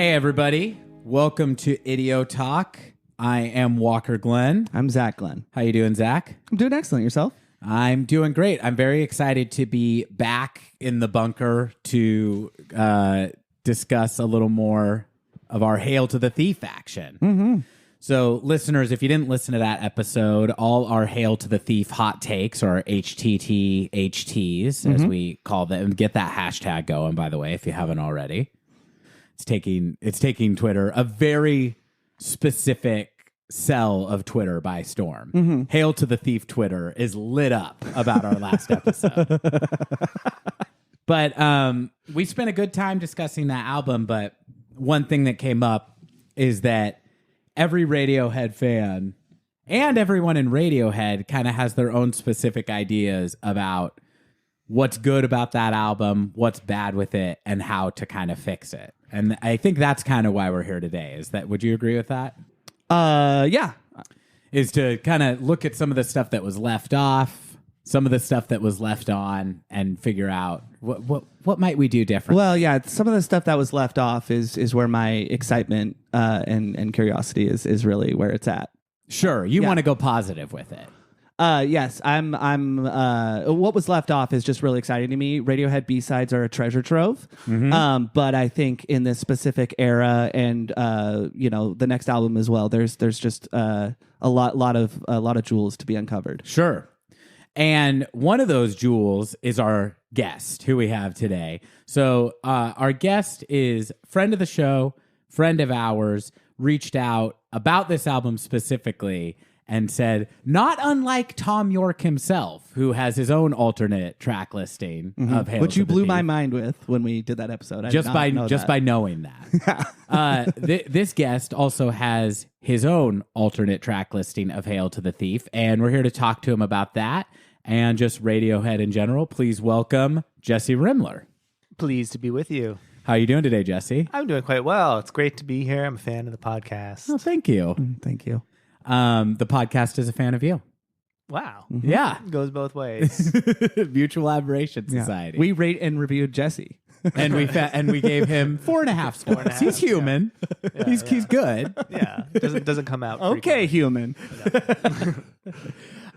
Hey, everybody. Welcome to Idio Talk. I am Walker Glenn. I'm Zach Glenn. How you doing, Zach? I'm doing excellent. Yourself? I'm doing great. I'm very excited to be back in the bunker to discuss a little more of our Hail to the Thief action. Mm-hmm. So, listeners, if you didn't listen to that episode, all our Hail to the Thief hot takes, or HTTHTs, as we call them, get that hashtag going, by the way, if you haven't already. It's taking Twitter, a very specific cell of Twitter, by storm. Mm-hmm. Hail to the Thief Twitter is lit up about our last episode. But we spent a good time discussing that album, but one thing that came up is that every Radiohead fan and everyone in Radiohead kind of has their own specific ideas about what's good about that album, what's bad with it, and how to kind of fix it. And I think that's kind of why we're here today. Would you agree with that? Yeah. Is to kind of look at some of the stuff that was left off, some of the stuff that was left on, and figure out what might we do different. Well, yeah, some of the stuff that was left off is where my excitement and curiosity is really where it's at. Sure, you want to go positive with it. Yes, I'm. What was left off is just really exciting to me. Radiohead B-sides are a treasure trove, but I think in this specific era and the next album as well, there's just a lot of jewels to be uncovered. Sure, and one of those jewels is our guest, who we have today. So our guest is friend of the show, friend of ours, reached out about this album specifically and said, not unlike Tom York himself, who has his own alternate track listing of Hail Which to you the blew Thief. my mind with when we did that episode. I Just did not know that. by knowing that. This guest also has his own alternate track listing of Hail to the Thief, and we're here to talk to him about that and just Radiohead in general. Please welcome Jesse Rimler. Pleased to be with you. How are you doing today, Jesse? I'm doing quite well. It's great to be here. I'm a fan of the podcast. Oh, thank you. Thank you. The podcast is a fan of you. Wow. Yeah. It goes both ways. Mutual Admiration Society. We rate and reviewed Jesse. And we gave him 4.5 scores. He's human. Yeah, He's good. Yeah. Doesn't come out. Okay, human.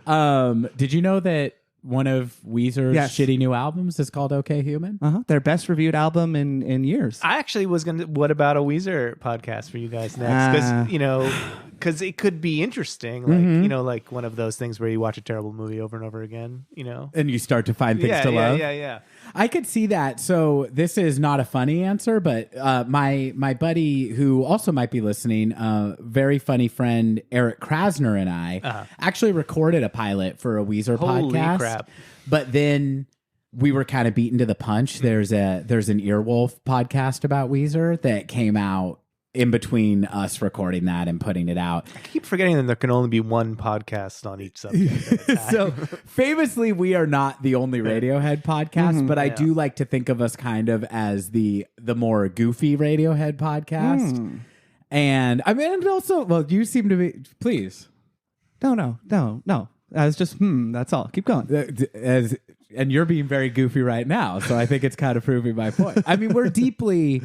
Did you know that one of Weezer's Yes. shitty new albums is called Okay Human? Their best reviewed album in years. I actually was going to, what about a Weezer podcast for you guys next? Because it could be interesting. Like, like one of those things where you watch a terrible movie over and over again, And you start to find things to love? Yeah. I could see that. So this is not a funny answer, but my buddy, who also might be listening, very funny friend Eric Krasner and I actually recorded a pilot for a Weezer Holy podcast. crap. But then we were kind of beaten to the punch. There's an Earwolf podcast about Weezer that came out in between us recording that and putting it out. I keep forgetting that there can only be one podcast on each subject. So famously, we are not the only Radiohead podcast, but I do like to think of us kind of as the more goofy Radiohead podcast. And I mean, and also, well, you seem to be, please. No. I was just, that's all. Keep going. And you're being very goofy right now, so I think it's kind of proving my point. I mean, we're deeply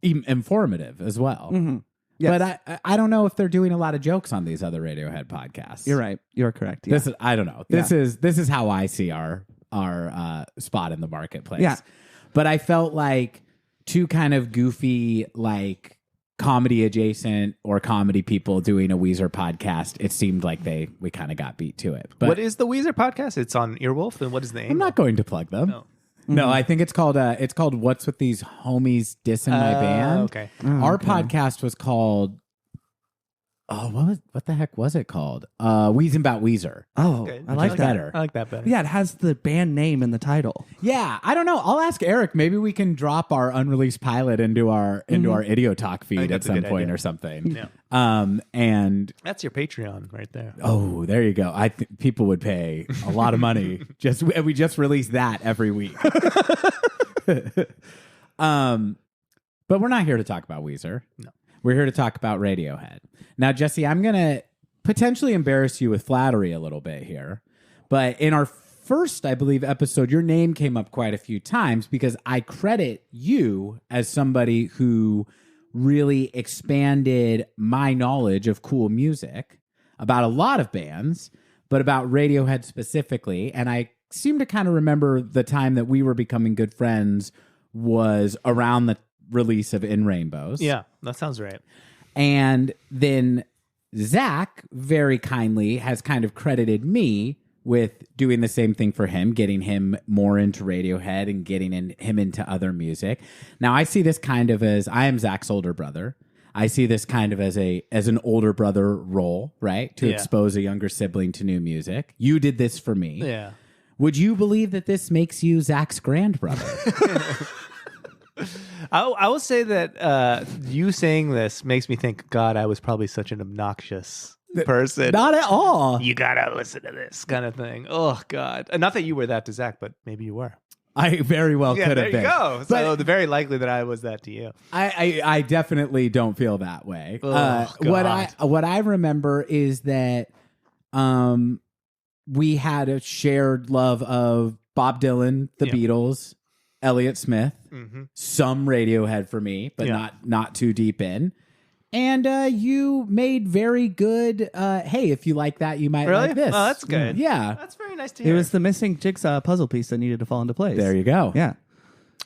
informative as well. Yes. But I don't know if they're doing a lot of jokes on these other Radiohead podcasts. You're right. You're correct. Yeah. I don't know. This is how I see our spot in the marketplace. Yeah. But I felt like two kind of goofy, like comedy adjacent or comedy people doing a Weezer podcast. It seemed like we kind of got beat to it. But What is the Weezer podcast? It's on Earwolf, and what is the name? I'm not going to plug them. No. No, I think it's called What's With These Homies Dissing My Band. Okay. Our podcast was called what the heck was it called? Wheezing About Weezer. Oh, Okay. I like Just that. better. I like that better. Yeah, it has the band name in the title. Yeah, I don't know. I'll ask Eric. Maybe we can drop our unreleased pilot into our Idio Talk feed at that's a some good point idea. or something. Yeah. And That's your Patreon right there. oh, there you go. I think people would pay a lot of money. We just release that every week. But we're not here to talk about Weezer. No. We're here to talk about Radiohead. Now, Jesse, I'm going to potentially embarrass you with flattery a little bit here. But in our first, I believe, episode, your name came up quite a few times because I credit you as somebody who really expanded my knowledge of cool music about a lot of bands, but about Radiohead specifically. And I seem to kind of remember the time that we were becoming good friends was around the release of In Rainbows. Yeah, that sounds right. And then Zach very kindly has kind of credited me with doing the same thing for him, getting him more into Radiohead and getting him into other music. Now, I see this kind of as, I am Zach's older brother. I see this kind of as an older brother role, right? To expose a younger sibling to new music. You did this for me. Yeah. Would you believe that this makes you Zach's grandbrother? I will say that you saying this makes me think, God, I was probably such an obnoxious person. Not at all. You gotta listen to this kind of thing. Oh, God. And not that you were that to Zach, but maybe you were. I very well could have there been. you go. So But the very likely that I was that to you. I definitely don't feel that way. Oh, What I remember is that we had a shared love of Bob Dylan, the Beatles, Elliott Smith, some Radiohead for me, but not too deep in. And you made very good, hey, if you like that, you might like this. Oh, that's good. Yeah. That's very nice to It hear. was the missing jigsaw puzzle piece that needed to fall into place. There you go. Yeah.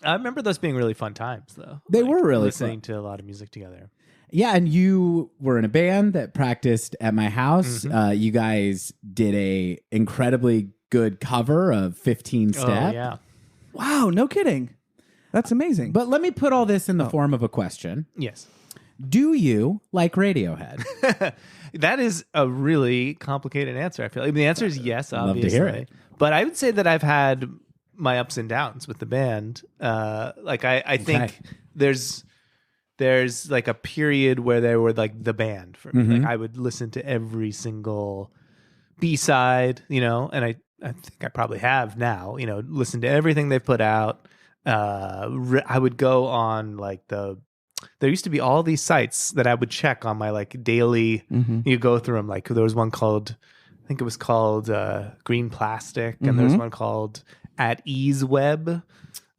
I remember those being really fun times, though. They were really listening to a lot of music together. Yeah, and you were in a band that practiced at my house. You guys did a incredibly good cover of 15 Step. Oh, yeah. Wow, no kidding. That's amazing. But let me put all this in the form of a question. Yes. Do you like Radiohead? That is a really complicated answer, I feel. I mean, the answer is yes, I'd love to obviously. hear it. But I would say that I've had my ups and downs with the band. I think there's like a period where they were like the band for me. Like I would listen to every single B-side, and I think I probably have now, listen to everything they've put out. I would go on like there used to be all these sites that I would check on my like daily, you go through them. Like there was one called, I think it was called Green Plastic, and there was one called At Ease Web.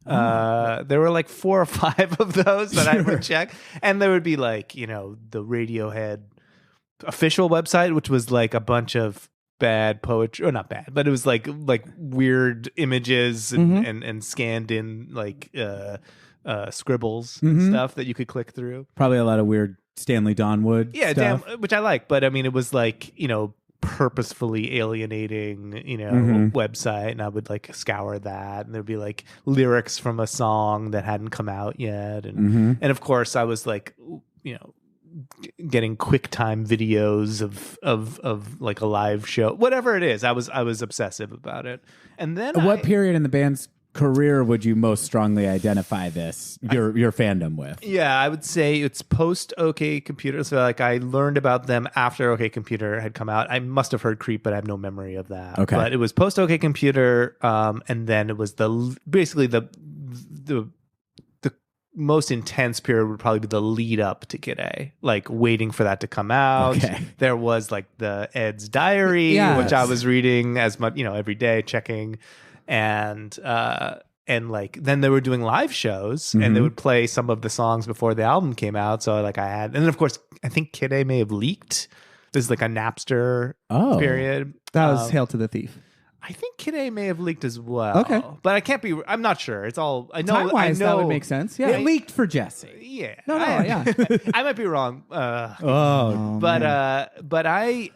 There were like 4 or 5 of those that I would check, and there would be like the Radiohead official website, which was like a bunch of bad poetry, or not bad, but it was like weird images and scanned in like scribbles and stuff that you could click through. Probably a lot of weird Stanley Donwood stuff. Which I like, but I mean it was like purposefully alienating website, and I would like scour that, and there'd be like lyrics from a song that hadn't come out yet, and of course I was like getting QuickTime videos of like a live show, whatever it is. I was obsessive about it. And then what period in the band's career would you most strongly identify your fandom with? Yeah, I would say it's post OK Computer. So like I learned about them after OK Computer had come out. I must have heard Creep, but I have no memory of that. Okay. But it was post OK Computer, and then it was basically the most intense period would probably be the lead up to Kid A, like waiting for that to come out. Okay. There was like the Ed's Diary, which I was reading as much, every day, checking. And like then they were doing live shows, and they would play some of the songs before the album came out. So like and then of course I think Kid A may have leaked. There's like a Napster period. That was Hail to the Thief. I think Kid A may have leaked as well. Okay. But I can't be, I'm not sure. It's all, I know. Time-wise, that would make sense. Yeah. It leaked for Jesse. Yeah. No, yeah. I might be wrong. But I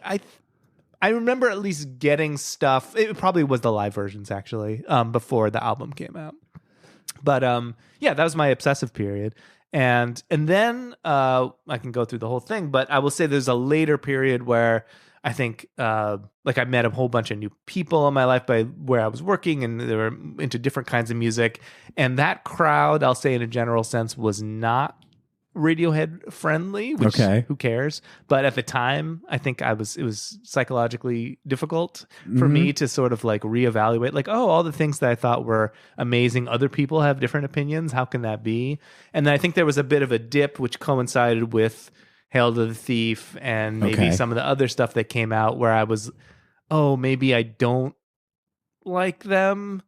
remember at least getting stuff. It probably was the live versions actually, before the album came out. But that was my obsessive period. And then I can go through the whole thing, but I will say there's a later period where I think like I met a whole bunch of new people in my life by where I was working, and they were into different kinds of music. And that crowd, I'll say in a general sense, was not Radiohead friendly, which who cares? But at the time, I think it was psychologically difficult for me to sort of like reevaluate, like, all the things that I thought were amazing, other people have different opinions. How can that be? And then I think there was a bit of a dip, which coincided with Hail to the Thief and maybe some of the other stuff that came out, where I was, maybe I don't like them.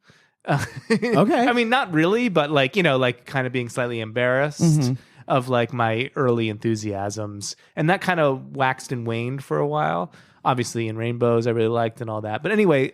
I mean, not really, but like, like kind of being slightly embarrassed. of like my early enthusiasms, and that kind of waxed and waned for a while. Obviously, in Rainbows, I really liked and all that. But anyway,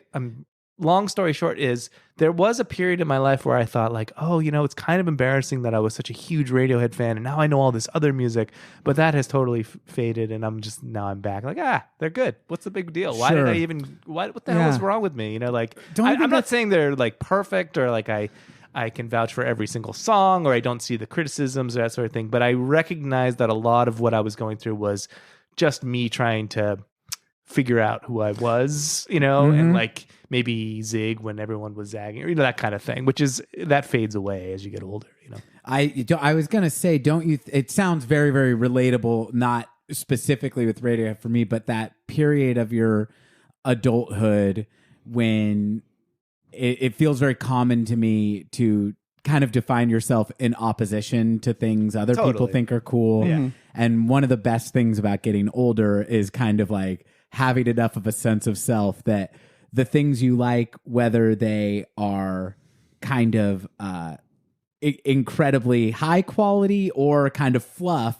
long story short is there was a period in my life where I thought like, oh, it's kind of embarrassing that I was such a huge Radiohead fan and now I know all this other music, but that has totally faded, and I'm back like, they're good. What's the big deal? Why did I even what the hell is wrong with me? Like I'm not saying they're like perfect or like I can vouch for every single song or I don't see the criticisms or that sort of thing, but I recognize that a lot of what I was going through was just me trying to figure out who I was, and like maybe zig when everyone was zagging, or that kind of thing, that fades away as you get older, I was gonna say, don't you? It sounds very, very relatable, not specifically with Radiohead for me, but that period of your adulthood when it feels very common to me to kind of define yourself in opposition to things other people think are cool. Yeah. And one of the best things about getting older is kind of like having enough of a sense of self that the things you like, whether they are kind of incredibly high quality or kind of fluff,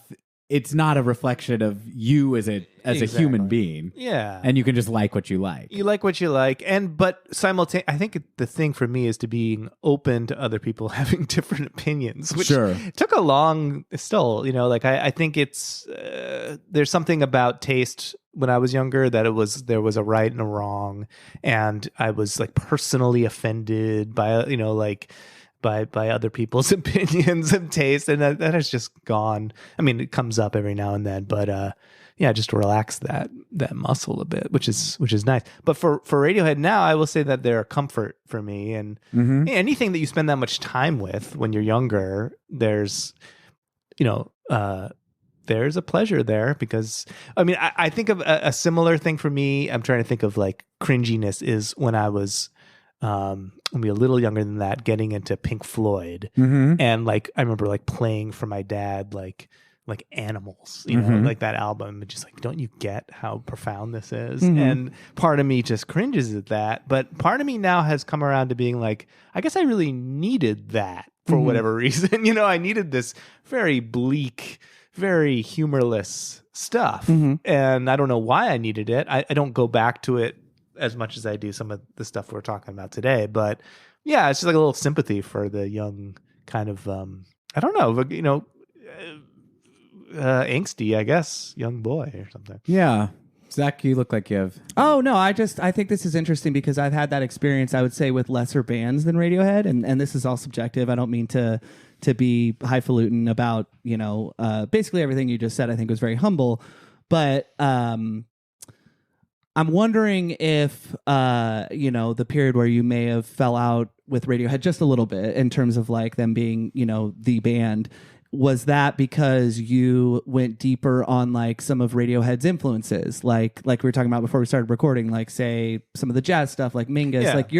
it's not a reflection of you as a human being. Yeah. And you can just like what you like. You like what you like. But simultaneously, I think the thing for me is to being open to other people having different opinions, which took a long, still, like I think it's, there's something about taste when I was younger that there was a right and a wrong. And I was like personally offended by, by other people's opinions and taste, and that has just gone. I mean, it comes up every now and then, but just to relax that muscle a bit, which is nice. But for Radiohead now, I will say that they're a comfort for me, and anything that you spend that much time with when you're younger, there's there's a pleasure there, because I mean, I think of a similar thing for me. I'm trying to think of like cringiness is when I was maybe a little younger than that, getting into Pink Floyd, and like I remember like playing for my dad like Animals, like that album, and just like, don't you get how profound this is? And part of me just cringes at that, but part of me now has come around to being like, I guess I really needed that for whatever reason. I needed this very bleak, very humorless stuff, and I don't know why I needed it. I don't go back to it as much as I do some of the stuff we're talking about today, but yeah, it's just like a little sympathy for the young kind of I don't know, angsty, I guess, young boy or something. Yeah. Zach, you look like you have. Oh no, I think this is interesting because I've had that experience, I would say, with lesser bands than Radiohead, and this is all subjective. I don't mean to be highfalutin about basically everything you just said. I think was very humble, but I'm wondering if, the period where you may have fell out with Radiohead just a little bit in terms of like them being, the band, was that because you went deeper on like some of Radiohead's influences? Like we were talking about before we started recording, like say some of the jazz stuff, like Mingus, like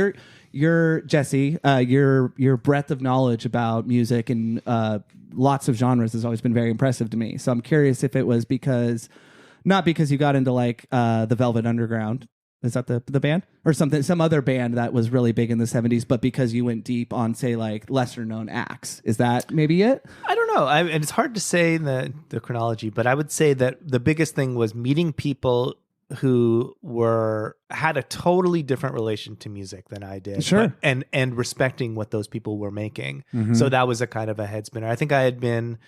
your Jesse, your breadth of knowledge about music and lots of genres has always been very impressive to me. So I'm curious if it was not because you got into like the Velvet Underground, is that the band, or some other band that was really big in the 70s, but because you went deep on, say, like lesser known acts. Is that maybe it? I don't know. And it's hard to say in the chronology, but I would say that the biggest thing was meeting people who had a totally different relation to music than I did. Sure. And respecting what those people were making. So that was a kind of a head spinner. I think I had been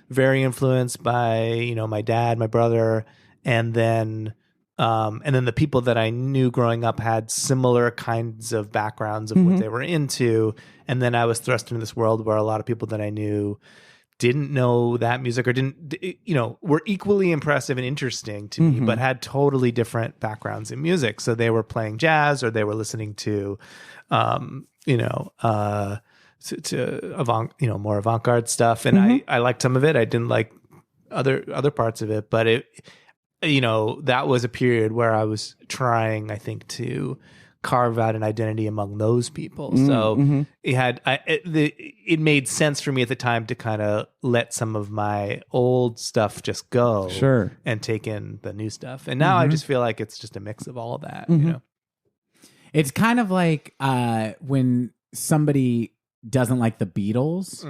very influenced by, my dad, my brother, and then the people that I knew growing up had similar kinds of backgrounds of what they were into. And then I was thrust into this world where a lot of people that I knew didn't know that music or were equally impressive and interesting to me, but had totally different backgrounds in music. So they were playing jazz or they were listening to, to more avant-garde stuff. And I liked some of it. I didn't like other parts of it, but that was a period where I was trying, I think, to carve out an identity among those people. So it made sense for me at the time to kind of let some of my old stuff just go, and take in the new stuff. And now I just feel like it's just a mix of all of that. It's kind of like when somebody doesn't like the Beatles.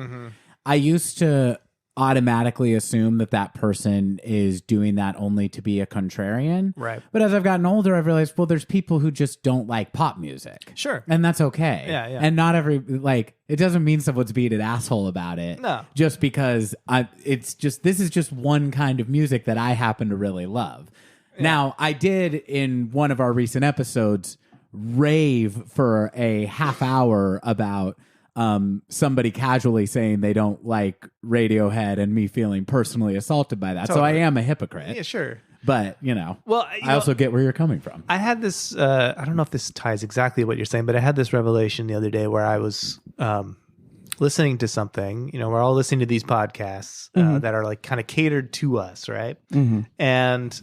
I used to automatically assume that person is doing that only to be a contrarian. Right. But as I've gotten older, I've realized, well, there's people who just don't like pop music. Sure. And that's okay. Yeah. And not every, like, it doesn't mean someone's being an asshole about it. No. Just because this is just one kind of music that I happen to really love. Yeah. Now, I did in one of our recent episodes rave for a half hour about somebody casually saying they don't like Radiohead and me feeling personally assaulted by that. Totally. So I am a hypocrite. Yeah, sure. But, I also get where you're coming from. I had this, I don't know if this ties exactly what you're saying, but I had this revelation the other day where I was listening to something. We're all listening to these podcasts that are like kind of catered to us, right? Mm-hmm. And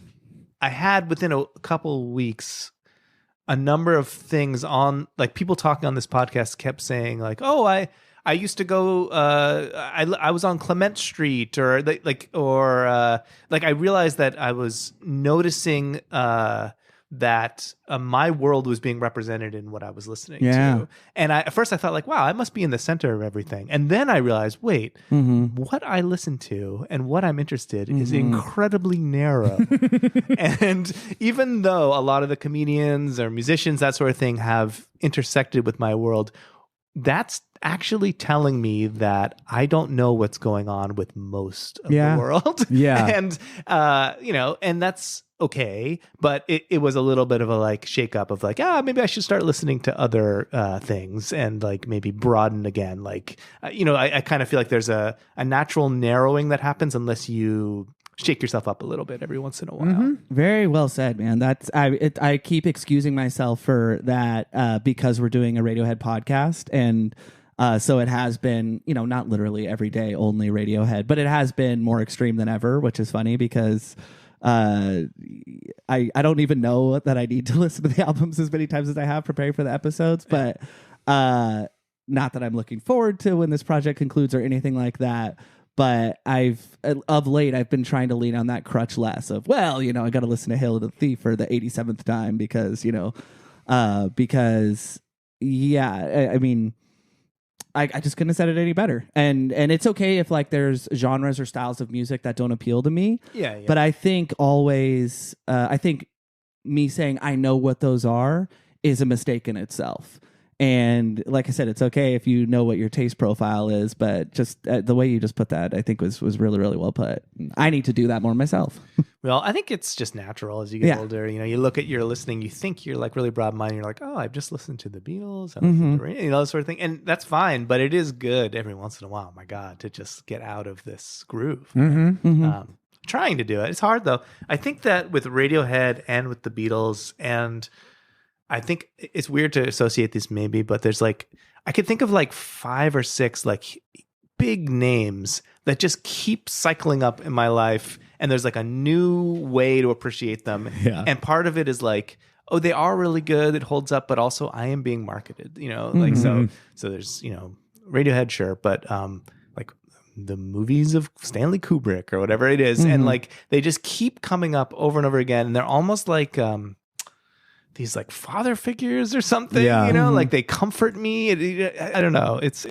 I had within a couple weeks a number of things on, like, people talking on this podcast kept saying like, oh, I used to go, I was on Clement Street, or I realized that I was noticing that my world was being represented in what I was listening to. And at first I thought like, wow, I must be in the center of everything. And then I realized, wait, what I listen to and what I'm interested is incredibly narrow. And even though a lot of the comedians or musicians, that sort of thing, have intersected with my world, that's actually telling me that I don't know what's going on with most of the world. And, and that's okay. But it was a little bit of a like shake up of like, maybe I should start listening to other things and like maybe broaden again. Like, I kind of feel like there's a natural narrowing that happens unless you shake yourself up a little bit every once in a while. Mm-hmm. Very well said, man. That's I keep excusing myself for that because we're doing a Radiohead podcast, and so it has been, not literally every day only Radiohead, but it has been more extreme than ever, which is funny because I don't even know that I need to listen to the albums as many times as I have preparing for the episodes, but not that I'm looking forward to when this project concludes or anything like that. But of late, I've been trying to lean on that crutch less of, I got to listen to Hail to the Thief for the 87th time because, I mean, I just couldn't have said it any better. And it's okay if like there's genres or styles of music that don't appeal to me. Yeah. But I think always, I think me saying I know what those are is a mistake in itself. And like I said, it's okay if you know what your taste profile is, but just the way you just put that, I think was really, really well put. I need to do that more myself. Well, I think it's just natural as you get older. You look at your listening, you think you're like really broad-minded. You're like, oh, I've just listened to the Beatles, that sort of thing. And that's fine, but it is good every once in a while, my God, to just get out of this groove. Trying to do it. It's hard, though. I think that with Radiohead and with the Beatles, and I think it's weird to associate these maybe, but there's like, I could think of like 5 or 6 like big names that just keep cycling up in my life. And there's like a new way to appreciate them. Yeah. And part of it is like, oh, they are really good. It holds up, but also I am being marketed, like, so there's, Radiohead, sure. But, like the movies of Stanley Kubrick or whatever it is. And like, they just keep coming up over and over again. And they're almost like, these like father figures or something, like they comfort me. I don't know. It's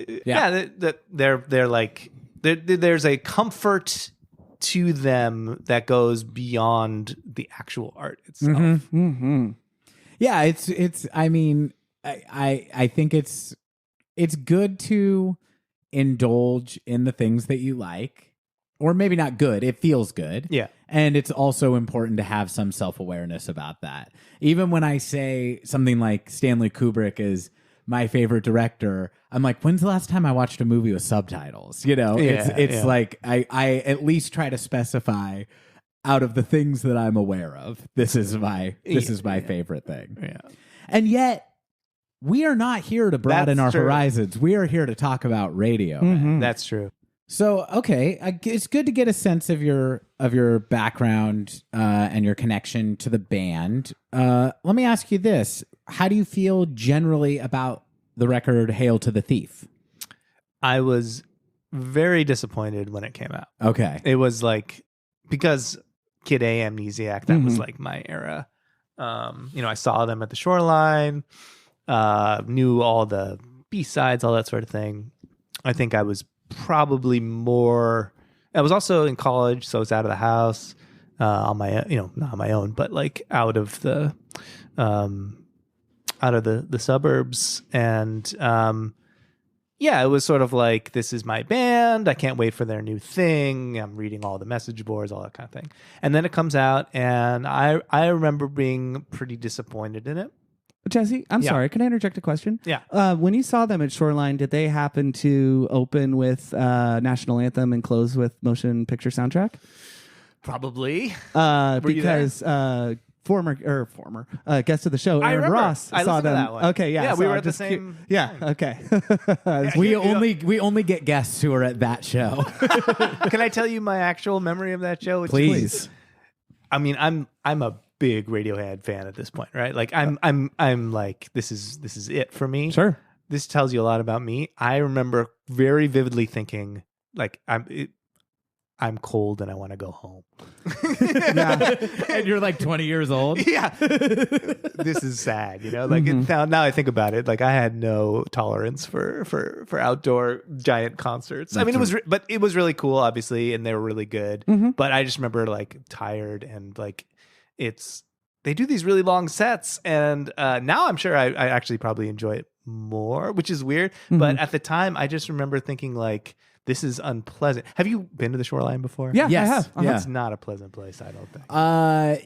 they're like, there's a comfort to them that goes beyond the actual art itself. Yeah. It's, I mean, I think it's good to indulge in the things that you like, or maybe not good. It feels good. Yeah. And it's also important to have some self-awareness about that. Even when I say something like Stanley Kubrick is my favorite director, I'm like, when's the last time I watched a movie with subtitles? It's like I at least try to specify out of the things that I'm aware of, this is my favorite thing. Yeah. And yet we are not here to broaden our horizons. We are here to talk about radio. That's true. So, okay, it's good to get a sense of your background and your connection to the band. Let me ask you this. How do you feel generally about the record Hail to the Thief? I was very disappointed when it came out. Okay. It was like, because Kid A, Amnesiac, that was like my era. I saw them at the Shoreline, knew all the B-sides, all that sort of thing. I think I was probably more, I was also in college, so I was out of the house on my, not on my own, but like out of the suburbs. And yeah, it was sort of like, this is my band. I can't wait for their new thing. I'm reading all the message boards, all that kind of thing. And then it comes out, and I remember being pretty disappointed in it. Jesse, I'm sorry. Can I interject a question? Yeah. When you saw them at Shoreline, did they happen to open with National Anthem and close with Motion Picture Soundtrack? Probably. Because former guest of the show, Aaron Ross, I saw listened to them. that one. Okay, yeah. Yeah, so we were I'm at the just same. Yeah. Okay. We only get guests who are at that show. Can I tell you my actual memory of that show? Please. I mean, I'm a big Radiohead fan at this point, right? Like I'm like, this is it for me. Sure. This tells you a lot about me. I remember very vividly thinking, like, I'm cold and I want to go home. And you're like 20 years old. Yeah. This is sad, like now I think about it, like I had no tolerance for outdoor giant concerts. I mean, but it was really cool, obviously, and they were really good. But I just remember like tired and like they do these really long sets, and now I'm sure I actually probably enjoy it more, which is weird. But at the time, I just remember thinking like, this is unpleasant. Have you been to the Shoreline before? Yeah, Yes. I have. Yeah. It's not a pleasant place, I don't think.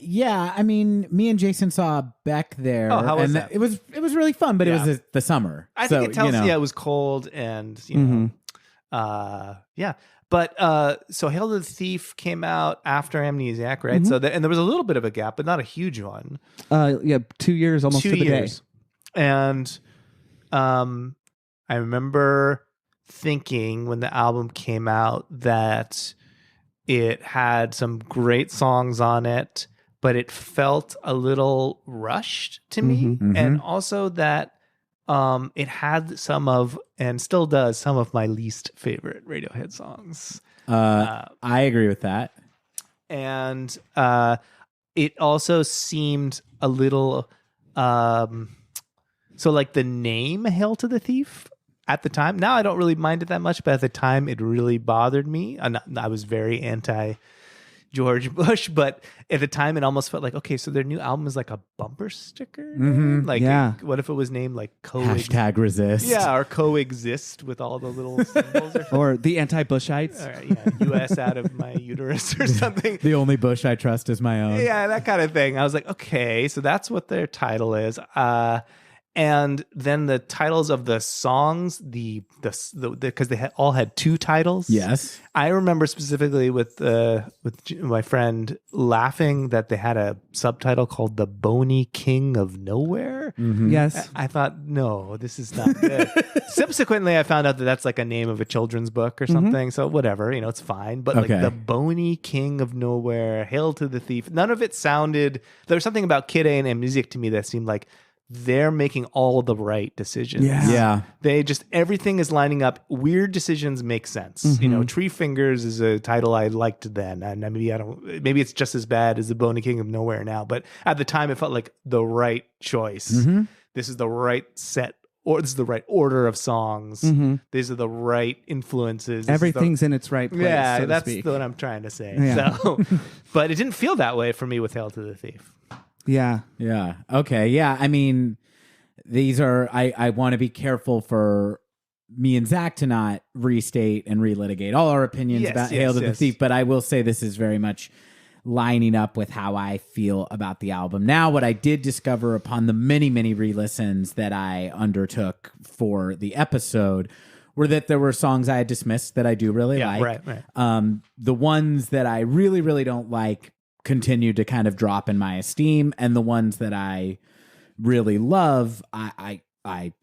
Yeah. I mean, me and Jason saw Beck there. Oh, how was and that? It was really fun, but Yeah. it was the summer. I think it tells it was cold and yeah. But so Hail to the Thief came out after Amnesiac, right? So and there was a little bit of a gap, but not a huge one. 2 years almost 2 to the years. day. And I remember thinking when the album came out that it had some great songs on it, but it felt a little rushed to me. And also that it had some of, and still does, some of my least favorite Radiohead songs. I agree with that. And it also seemed a little so like the name Hail to the Thief at the time, now I don't really mind it that much, but at the time it really bothered me. I was very anti George Bush, but at the time it almost felt like, okay, so their new album is like a bumper sticker. Like, what if it was named like #resist? Yeah, or coexist with all the little symbols, or the anti-Bushites. U.S. out of my uterus or something. The only Bush I trust is my own. Yeah, that kind of thing. I was like, okay, so that's what their title is. And then the titles of the songs, because they all had two titles. Yes, I remember specifically with my friend laughing that they had a subtitle called "The Bony King of Nowhere." Yes, I thought, no, this is not good. Subsequently, I found out that that's like a name of a children's book or something. So whatever, it's fine. But like "The Bony King of Nowhere," "Hail to the Thief," none of it sounded. There was something about Kid A and Amnesiac to me that seemed like they're making all the right decisions. Yeah. They just, everything is lining up. Weird decisions make sense. Tree Fingers is a title I liked then. And maybe it's just as bad as The Bony King of Nowhere now, but at the time it felt like the right choice. This is the right set, or this is the right order of songs. These are the right influences. Everything's in its right place. Yeah, so to that's speak. what I'm trying to say. Yeah. So, but it didn't feel that way for me with Hail to the Thief. Yeah. Yeah. Okay. Yeah. I mean, these are, I want to be careful for me and Zach to not restate and relitigate all our opinions about Hail to the Thief, but I will say this is very much lining up with how I feel about the album. Now, what I did discover upon the many, many re-listens that I undertook for the episode were that there were songs I had dismissed that I do really like. Right. The ones that I really, really don't like continued to kind of drop in my esteem, and the ones that I really love, I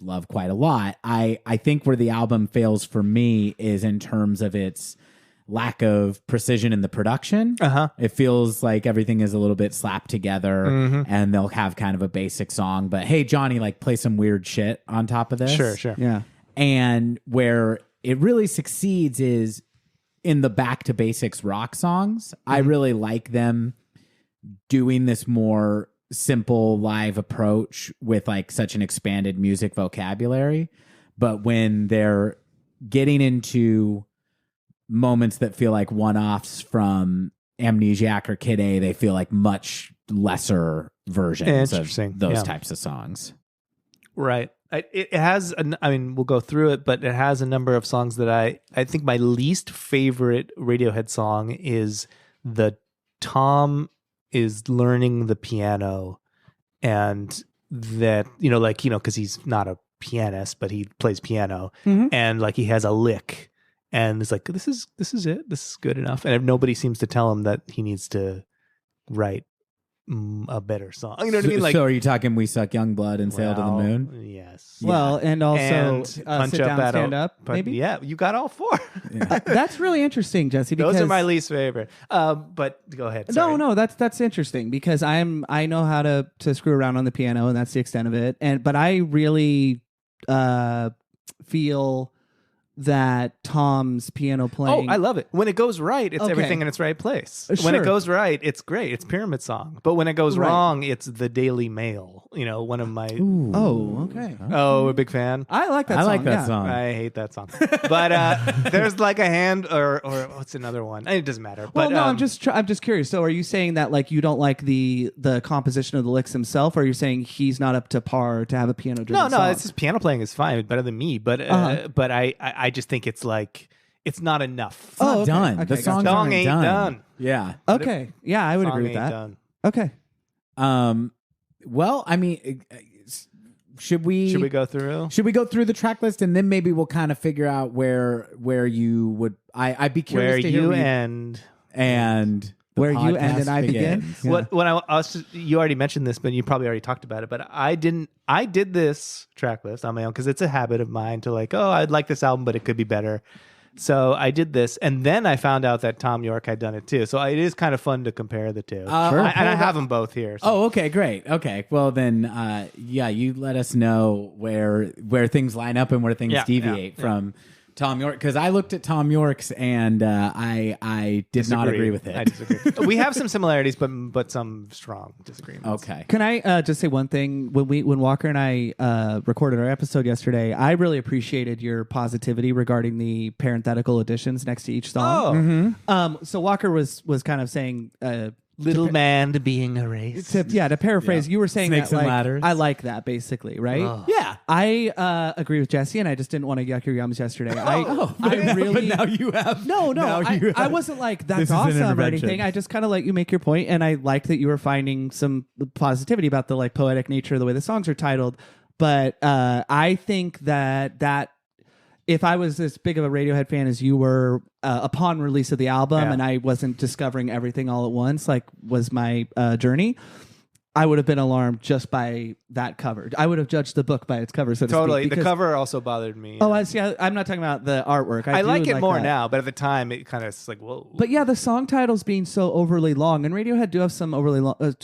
love quite a lot. I think where the album fails for me is in terms of its lack of precision in the production. It feels like everything is a little bit slapped together, and they'll have kind of a basic song, but hey, Johnny, like play some weird shit on top of this. Sure. Yeah. And where it really succeeds is in the back to basics rock songs. I really like them doing this more simple live approach with like such an expanded music vocabulary. But when they're getting into moments that feel like one-offs from Amnesiac or Kid A, they feel like much lesser versions of those types of songs. Right. It has, I mean, we'll go through it, but it has a number of songs that I think my least favorite Radiohead song is the Tom is learning the piano, and that, because he's not a pianist, but he plays piano, and like he has a lick, and it's like, this is it. This is good enough. And nobody seems to tell him that he needs to write a better song. You know what I mean? Like, so are you talking We Suck Young Blood and Sail to the Moon? Yes. Well, and also Punch Sit Up, Down, Stand Up, maybe? Yeah, you got all four. That's really interesting, Jesse, because those are my least favorite. But go ahead. Sorry. No, that's interesting, because I know how to screw around on the piano, and that's the extent of it. But I really feel that Tom's piano playing. Oh, I love it. When it goes right, it's everything in its right place. Sure. When it goes right, it's great. It's Pyramid Song. But when it goes wrong, it's the Daily Mail. One of my... Ooh. Oh, okay. Oh, a big fan. I like that song. I like that song. I hate that song. But there's like a hand or what's another one? It doesn't matter. Well, but, no, I'm just curious. So are you saying that like you don't like the composition of the licks himself, or are you saying he's not up to par to have a piano driven song? No, it's just piano playing is fine. It's better than me. But I just think it's like it's not enough. It's not okay. done. Okay, The song ain't done. Yeah. Okay. Yeah, I would Song agree with ain't that. done. Okay. Well, I mean, should we go through? Should we go through the track list, and then maybe we'll kind of figure out where you would? I'd be curious Where to hear you end and the where you end and I begin. begins. Yeah. When I was, you already mentioned this, but you probably already talked about it. But I didn't. I did this track list on my own because it's a habit of mine to like, oh, I'd like this album, but it could be better. So I did this, and then I found out that Tom York had done it too. So it is kind of fun to compare the two. Sure. And I have them both here. So. Oh, okay, great. Okay, well then, you let us know where things line up and where things deviate from Tom York, because I looked at Tom York's and I did not agree with it. I disagree. We have some similarities, but some strong disagreements. Okay. Can I just say one thing? When Walker and I recorded our episode yesterday, I really appreciated your positivity regarding the parenthetical additions next to each song. Oh, So Walker was kind of saying, little man being erased. to paraphrase, you were saying Snakes that and like, ladders. I like that basically, right? Oh. Yeah. I agree with Jesse, and I just didn't want to yuck your yums yesterday. I But really now you have. No, now you I have- wasn't like This that's is an awesome or intervention. anything. I just kind of let you make your point, and I like that you were finding some positivity about the like poetic nature of the way the songs are titled. But I think that if I was as big of a Radiohead fan as you were upon release of the album, and I wasn't discovering everything all at once, like was my journey, I would have been alarmed just by that cover. I would have judged the book by its cover, so to Totally. speak. The cover also bothered me. Oh, I see. I'm not talking about the artwork. I do like it more that. now, but at the time, it kind of like, whoa. But yeah, the song titles being so overly long, and Radiohead do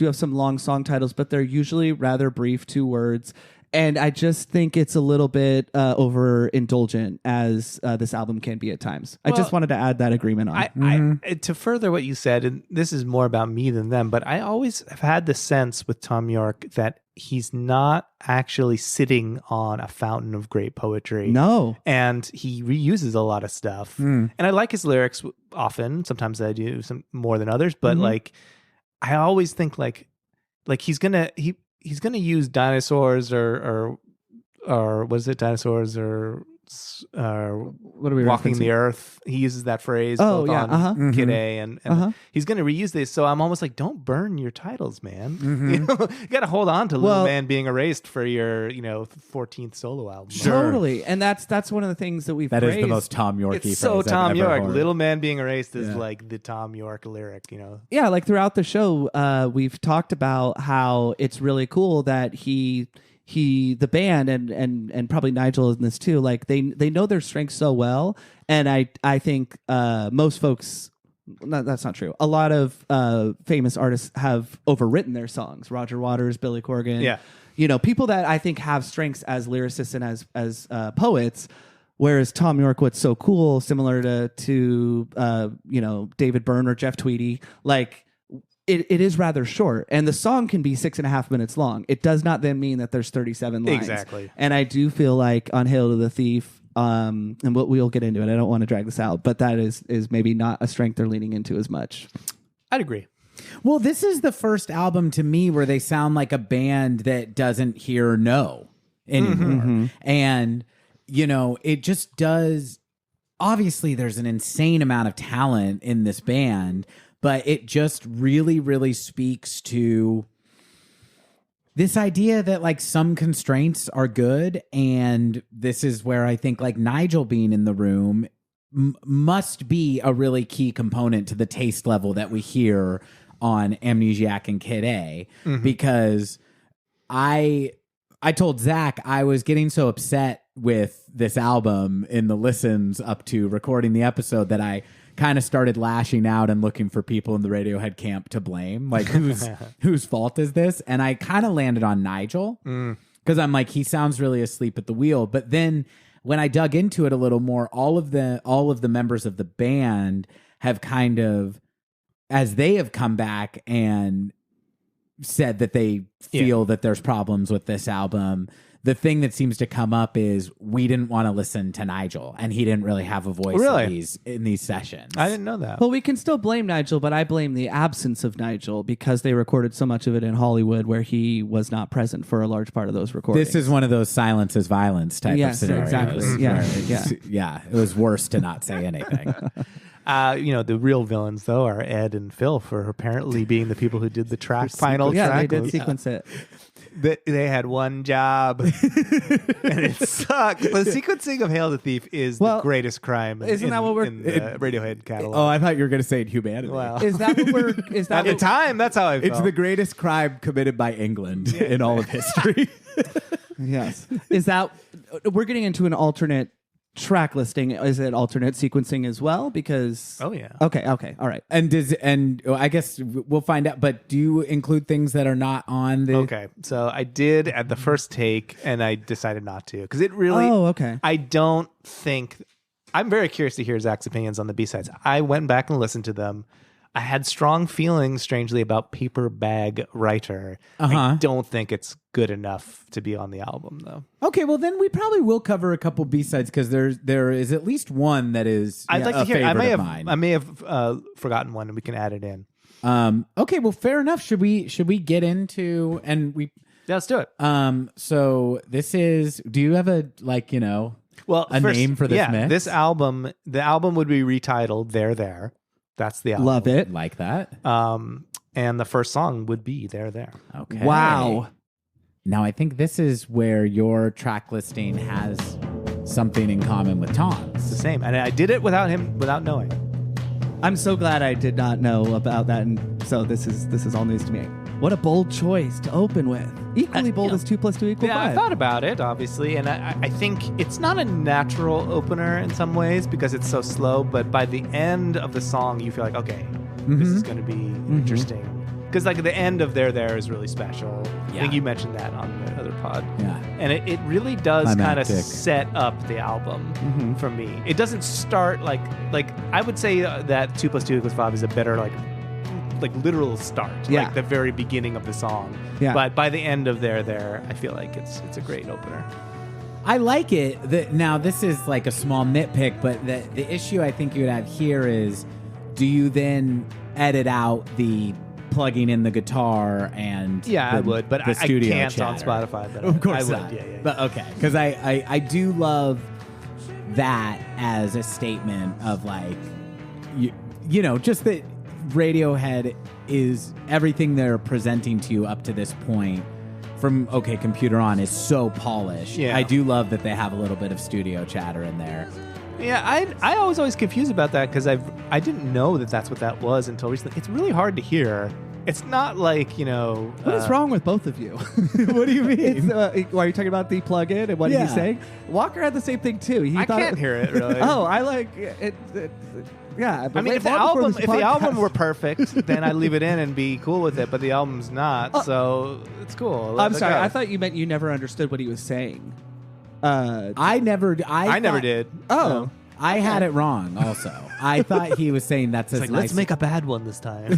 have some long song titles, but they're usually rather brief, 2 words. And I just think it's a little bit overindulgent, as this album can be at times. I just wanted to add that agreement on. I to further what you said, and this is more about me than them, but I always have had the sense with Tom York that he's not actually sitting on a fountain of great poetry. No. And he reuses a lot of stuff. And I like his lyrics often. Sometimes I do, some more than others, but like I always think like he's gonna use dinosaurs or was it dinosaurs or What are we walking referencing? the earth? He uses that phrase Oh, both yeah, on Kid A and he's going to reuse this. So I'm almost like, don't burn your titles, man. You know, you got to hold on to Little Man Being Erased for your 14th solo album. Totally. And that's one of the things that we've That is praised. the most Tom York-y It's so phrase I've Tom ever York. heard. Little Man Being Erased is like the Tom York lyric, Yeah, like throughout the show, we've talked about how it's really cool that the band and probably Nigel in this too, like they know their strengths so well, and I think most folks, that's not true. A lot of famous artists have overwritten their songs. Roger Waters, Billy Corgan, people that I think have strengths as lyricists and as poets. Whereas Tom York, what's so cool, similar to David Byrne or Jeff Tweedy, like. It is rather short, and the song can be 6.5 minutes long. It does not then mean that there's 37 lines. Exactly. And I do feel like on Hail to the Thief, and we'll get into it. I don't want to drag this out, but that is maybe not a strength they're leaning into as much. I'd agree. Well, this is the first album to me where they sound like a band that doesn't hear no anymore. And, it just does. Obviously, there's an insane amount of talent in this band, but it just really, really speaks to this idea that like some constraints are good. And this is where I think like Nigel being in the room must be a really key component to the taste level that we hear on Amnesiac and Kid A, because I told Zach I was getting so upset with this album in the listens up to recording the episode that I kind of started lashing out and looking for people in the Radiohead camp to blame. Like, whose fault is this? And I kind of landed on Nigel because I'm like, he sounds really asleep at the wheel. But then when I dug into it a little more, all of the members of the band have kind of, as they have come back and said that they feel that there's problems with this album, the thing that seems to come up is we didn't want to listen to Nigel, and he didn't really have a voice in these sessions. I didn't know that. Well, we can still blame Nigel, but I blame the absence of Nigel because they recorded so much of it in Hollywood where he was not present for a large part of those recordings. This is one of those silence is violence type of scenarios. Exactly. Yeah. It was worse to not say anything. The real villains, though, are Ed and Phil for apparently being the people who did the final track. Yeah, they did sequence it. They had one job, and it sucked. The sequencing of Hail the Thief is the greatest crime in the Radiohead catalog. Oh, I thought you were going to say in humanity. Well, is that what we're... Is that at the time, that's how I felt. It's the greatest crime committed by England in all of history. Yes. Is that... We're getting into an alternate track listing. Is it alternate sequencing as well? Because okay, all right. And I guess we'll find out, but do you include things that are not on the... Okay, so I did at the first take, and I decided not to because it really... Oh, okay. I don't think... I'm very curious to hear Zach's opinions on the B-sides. I went back and listened to them. I had strong feelings, strangely, about Paper Bag Writer. I don't think it's good enough to be on the album, though. Okay, well, then we probably will cover a couple B-sides because there is at least one that is I'd like to hear. I may have forgotten one, and we can add it in. Okay, well, fair enough. Should we get into... And we... Yeah, let's do it. So this is... Do you have a, name for this mix? This album... The album would be retitled There. That's the album. Love it. Like that. And the first song would be There. Okay. Wow. Now, I think this is where your track listing has something in common with Tom's. It's the same. And I did it without knowing. I'm so glad I did not know about that. And so this is all news to me. What a bold choice to open with. Equally bold as 2 + 2 = 5. I thought about it, obviously, and I think it's not a natural opener in some ways because it's so slow, but by the end of the song, you feel like, okay, this is going to be interesting. Because like the end of There is really special. Yeah. I think you mentioned that on the other pod. Yeah. And it really does kind of set up the album for me. It doesn't start like I would say that 2 + 2 = 5 is a better like literal start, like the very beginning of the song. Yeah. But by the end of There, I feel like it's a great opener. I like it. Now, this is like a small nitpick, but the issue I think you would have here is, do you then edit out the plugging in the guitar and I would, but I can't chatter. On Spotify. But of course I would. not. Yeah. But okay, because I do love that as a statement of like, just that Radiohead is everything they're presenting to you up to this point from OK Computer on is so polished. Yeah. I do love that they have a little bit of studio chatter in there. Yeah, I was always confused about that because I didn't know that that's what that was until recently. It's really hard to hear. It's not like, What is wrong with both of you? What do you mean? Are you talking about the plug-in and what he's saying? Walker had the same thing, too. I can't hear it, really. Oh, I like it. Yeah. I mean, if the album were perfect, then I'd leave it in and be cool with it, but the album's not, so it's cool. I'm sorry. I thought you meant you never understood what he was saying. I never did. Oh. No. I had it wrong also. I thought he was saying that's as nice. Let's make a bad one this time.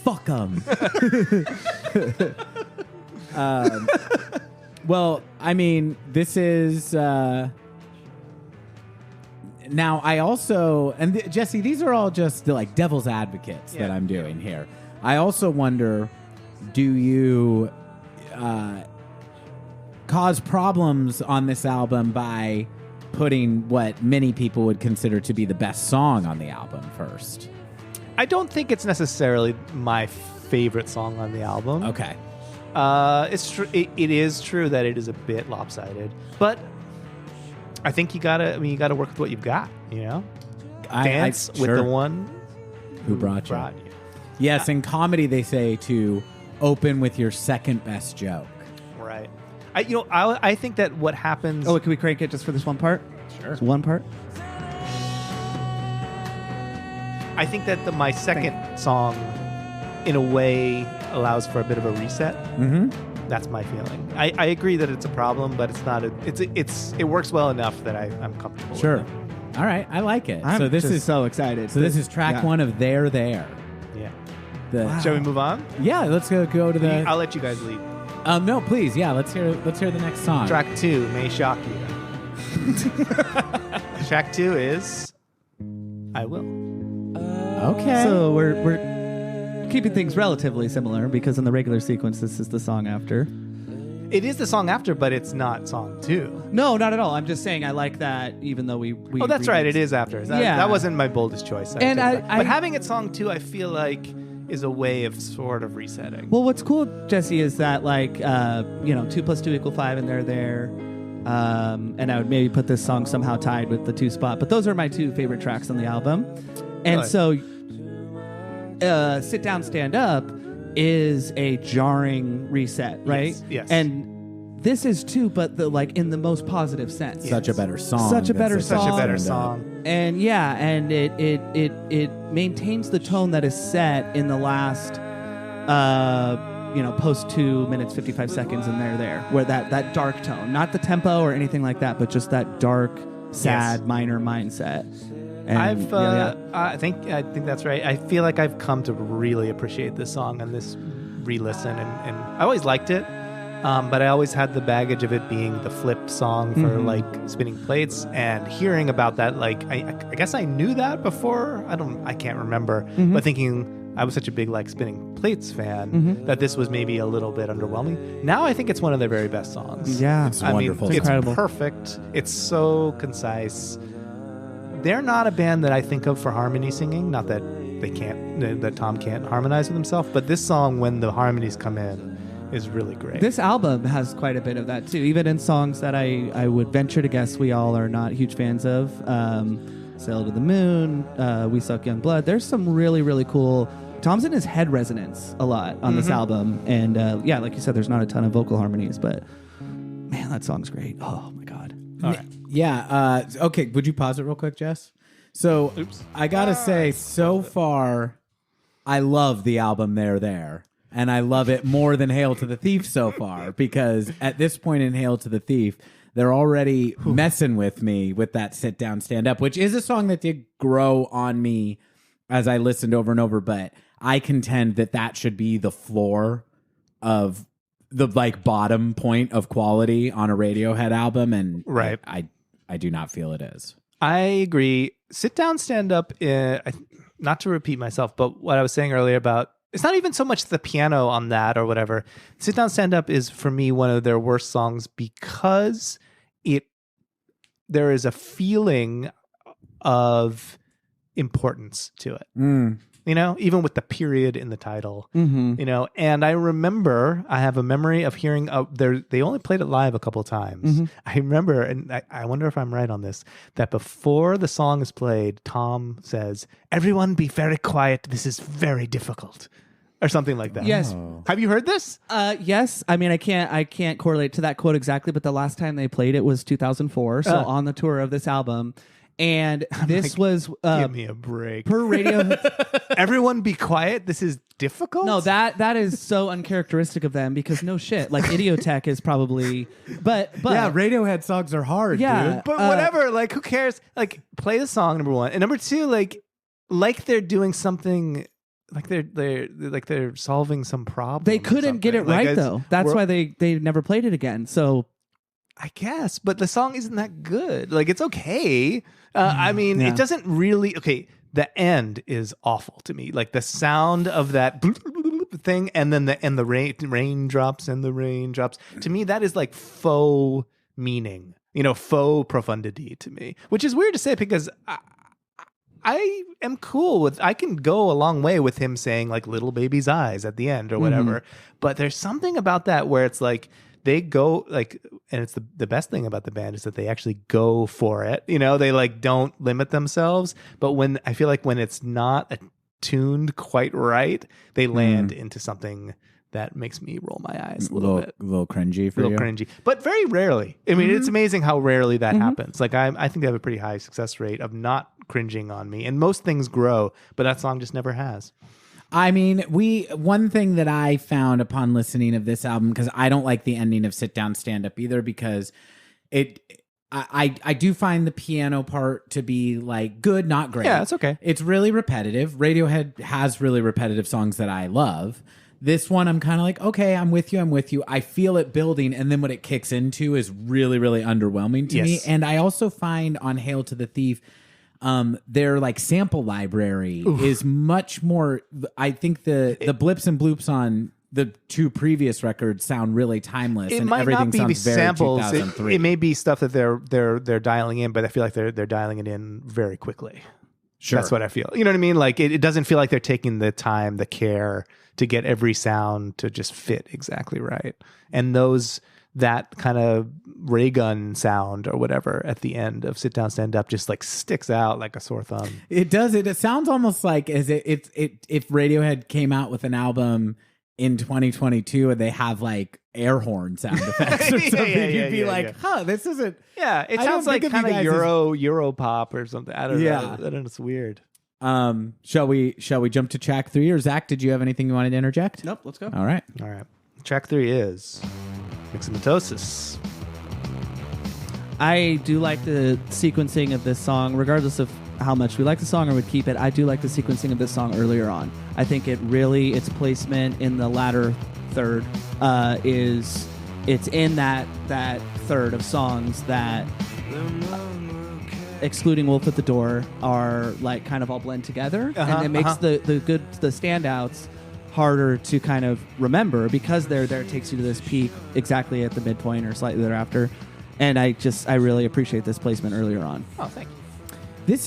Fuck them. Well, I mean, this is now. I also Jesse. These are all just like devil's advocates that I'm doing here. I also wonder, do you cause problems on this album by putting what many people would consider to be the best song on the album first? I don't think it's necessarily my favorite song on the album. Okay. It's true. It is true that it is a bit lopsided, but I think you gotta work with what you've got. You know, dance with the one who brought you. Yes, in comedy they say to open with your second best joke. Right. I think that what happens. Oh, can we crank it just for this one part? Sure. It's one part. I think that my second song, in a way, allows for a bit of a reset. Mm-hmm. That's my feeling. I agree that it's a problem, but it's not. It works well enough that I'm comfortable. Sure. With it. All right, I like it. I'm this just is so excited. So this is track one of There. Yeah. Shall we move on? Yeah, let's go to the. I'll let you guys lead. No, please. Yeah, let's hear the next song. Track 2 may shock you. Track 2 is I Will. Okay. So we're keeping things relatively similar because in the regular sequence, this is the song after. It is the song after, but it's not song 2. No, not at all. I'm just saying I like that, even though we oh, that's right. It is after. Yeah. That wasn't my boldest choice. And but having it song 2, I feel like is a way of sort of resetting. Well, what's cool, Jesse, is that 2 + 2 = 5, and they're there. And I would maybe put this song somehow tied with the 2 spot. But those are my 2 favorite tracks on the album. And so Sit Down, Stand Up is a jarring reset, right? Yes. And this is too, but in the most positive sense. Such a better song. Such a better Such song. a better song. And it maintains the tone that is set in the last post 2 minutes 55 seconds, and they're there, where that dark tone, not the tempo or anything like that, but just that dark, sad, minor mindset. And I think that's right. I feel like I've come to really appreciate this song on this re-listen, and I always liked it, but I always had the baggage of it being the flip song for spinning plates, and hearing about that. I guess I knew that before. I can't remember, but thinking I was such a big spinning plates fan that this was maybe a little bit underwhelming. Now I think it's one of their very best songs. Yeah, it's wonderful. It's incredible. Perfect. It's so concise. They're not a band that I think of for harmony singing. Not that that Tom can't harmonize with himself, but this song, when the harmonies come in, is really great. This album has quite a bit of that too, even in songs that I would venture to guess we all are not huge fans of. Sail to the Moon, We Suck Young Blood. There's some really, really cool. Tom's in his head resonance a lot on this album, and like you said, there's not a ton of vocal harmonies, but man, that song's great. Oh my god. All right. Yeah. Okay. Would you pause it real quick, Jess? So I gotta say, so far, I love the album There, and I love it more than Hail to the Thief so far, because at this point in Hail to the Thief, they're already messing with me with that Sit Down, Stand Up, which is a song that did grow on me as I listened over and over, but I contend that should be the floor of the bottom point of quality on a Radiohead album, and right. I do not feel it is. I agree. Sit Down, Stand Up, not to repeat myself, but what I was saying earlier about, it's not even so much the piano on that or whatever. Sit Down, Stand Up is, for me, one of their worst songs because there is a feeling of importance to it. Even with the period in the title, and I have a memory of hearing they only played it live a couple times. I remember, and I wonder if I'm right on this, that before the song is played, Tom says, "Everyone be very quiet. This is very difficult," or something like that. Yes. Have you heard this? Yes. I mean, I can't correlate to that quote exactly, but the last time they played it was 2004. So on the tour of this album. And this was give me a break. Per radio. Everyone be quiet. This is difficult. No, that is so uncharacteristic of them, because no shit. Idiotech is probably, but yeah, Radiohead songs are hard, dude. But whatever. Who cares? Play the song, number one, and number two. Like they're doing something they're solving some problem. They couldn't get it right though. That's why they never played it again. So I guess, but the song isn't that good. Like, it's okay. I mean, it doesn't really. Okay, the end is awful to me. Like the sound of that thing, and then the raindrops and the raindrops. To me, that is like faux meaning. Faux profundity to me, which is weird to say because I am cool with. I can go a long way with him saying like "little baby's eyes" at the end or whatever. But there's something about that where it's like. They go like, and it's the best thing about the band is that they actually go for it. They like don't limit themselves. But when I feel like when it's not tuned quite right, they land into something that makes me roll my eyes a little bit. A little cringy for you. A little cringy. But very rarely. I mean, it's amazing how rarely that happens. Like I think they have a pretty high success rate of not cringing on me. And most things grow, but that song just never has. I mean, one thing that I found upon listening of this album, because I don't like the ending of Sit Down, Stand Up either, because I do find the piano part to be like good, not great. Yeah, it's okay. It's really repetitive. Radiohead has really repetitive songs that I love. This one, I'm kind of like, okay, I'm with you. I feel it building, and then what it kicks into is really, really underwhelming to me. And I also find on Hail to the Thief, their like sample library is much more. I think the blips and bloops on the two previous records sound really timeless. It and might everything not be sounds very samples. 2003. It may be stuff that they're dialing in, but I feel like they're dialing it in very quickly. Sure, that's what I feel. You know what I mean? Like it doesn't feel like they're taking the time, the care to get every sound to just fit exactly right. And that kind of ray gun sound or whatever at the end of Sit Down, Stand Up just like sticks out like a sore thumb. It does. It sounds almost like if Radiohead came out with an album in 2022 and they have like air horn sound effects or something, you'd be like, huh, this isn't. Yeah, it sounds like kind of Euro pop or something. I don't know. I don't know. It's weird. Shall we jump to track 3? Or Zach, did you have anything you wanted to interject? Nope. Let's go. All right. Track 3 is Mixomatosis. I do like the sequencing of this song, regardless of how much we like the song or would keep it. I do like the sequencing of this song earlier on. I think its placement in the latter third it's in that third of songs that, excluding Wolf at the Door, are like kind of all blend together, and it makes the standouts harder to kind of remember because they're there. It takes you to this peak exactly at the midpoint or slightly thereafter. And I really appreciate this placement earlier on. Oh, thank you. This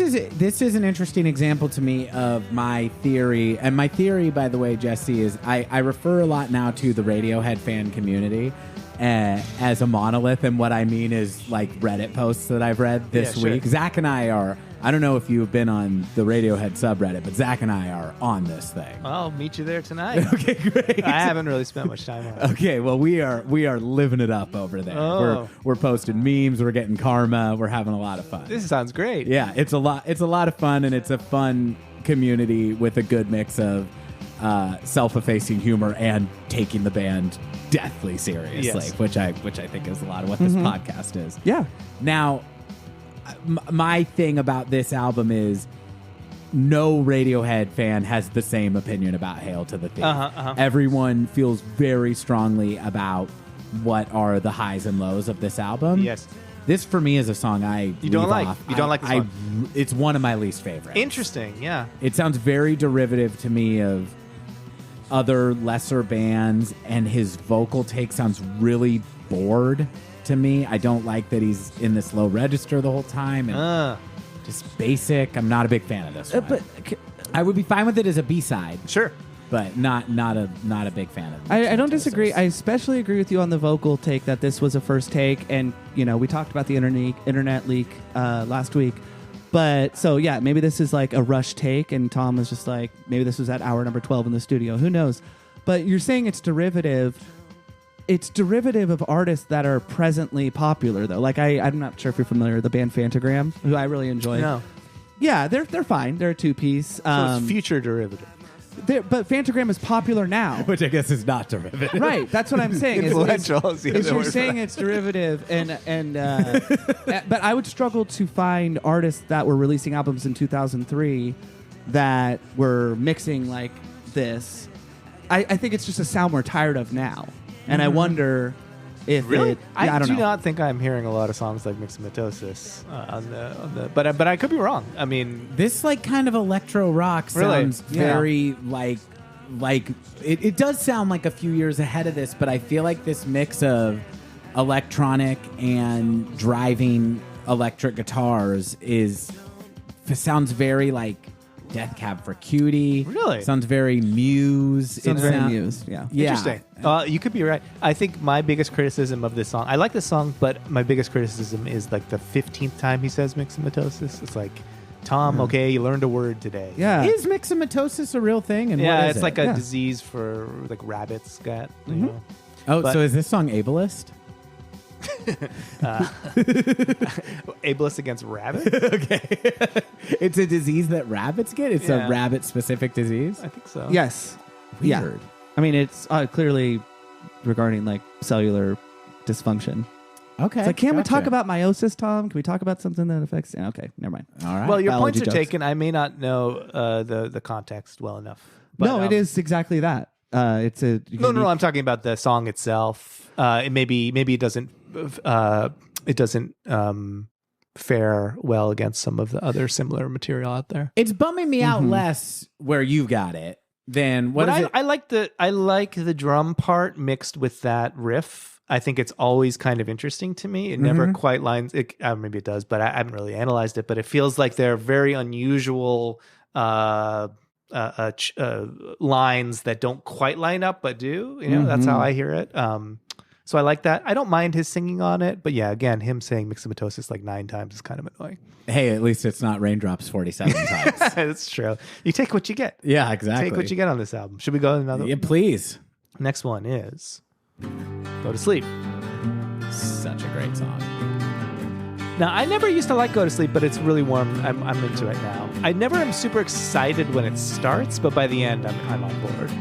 is an interesting example to me of my theory. And my theory, by the way, Jesse, is I refer a lot now to the Radiohead fan community as a monolith. And what I mean is like Reddit posts that I've read this week. Sure. Zach and I I don't know if you've been on the Radiohead subreddit, but Zach and I are on this thing. Well, I'll meet you there tonight. Okay, great. I haven't really spent much time on it. Okay, well, we are living it up over there. Oh. We're posting memes, we're getting karma, we're having a lot of fun. This sounds great. Yeah, it's a lot of fun, and it's a fun community with a good mix of self-effacing humor and taking the band deathly seriously, which I think is a lot of what this podcast is. Yeah. Now, my thing about this album is no Radiohead fan has the same opinion about Hail to the Thief. Everyone feels very strongly about what are the highs and lows of this album. Yes. This for me is a song you don't like. You don't like the song. It's one of my least favorites. Interesting. Yeah. It sounds very derivative to me of other lesser bands, and his vocal take sounds really bored to me. I don't like that he's in this low register the whole time and just basic. I'm not a big fan of this one. But I would be fine with it as a B-side. Sure. But not a big fan of it. I don't disagree. I especially agree with you on the vocal take that this was a first take, and we talked about the internet leak last week. But so yeah, maybe this is like a rush take, and Tom was just like, maybe this was at hour number 12 in the studio. Who knows? But you're saying it's derivative. It's derivative of artists that are presently popular, though. Like I'm not sure if you're familiar with the band Fantagram, who I really enjoy. No. Yeah, they're fine. They're a two-piece. So it's future derivative. But Fantagram is popular now. Which I guess is not derivative. Right, that's what I'm saying. Influential is you're saying it's derivative, but I would struggle to find artists that were releasing albums in 2003 that were mixing like this, I think it's just a sound we're tired of now. And I wonder if Really? I don't do know. not think I'm hearing a lot of songs like Mixomatosis on the but I could be wrong. I mean, This like kind of electro rock Really? sounds Yeah. very like it does sound like a few years ahead of this, but I feel like this mix of electronic and driving electric guitars sounds very like Death Cab for Cutie. Really? Sounds very Muse. Sounds It very sound- Muse, yeah. Yeah. interesting. You could be right. I think my biggest criticism of this song, I like this song, but my biggest criticism is like the 15th time he says Mixomatosis. It's like, Tom, okay, you learned a word today. Yeah. Is myxomatosis a real thing? And Yeah, what is it's it? like a Yeah. disease for like rabbits got, you know. Oh, but- so is this song ableist? Ableist against rabbits? Okay. It's a disease that rabbits get? It's Yeah. a rabbit-specific disease? I think so. Yes. Yeah. Weird. I mean, it's clearly regarding like cellular dysfunction. Okay. It's like, can we gotcha. talk about meiosis, Tom? Can we talk about something that affects? Yeah, okay, never mind. All right. Well, your Biology points are jokes. taken. I may not know the context well enough. But, No, it is exactly that. It's a No. I'm talking about the song itself. It maybe it doesn't fare well against some of the other similar material out there. It's bumming me out less where you got it than what But is it? I like the drum part mixed with that riff. I think it's always kind of interesting to me. It never quite lines. Maybe it does, but I haven't really analyzed it. But it feels like they're very unusual lines that don't quite line up, but do. You know, that's how I hear it. So I like that. I don't mind his singing on it, but yeah, again, him saying Mixomatosis like 9 times is kind of annoying. Hey, at least it's not Raindrops 47 times. That's true. You take what you get. Yeah, exactly. Take what you get on this album. Should we go to another? Yeah, please. Next one is Go to Sleep. Such a great song. Now, I never used to like Go to Sleep, but it's really warm. I'm into it now. I never am super excited when it starts, but by the end, I'm on board.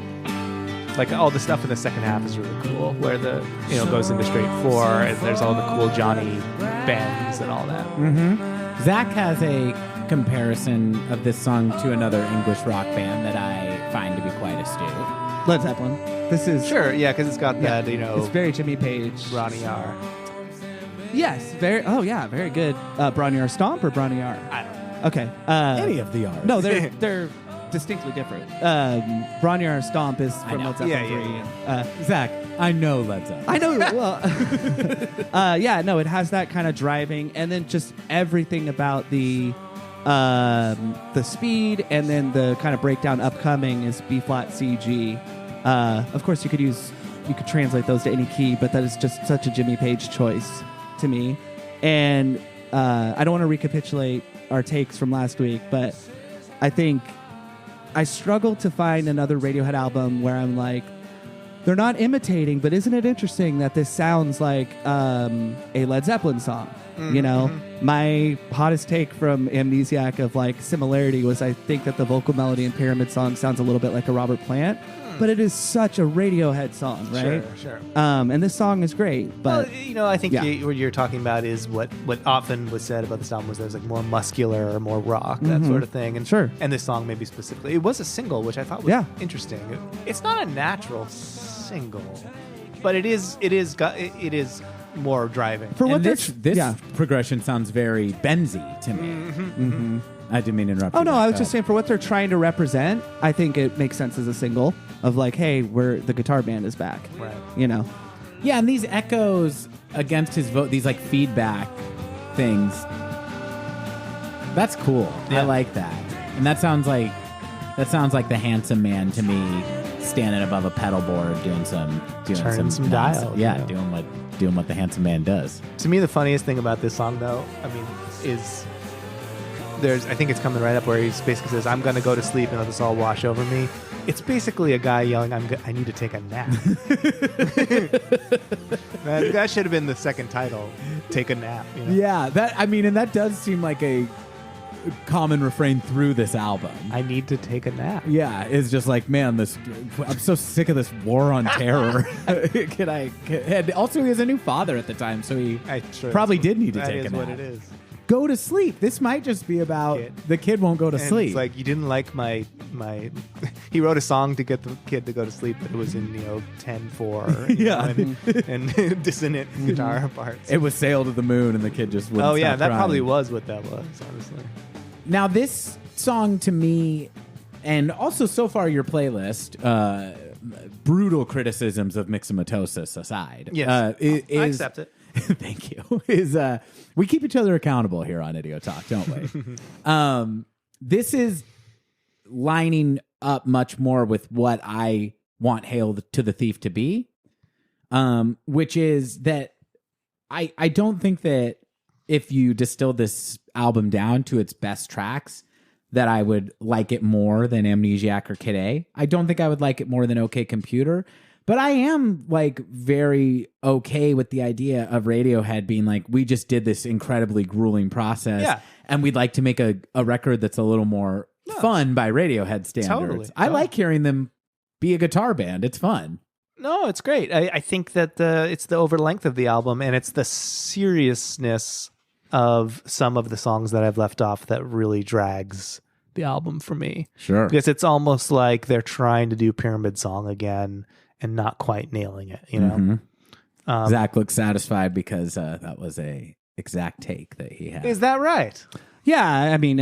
Like all the stuff in the second half is really cool, where the goes into straight 4, and there's all the cool Johnny bends and all that. Zach has a comparison of this song to another English rock band that I find to be quite astute. Led Zeppelin. This is Sure, yeah, because it's got that It's very Jimmy Page. Ronnie R. Yes, very. Oh yeah, very good. Bronnier Stomp or Bronnier? I don't know. Okay. Any of the R's. No, they're distinctly different. Bronnier Stomp is from know. Led Zeppelin Yeah, 3. Zach, I know Led Zeppelin. I know. Well, yeah, no, it has that kind of driving, and then just everything about the speed, and then the kind of breakdown upcoming is B flat C G. Of course, you could translate those to any key, but that is just such a Jimmy Page choice to me. And I don't want to recapitulate our takes from last week, but I think I struggle to find another Radiohead album where I'm like, they're not imitating, but isn't it interesting that this sounds like a Led Zeppelin song? You know, my hottest take from Amnesiac of like similarity was I think that the vocal melody in Pyramid Song sounds a little bit like a Robert Plant, but it is such a Radiohead song, right? Sure. And this song is great, but Well, I think yeah. what you're talking about is what often was said about this album was there's like more muscular or more rock, that sort of thing. And Sure. And this song maybe specifically, it was a single, which I thought was Yeah. interesting. It's not a natural single, but it is more driving. for what And this, this yeah. progression sounds very Benzy to me. I didn't mean to interrupt. Oh you no, there. I was Go just ahead. saying for what they're trying to represent, I think it makes sense as a single of like, hey, the guitar band is back. Right. You know. Yeah, and these echoes against his vote, these like feedback things. That's cool. Yeah. I like that. And that sounds like the handsome man to me, standing above a pedal board doing some Turning some nonsense. dials, Yeah, yeah. doing what the handsome man does. To me, the funniest thing about this song, though, I mean, is I think it's coming right up where he basically says, "I'm going to go to sleep and let this all wash over me." It's basically a guy yelling, I need to take a nap." that should have been the second title, "Take a Nap." You know? Yeah, and that does seem like a common refrain through this album. I need to take a nap. Yeah, it's just like, man, I'm so sick of this war on terror. And also, he was a new father at the time, so he probably did need to take a nap. That is what it is. Go to sleep. This might just be about Kid. the kid won't go to And sleep. it's like, you didn't like my he wrote a song to get the kid to go to sleep, but it was in 10/4 and dissonant guitar parts. It was Sail to the Moon, and the kid just wouldn't stop that crying. probably was what that was, honestly. Now this song to me, and also so far your playlist, brutal criticisms of myxomatosis aside, Yes, I accept it. Thank you. We keep each other accountable here on Idiot Talk, don't we? This is lining up much more with what I want Hail to the Thief to be, which is that I don't think that if you distill this album down to its best tracks, that I would like it more than Amnesiac or Kid A. I don't think I would like it more than OK Computer. But I am very okay with the idea of Radiohead being we just did this incredibly grueling process, and we'd like to make a record that's a little more fun by Radiohead standards. Totally. I like hearing them be a guitar band. It's fun. No, it's great. I think that it's the overlength of the album, and it's the seriousness of some of the songs that I've left off that really drags the album for me. Sure. Because it's almost like they're trying to do Pyramid Song again and not quite nailing it, Zach looks satisfied because that was a exact take that he had. Is that right? Yeah, I mean,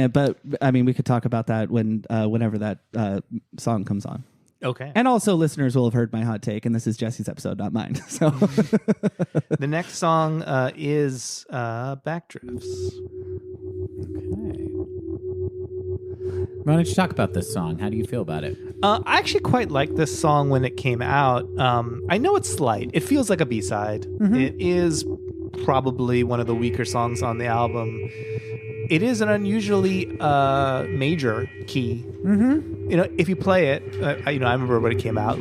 we could talk about that whenever that song comes on. Okay. And also, listeners will have heard my hot take, and this is Jesse's episode, not mine. So, the next song is Backdrifts. Okay. Why don't you talk about this song? How do you feel about it? I actually quite liked this song when it came out. I know it's slight. It feels like a B-side. Mm-hmm. It is probably one of the weaker songs on the album. It is an unusually major key. Mm-hmm. If you play it, I remember when it came out,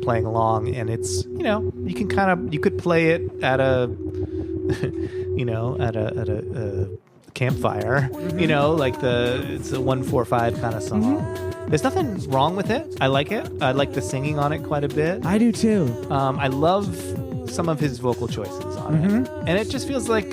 playing along, and it's, you could play it at a, at a campfire, it's a 1-4-5 kind of song. Mm-hmm. There's nothing wrong with it. I like it. I like the singing on it quite a bit. I do too. I love some of his vocal choices on it, and it just feels like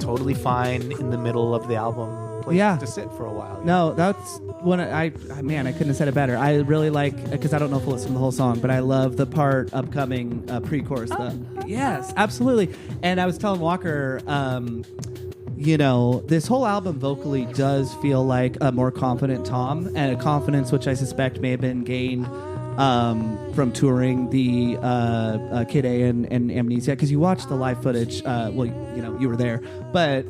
totally fine in the middle of the album place to sit for a while. No, that's when I couldn't have said it better. I really like, because I don't know if we'll listen to the whole song, but I love the part upcoming pre-chorus. Yes, absolutely. And I was telling Walker, this whole album vocally does feel like a more confident Tom, and a confidence which I suspect may have been gained from touring the Kid A and Amnesia, because you watch the live footage. You were there, but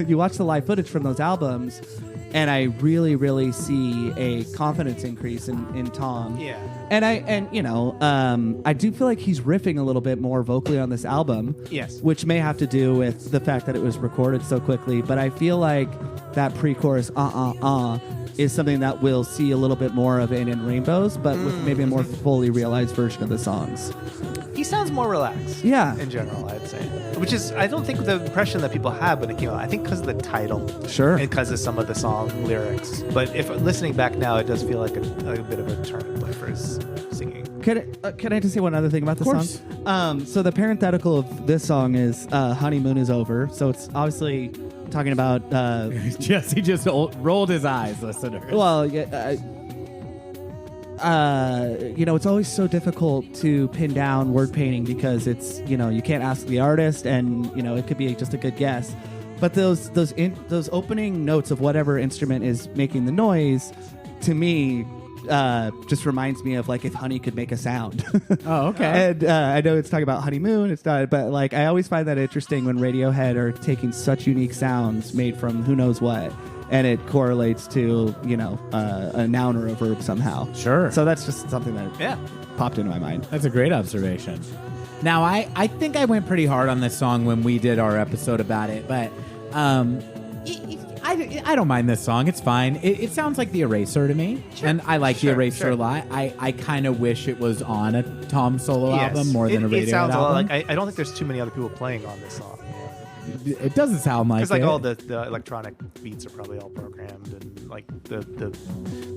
you watch the live footage from those albums, and I really, really see a confidence increase in Tom. Yeah. And I do feel like he's riffing a little bit more vocally on this album. Yes. Which may have to do with the fact that it was recorded so quickly, but I feel like that pre-chorus is something that we'll see a little bit more of in Rainbows, but with maybe a more fully realized version of the songs. He sounds more relaxed. Yeah. In general, I'd say. Which is, I don't think the impression that people have when it came out. I think because of the title. Sure. And because of some of the song lyrics. But if listening back now, it does feel like a bit of a turning point for his singing. Can I just say one other thing about the song? So the parenthetical of this song is Honeymoon is Over. So it's obviously talking about... Jesse just rolled his eyes, listeners. Well, it's always so difficult to pin down word painting because it's, you can't ask the artist, and, it could be just a good guess. But those opening notes of whatever instrument is making the noise, to me, just reminds me of if honey could make a sound. Oh, okay. And I know it's talking about honeymoon, it's not, but I always find that interesting when Radiohead are taking such unique sounds made from who knows what, and it correlates to a noun or a verb somehow. Sure. So that's just something that popped into my mind. That's a great observation. Now, I think I went pretty hard on this song when we did our episode about it, but I don't mind this song. It's fine. It sounds like The Eraser to me, and I like The Eraser a lot. I kind of wish it was on a Tom solo album more than a Radiohead It sounds album. a lot like, I don't think there's too many other people playing on this song. It doesn't sound like it. Because all the electronic beats are probably all programmed, and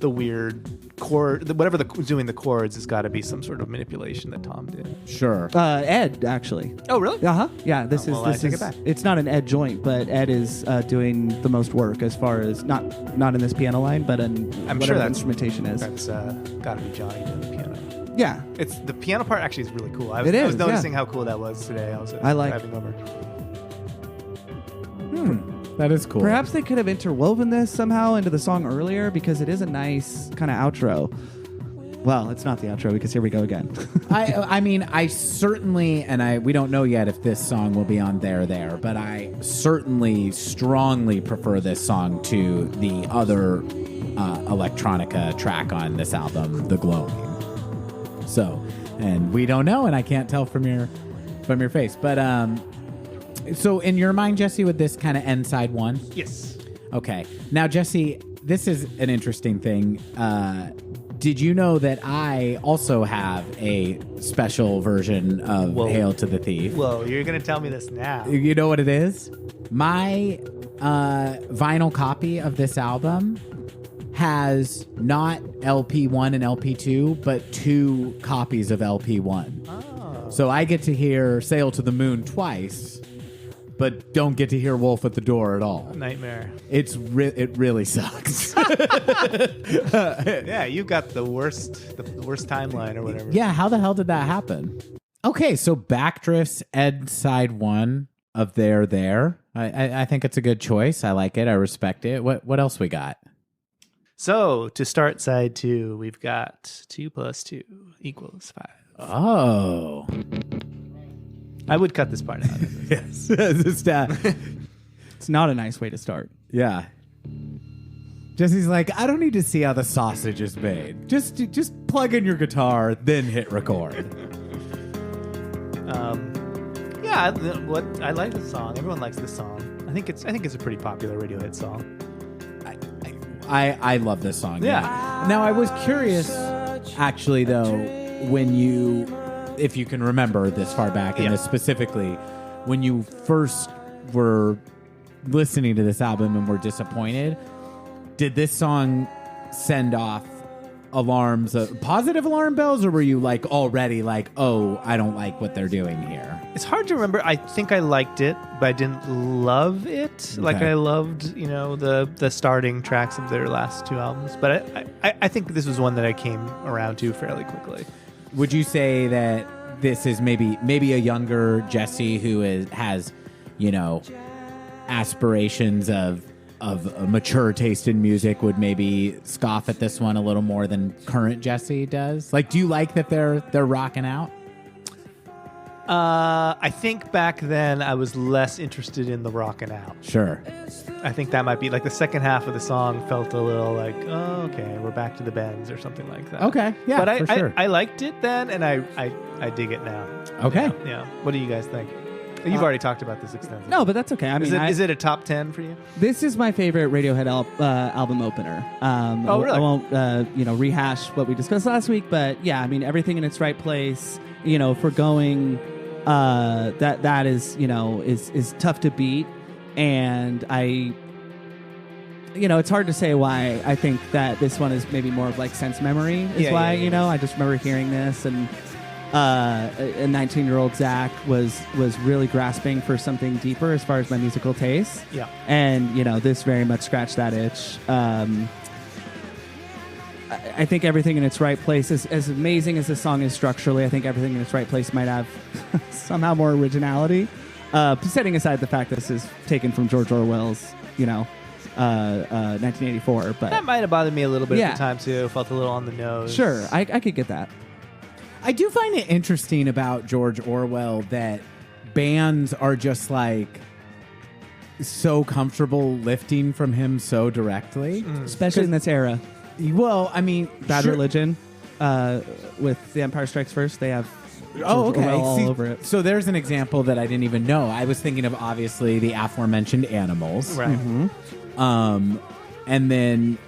the weird chord, whatever doing the chords has got to be some sort of manipulation that Tom did. Sure. Ed, actually. Oh, really? Yeah, this well, I is take it back. it's not an Ed joint, but Ed is doing the most work as far as not in this piano line, but in I'm whatever sure the that's- instrumentation is. That's got to be Johnny doing the piano. Yeah. It's the piano part actually is really cool. I It was is, noticing yeah. how cool that was today. I was driving over. That is cool. Perhaps they could have interwoven this somehow into the song earlier because it is a nice kind of outro. Well, it's not the outro because here we go again. I mean, I certainly, and we don't know yet if this song will be on There, but I certainly strongly prefer this song to the other electronica track on this album, The Glowing. So, and we don't know, and I can't tell from your face, but so in your mind, Jesse, would this kind of end side one? Yes. Okay. Now, Jesse, this is an interesting thing. Did you know that I also have a special version of Whoa. Hail to the Thief? Whoa, you're going to tell me this now. You know what it is? My vinyl copy of this album has not LP1 and LP2, but 2 copies of LP1. Oh. So I get to hear Sail to the Moon twice, but don't get to hear Wolf at the Door at all. Nightmare. It really sucks. Yeah, you got the worst timeline or whatever. Yeah, how the hell did that happen? Okay, so Backdrift's Ed side 1 of There. I think it's a good choice. I like it. I respect it. What else we got? So to start side 2, we've got 2 + 2 = 5. Oh. I would cut this part out. Yes. It's not a nice way to start. Yeah. Jesse's like, I don't need to see how the sausage is made. Just plug in your guitar, then hit record. Yeah, I like the song. Everyone likes the song. I think it's a pretty popular Radiohead song. I love this song. Yeah. Now I was curious, actually, though, if you can remember this far back, and this specifically, when you first were listening to this album and were disappointed, did this song send off alarms, positive alarm bells, or were you like already like, oh, I don't like what they're doing here? It's hard to remember. I think I liked it, but I didn't love it. Okay. Like I loved, the starting tracks of their last 2 albums. But I think this was one that I came around to fairly quickly. Would you say that this is maybe a younger Jesse who has, aspirations of a mature taste in music would maybe scoff at this one a little more than current Jesse does? Like, do you like that they're rocking out? I think back then I was less interested in the rockin' out. Sure. I think that might be like the second half of the song felt a little like, oh, okay, we're back to the bends or something like that. Okay, yeah, but for sure. I liked it then, and I dig it now. Okay. Yeah. What do you guys think? You've already talked about this extensively. No, but that's okay. I mean, is it a top 10 for you? this is my favorite Radiohead album opener. Oh, really? I won't, rehash what we discussed last week, but yeah, I mean, everything in its right place. Forgoing that is tough to beat, and it's hard to say why I think that this one is maybe more of like sense memory is why. I just remember hearing this, and a 19-year-old Zach was really grasping for something deeper as far as my musical taste. Yeah. And this very much scratched that itch. I think everything in its right place is as amazing as this song is structurally. I think everything in its right place might have somehow more originality. Setting aside the fact this is taken from George Orwell's, 1984, but That might have bothered me a little bit Yeah. at the time too. Felt a little on the nose. sure, I could get that. I do find it interesting about George Orwell that bands are just like so comfortable lifting from him so directly. Especially in this era. Well, I mean, Bad sure- Religion, with The Empire Strikes First, they have Oh, George okay. Orwell all See, over it. So there's an example that I didn't even know. I was thinking of obviously the aforementioned Animals. Right. And then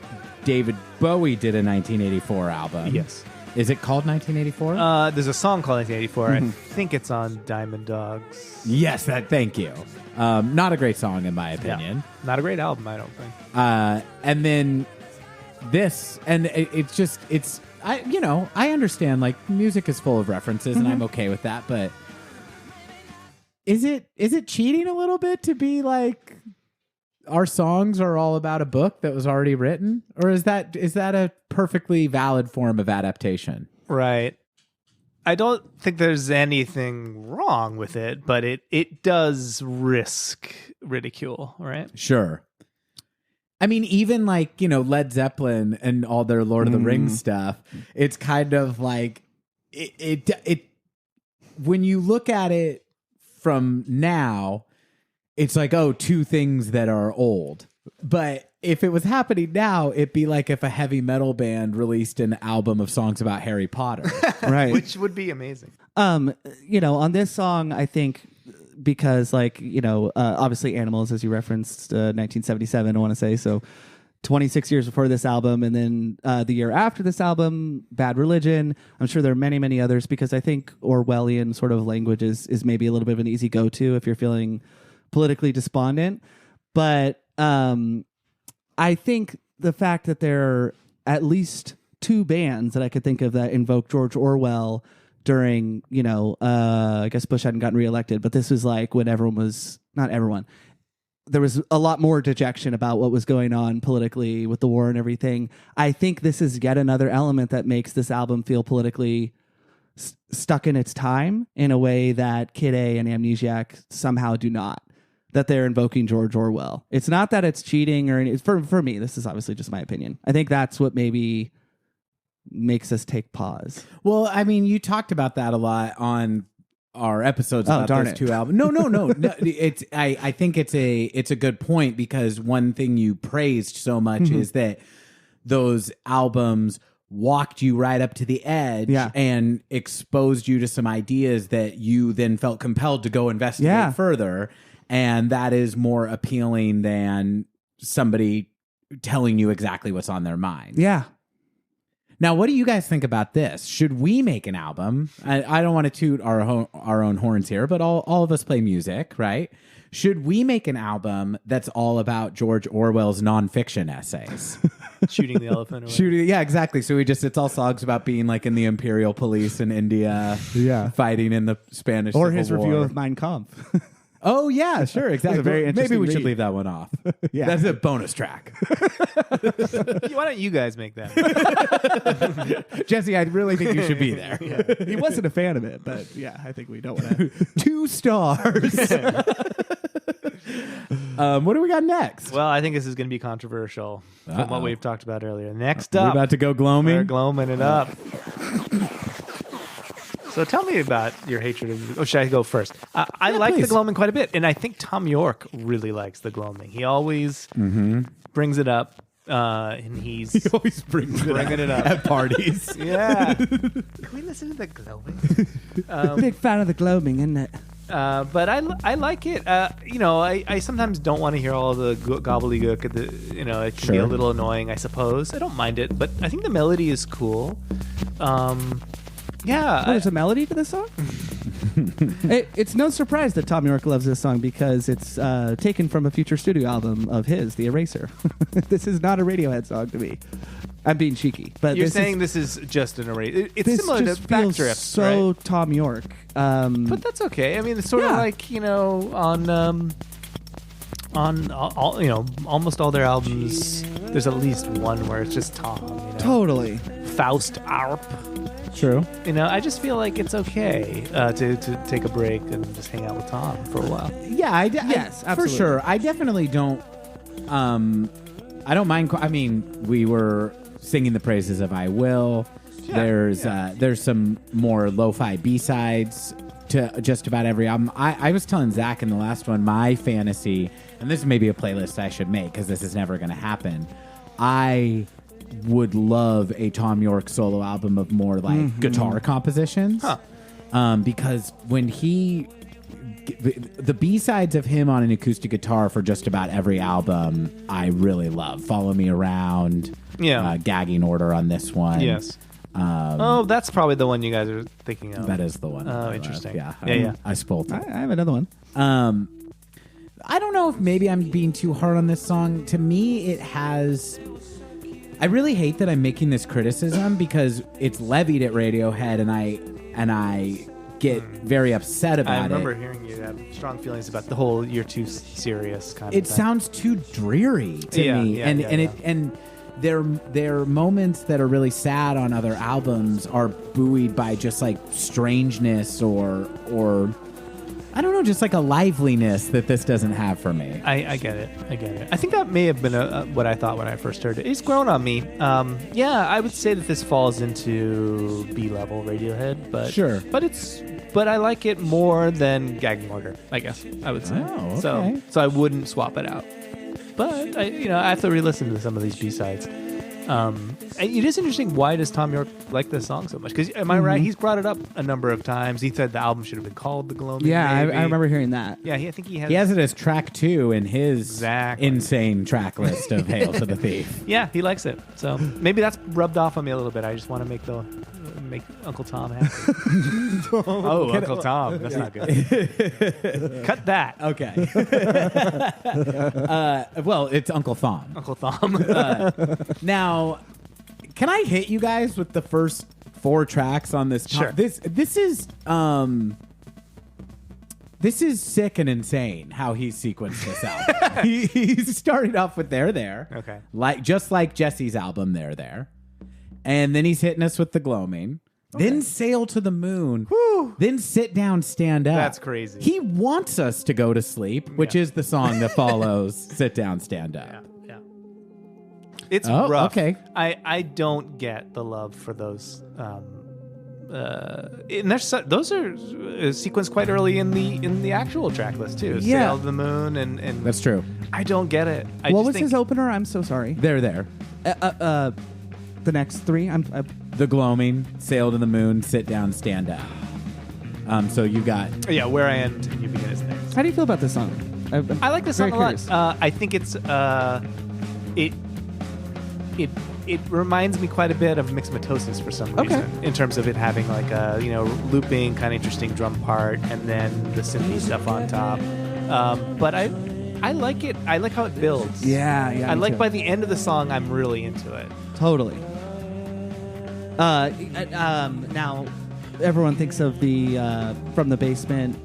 David Bowie did a 1984 album. Yes. Is it called 1984? There's a song called 1984. I think it's on Diamond Dogs. Yes, thank you. Not a great song in my opinion. Not a great album, I don't think. And then this, and I understand, like, music is full of references, and I'm okay with that, but is it cheating a little bit to be like, our songs are all about a book that was already written? Or is that a perfectly valid form of adaptation? Right. I don't think there's anything wrong with it, but it does risk ridicule, right? Sure. I mean, even like, Led Zeppelin and all their Lord of the Rings stuff, it's kind of like it when you look at it from now, it's like, oh, two things that are old. But if it was happening now, it'd be like if a heavy metal band released an album of songs about Harry Potter. Right. Which would be amazing. On this song, I think because obviously Animals, as you referenced, 1977, I want to say. So 26 years before this album. And then the year after this album, Bad Religion. I'm sure there are many, many others, because I think Orwellian sort of language is maybe a little bit of an easy go-to if you're feeling politically despondent. But I think the fact that there are at least two bands that I could think of that invoke George Orwell during, I guess Bush hadn't gotten reelected, but this was like when not everyone, there was a lot more dejection about what was going on politically with the war and everything. I think this is yet another element that makes this album feel politically stuck in its time in a way that Kid A and Amnesiac somehow do not. That they're invoking George Orwell. It's not that it's cheating or anything. For me, this is obviously just my opinion. I think that's what maybe makes us take pause. Well, I mean, you talked about that a lot on our episodes about those two albums. No. I think it's a good point, because one thing you praised so much is that those albums walked you right up to the edge and exposed you to some ideas that you then felt compelled to go investigate further. And that is more appealing than somebody telling you exactly what's on their mind. Yeah. Now, what do you guys think about this? Should we make an album? I don't want to toot our own horns here, but all of us play music, right? Should we make an album that's all about George Orwell's nonfiction essays? Shooting the elephant away. Yeah, exactly. So it's all songs about being like in the Imperial Police in India, fighting in the Spanish or Civil his War. review of Mein Kampf. Oh, yeah, sure, exactly. very interesting Maybe we should read. leave that one off. That's a bonus track. Why don't you guys make that? Jesse, I really think you should be there. He wasn't a fan of it, but I think we don't want to. 2 stars. What do we got next? Well, I think this is going to be controversial from what we've talked about earlier. Next We're up. about to go gloaming. We're gloaming it up. So tell me about your hatred of... Oh, should I go first? I like please. the gloaming quite a bit, and I think Tom York really likes the gloaming. He always brings it up, and he always brings it up at parties. Yeah. Can we listen to the gloaming? Big fan of the gloaming, isn't it? But I like it. I sometimes don't want to hear all the gobbledygook. It can be a little annoying, I suppose. I don't mind it, but I think the melody is cool. There's a melody to this song? It's no surprise that Tom York loves this song, because it's taken from a future studio album of his, The Eraser. This is not a Radiohead song to me. I'm being cheeky, but you're saying this is just an Eraser. It's this similar to just feels Backdrift, so right? Tom York. But that's okay. I mean, it's sort of like on all almost all their albums. There's at least one where it's just Tom. Totally. Faust Arp. True. I just feel like it's okay to take a break and just hang out with Tom for a while. Yeah, yes, for absolutely. sure. I definitely don't. I don't mind. I mean, we were singing the praises of "I Will." Yeah, there's some more lo-fi B-sides to just about every album. I was telling Zach in the last one, my fantasy, and this may be a playlist I should make because this is never going to happen. I would love a Tom York solo album of more like guitar compositions. Because when the B-sides of him on an acoustic guitar for just about every album, I really love. Follow Me Around, Gagging Order on this one. Yes. That's probably the one you guys are thinking of. That is the one. Oh, interesting. Yeah. I spoiled it. I have another one. I don't know if maybe I'm being too hard on this song. To me, it has I really hate that I'm making this criticism because it's levied at Radiohead, and I get very upset about it. I remember hearing you have strong feelings about the whole "you're too serious" kind of It thing. sounds too dreary to me, and their moments that are really sad on other albums are buoyed by just like strangeness or I don't know, just like a liveliness that this doesn't have for me. I get it. I think that may have been what I thought when I first heard it. It's grown on me. I would say that this falls into B-level Radiohead, but Sure. but I like it more than Gag Mortar, I guess I would say. Oh, okay. So I wouldn't swap it out. But I have to re-listen to some of these B-sides. It is interesting. Why does Tom York like this song so much? Because am I right? He's brought it up a number of times. He said the album should have been called The Gloaming. Yeah, I Baby. remember hearing that. Yeah, I think he has. He has it as track 2 in his Exactly. insane track list of Hail to the Thief. Yeah, he likes it. So maybe that's rubbed off on me a little bit. I just want to make Uncle Tom happy. Oh, Uncle Tom. That's not good. Cut that. Okay. Well, it's Uncle Thom. Uncle Tom. Now, can I hit you guys with the first 4 tracks on this? Sure. This is sick and insane how he sequenced this album. he started off with There. Okay. Just like Jesse's album There. And then he's hitting us with The Gloaming. Okay. Then Sail to the Moon. Whew. Then Sit Down, Stand Up. That's crazy. He wants us to go to sleep, which is the song that follows Sit Down, Stand Up. Yeah. It's rough. Okay. I don't get the love for those. And those are sequenced quite early in the actual track list too. Yeah. Sail to the Moon and That's true. I don't get it. What was his opener? I'm so sorry. There. The next 3. The Gloaming, Sail to the Moon, Sit Down, Stand Up. So you got... Yeah, Where I End and You Begin is next. How do you feel about this song? I like this song a lot. I think it's it reminds me quite a bit of Mixomatosis for some reason, in terms of it having like a looping kind of interesting drum part and then the synthy stuff on top. But I like it. I like how it builds. Yeah. I like by the end of the song, I'm really into it. Totally. Now, everyone thinks of the From the Basement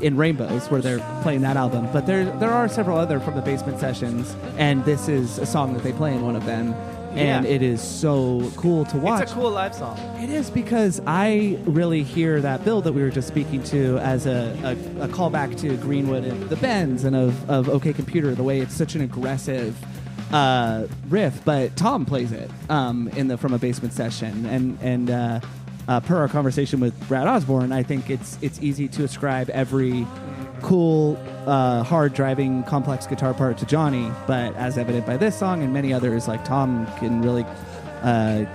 in Rainbows, where they're playing that album. But there are several other From the Basement sessions, and this is a song that they play in one of them. And it is so cool to watch. It's a cool live song. It is, because I really hear that build that we were just speaking to as a callback to Greenwood and the Bends and of OK Computer, the way it's such an aggressive riff, but Tom plays it in the From a Basement session, and per our conversation with Brad Osborne, I think it's easy to ascribe every cool, hard driving, complex guitar part to Johnny, but as evident by this song and many others, like Tom can really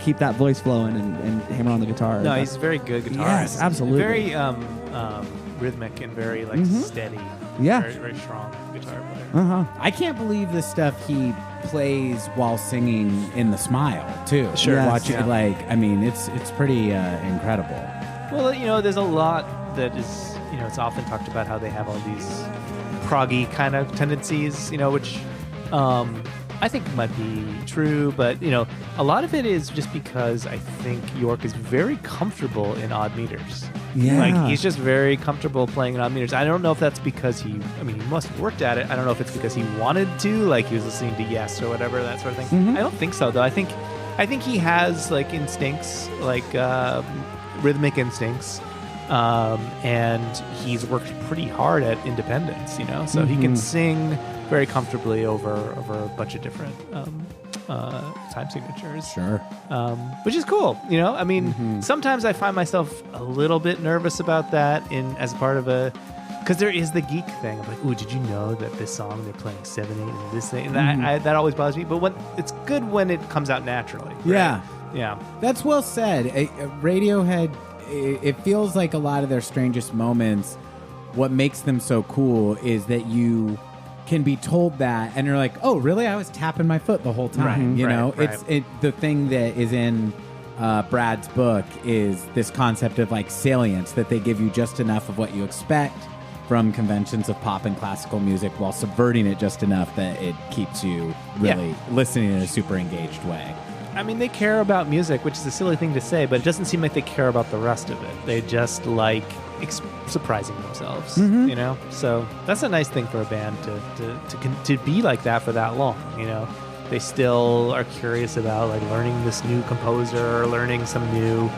keep that voice flowing and hammer on the guitar. No, he's a very good guitarist. Yes, absolutely. Very rhythmic and very steady. Yeah. Very, very strong guitar player. I can't believe the stuff he plays while singing in The Smile, too. Sure. Yes. Watch it, it's pretty incredible. Well, there's a lot that is, it's often talked about how they have all these proggy kind of tendencies, which I think might be true, but a lot of it is just because I think York is very comfortable in odd meters. Yeah. He's just very comfortable playing in odd meters. I don't know if that's because he must have worked at it. I don't know if it's because he wanted to, like he was listening to Yes or whatever, that sort of thing. Mm-hmm. I don't think so, though. I think he has like instincts, like rhythmic instincts. And he's worked pretty hard at independence, so he can sing very comfortably over a bunch of different time signatures. Sure. Which is cool, Sometimes I find myself a little bit nervous about that as part of because there is the geek thing. I'm like, ooh, did you know that this song they're playing 7/8 and this thing? And that always bothers me. But it's good when it comes out naturally. Right? Yeah. That's well said. Radiohead, it feels like a lot of their strangest moments, what makes them so cool is that you can be told that and you're like, oh, really? I was tapping my foot the whole time. Right. The thing that is in Brad's book is this concept of like salience, that they give you just enough of what you expect from conventions of pop and classical music while subverting it just enough that it keeps you really listening in a super engaged way. I mean, they care about music, which is a silly thing to say, but it doesn't seem like they care about the rest of it. They just like surprising themselves, you know? So that's a nice thing for a band to be like that for that long, you know? They still are curious about like learning this new composer or learning some new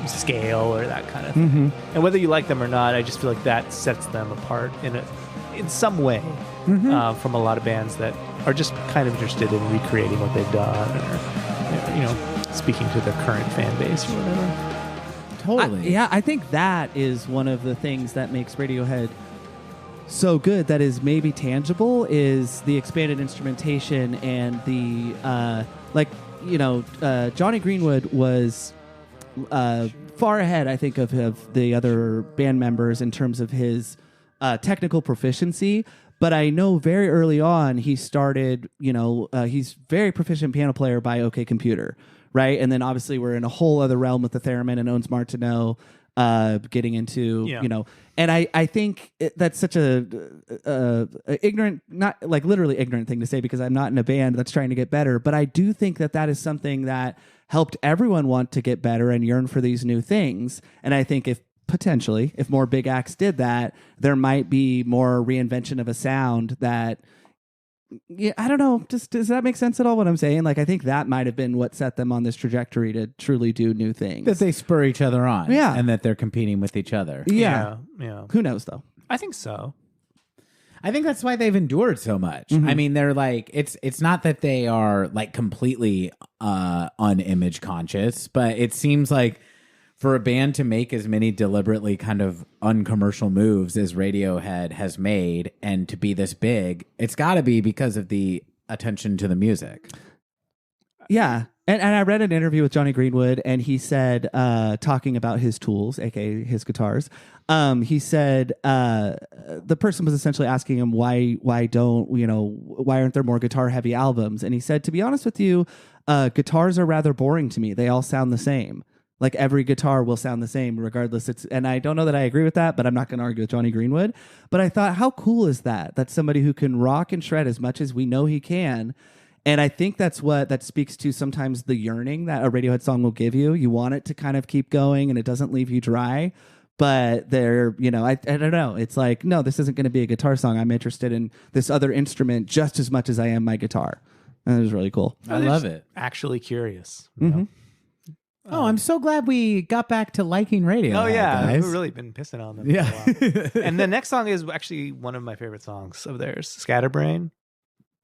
scale or that kind of thing. And whether you like them or not, I just feel like that sets them apart in some way from a lot of bands that are just kind of interested in recreating what they've done or, you know, speaking to their current fan base or whatever. Totally. I think that is one of the things that makes Radiohead so good, that is maybe tangible, is the expanded instrumentation and the Johnny Greenwood was far ahead, I think, of the other band members in terms of his technical proficiency. But I know very early on he started, he's very proficient piano player by OK Computer, right? And then obviously we're in a whole other realm with the theremin and Owens Martineau getting into, and I think that's such a ignorant, not like literally ignorant thing to say, because I'm not in a band that's trying to get better. But I do think that is something that helped everyone want to get better and yearn for these new things. And I think if more big acts did that, there might be more reinvention of a sound that, I don't know. Just does that make sense at all? What I'm saying? Like, I think that might have been what set them on this trajectory to truly do new things. That they spur each other on, and that they're competing with each other. Yeah. Who knows though? I think so. I think that's why they've endured so much. I mean, they're like, it's not that they are like completely unimage conscious, but it seems like for a band to make as many deliberately kind of uncommercial moves as Radiohead has made and to be this big, it's got to be because of the attention to the music. Yeah. And I read an interview with Johnny Greenwood, and he said, talking about his tools, aka his guitars, he said the person was essentially asking him why aren't there more guitar heavy albums? And he said, to be honest with you, guitars are rather boring to me. They all sound the same. Like every guitar will sound the same regardless. And I don't know that I agree with that, but I'm not going to argue with Johnny Greenwood. But I thought, how cool is that? That's somebody who can rock and shred as much as we know he can. And I think that speaks to sometimes the yearning that a Radiohead song will give you. You want it to kind of keep going and it doesn't leave you dry. But they're, I don't know. It's like, no, this isn't going to be a guitar song. I'm interested in this other instrument just as much as I am my guitar. And it was really cool. I love it. Actually curious. You know? Oh, I'm so glad we got back to liking radio. Oh, yeah. Guys. We've really been pissing on them. Yeah. For a while. And the next song is actually one of my favorite songs of theirs, Scatterbrain.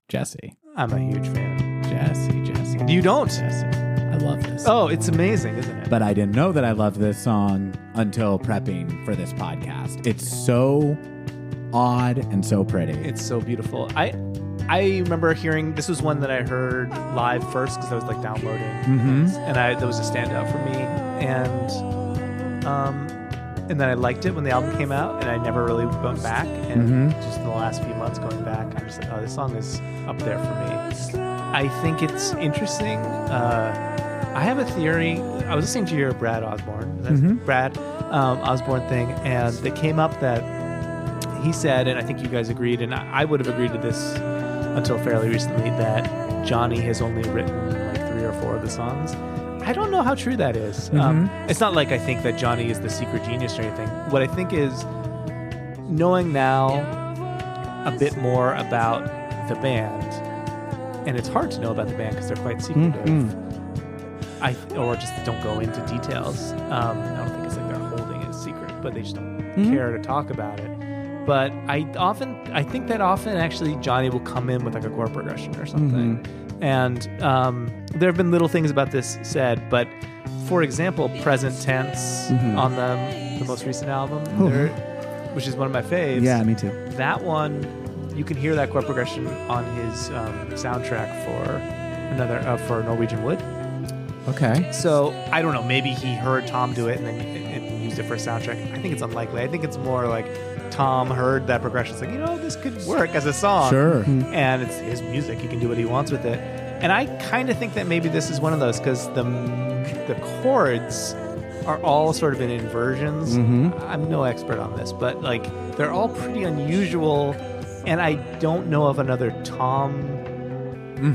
Jesse. I'm a huge fan. Jesse. You don't? Jesse. I love this. Oh, it's amazing, isn't it? But I didn't know that I loved this song until prepping for this podcast. It's so odd and so pretty. It's so beautiful. I remember hearing, this was one that I heard live first because I was like downloading, and that was a standout for me. And then I liked it when the album came out, and I never really went back. And just in the last few months going back, I'm just like, oh, this song is up there for me. I think it's interesting. I have a theory. I was listening to your Brad Osborne, Osborne thing, and it came up that he said, and I think you guys agreed, and I would have agreed to this until fairly recently, that Johnny has only written like 3 or 4 of the songs. I don't know how true that is. It's not like I think that Johnny is the secret genius or anything. What I think is, knowing now a bit more about the band, and it's hard to know about the band because they're quite secretive, or just don't go into details. I don't think it's like they're holding it secret, but they just don't care to talk about it. But I think that often actually Johnny will come in with like a chord progression or something. And there have been little things about this said, but for example, Present Tense on the most recent album, which is one of my faves. Yeah, me too. That one, you can hear that chord progression on his soundtrack for Norwegian Wood. Okay. So I don't know, maybe he heard Tom do it and then used it for a soundtrack. I think it's unlikely. I think it's more like Tom heard that progression. It's like, this could work as a song. Sure. And it's his music. He can do what he wants with it. And I kind of think that maybe this is one of those, because the chords are all sort of in inversions. I'm no expert on this, but like they're all pretty unusual. And I don't know of another Tom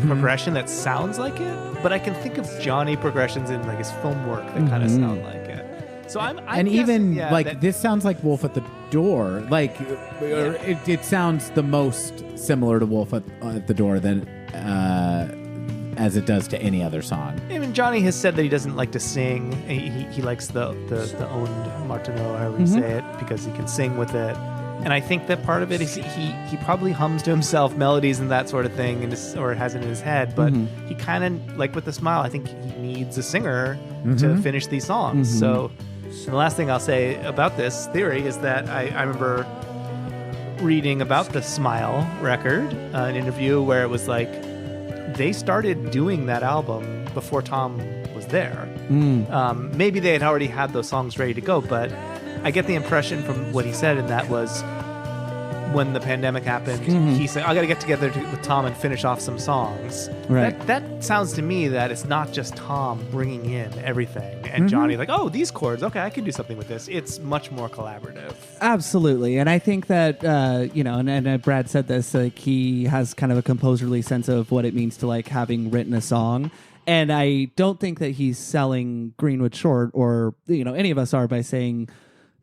progression that sounds like it, but I can think of Johnny progressions in like his film work that kind of sound like it. So I'm and guessing, even yeah, like that- this sounds like Wolf at the Door. Like it sounds the most similar to Wolf at the Door than as it does to any other song. I mean, Johnny has said that he doesn't like to sing. He likes the owned Martineau, however you say it, because he can sing with it. And I think that part of it is he probably hums to himself melodies and that sort of thing, or has it in his head. But he kind of, like with the Smile, I think he needs a singer to finish these songs. So, and the last thing I'll say about this theory is that I remember reading about the Smile record, an interview where it was like they started doing that album before Tom was there. Maybe they had already had those songs ready to go, but I get the impression from what he said, and that was when the pandemic happened, he said, I got to get together with Tom and finish off some songs. Right. That sounds to me that it's not just Tom bringing in everything and Johnny like, oh, these chords, okay, I can do something with this. It's much more collaborative. Absolutely. And I think that, and Brad said this, like he has kind of a composerly sense of what it means to like having written a song. And I don't think that he's selling Greenwood short, or, any of us are, by saying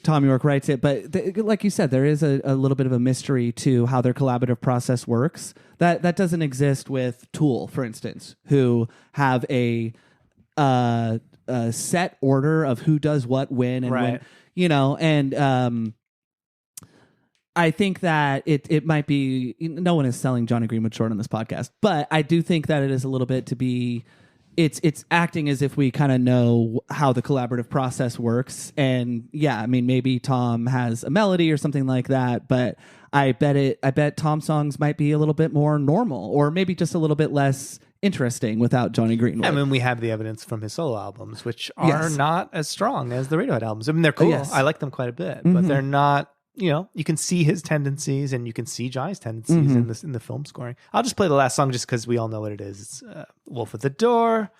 Tom York writes it, but like you said, there is a little bit of a mystery to how their collaborative process works. That doesn't exist with Tool, for instance, who have a set order of who does what when and when, and I think that it might be, no one is selling Johnny Greenwood short on this podcast, but I do think that it is a little bit to be. It's acting as if we kind of know how the collaborative process works. And yeah, I mean, maybe Tom has a melody or something like that, but I bet Tom's songs might be a little bit more normal, or maybe just a little bit less interesting without Johnny Greenwood. I mean, we have the evidence from his solo albums, which are not as strong as the Radiohead albums. I mean, they're cool. Yes. I like them quite a bit, but they're not. You can see his tendencies, and you can see Johnny's tendencies in the film scoring. I'll just play the last song just because we all know what it is. It's Wolf at the Door,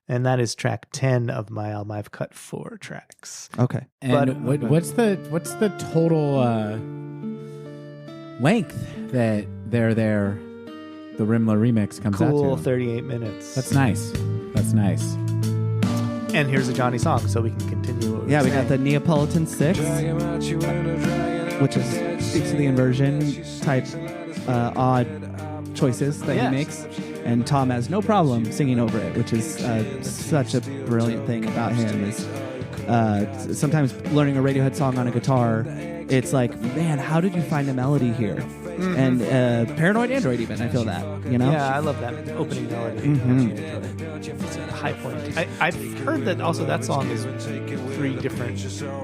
and that is track 10 of my album. I've cut 4 tracks. Okay. And what's the total length that the Rimler remix comes out Cool, to? 38 minutes. That's nice. And here's a Johnny song, so we can continue. What Yeah, we saying. got the Neapolitan 6, which speaks to the inversion type odd choices that he makes. And Tom has no problem singing over it, which is such a brilliant thing about him. Is sometimes learning a Radiohead song on a guitar, it's like, man, how did you find a melody here? And Paranoid Android, even, I feel that, Yeah, I love that opening melody. It's a high point. I've heard that also that song is 3 different,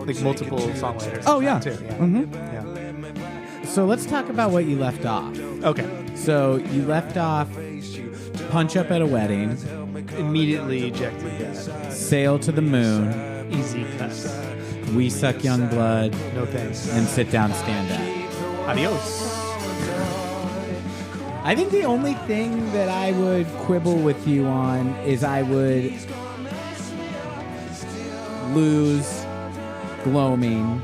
like multiple songwriters. Oh, yeah. Too. Yeah. So let's talk about what you left off. Okay. So you left off Punch Up at a Wedding, Immediately ejected that. Sail to the Moon, Easy cut. We Suck Young Blood, No thanks. and Sit Down, Stand Up. Adios. I think the only thing that I would quibble with you on is I would lose Gloaming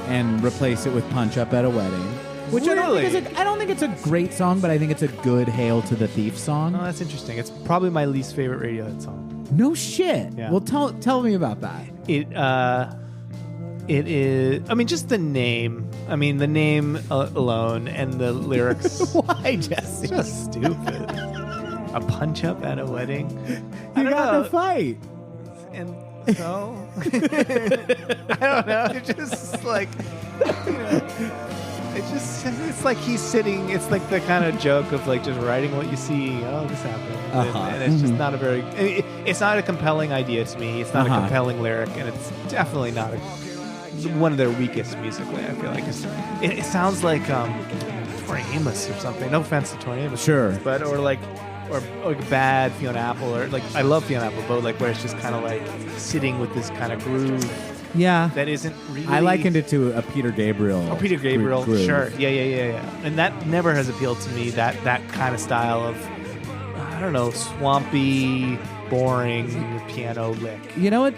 and replace it with Punch Up at a Wedding. Which Really? I don't think it's a great song, but I think it's a good Hail to the Thief song. Oh, that's interesting. It's probably my least favorite Radiohead song. No shit. Yeah. Well, tell me about that. It is. I mean, just the name. I mean, the name alone and the lyrics. Why, Jesse? Just stupid. A punch up at a wedding. I You don't got know. to fight. And so I don't know. It's just like it's like he's sitting. It's like the kind of joke of like just writing what you see. Oh, this happened, and it's just not a very. It's not a compelling idea to me. It's not a compelling lyric, and it's definitely not one of their weakest musically. I feel like it sounds like Tori Amos or something. No offense to Tori Amos, Sure. but or like bad Fiona Apple, or like I love Fiona Apple, but like where it's just kind of like sitting with this kind of groove Yeah. that isn't really. I likened it to a Peter Gabriel. Oh, Peter Gabriel, groove. sure, yeah, and that never has appealed to me. That kind of style of, I don't know, swampy, boring piano lick. You know what?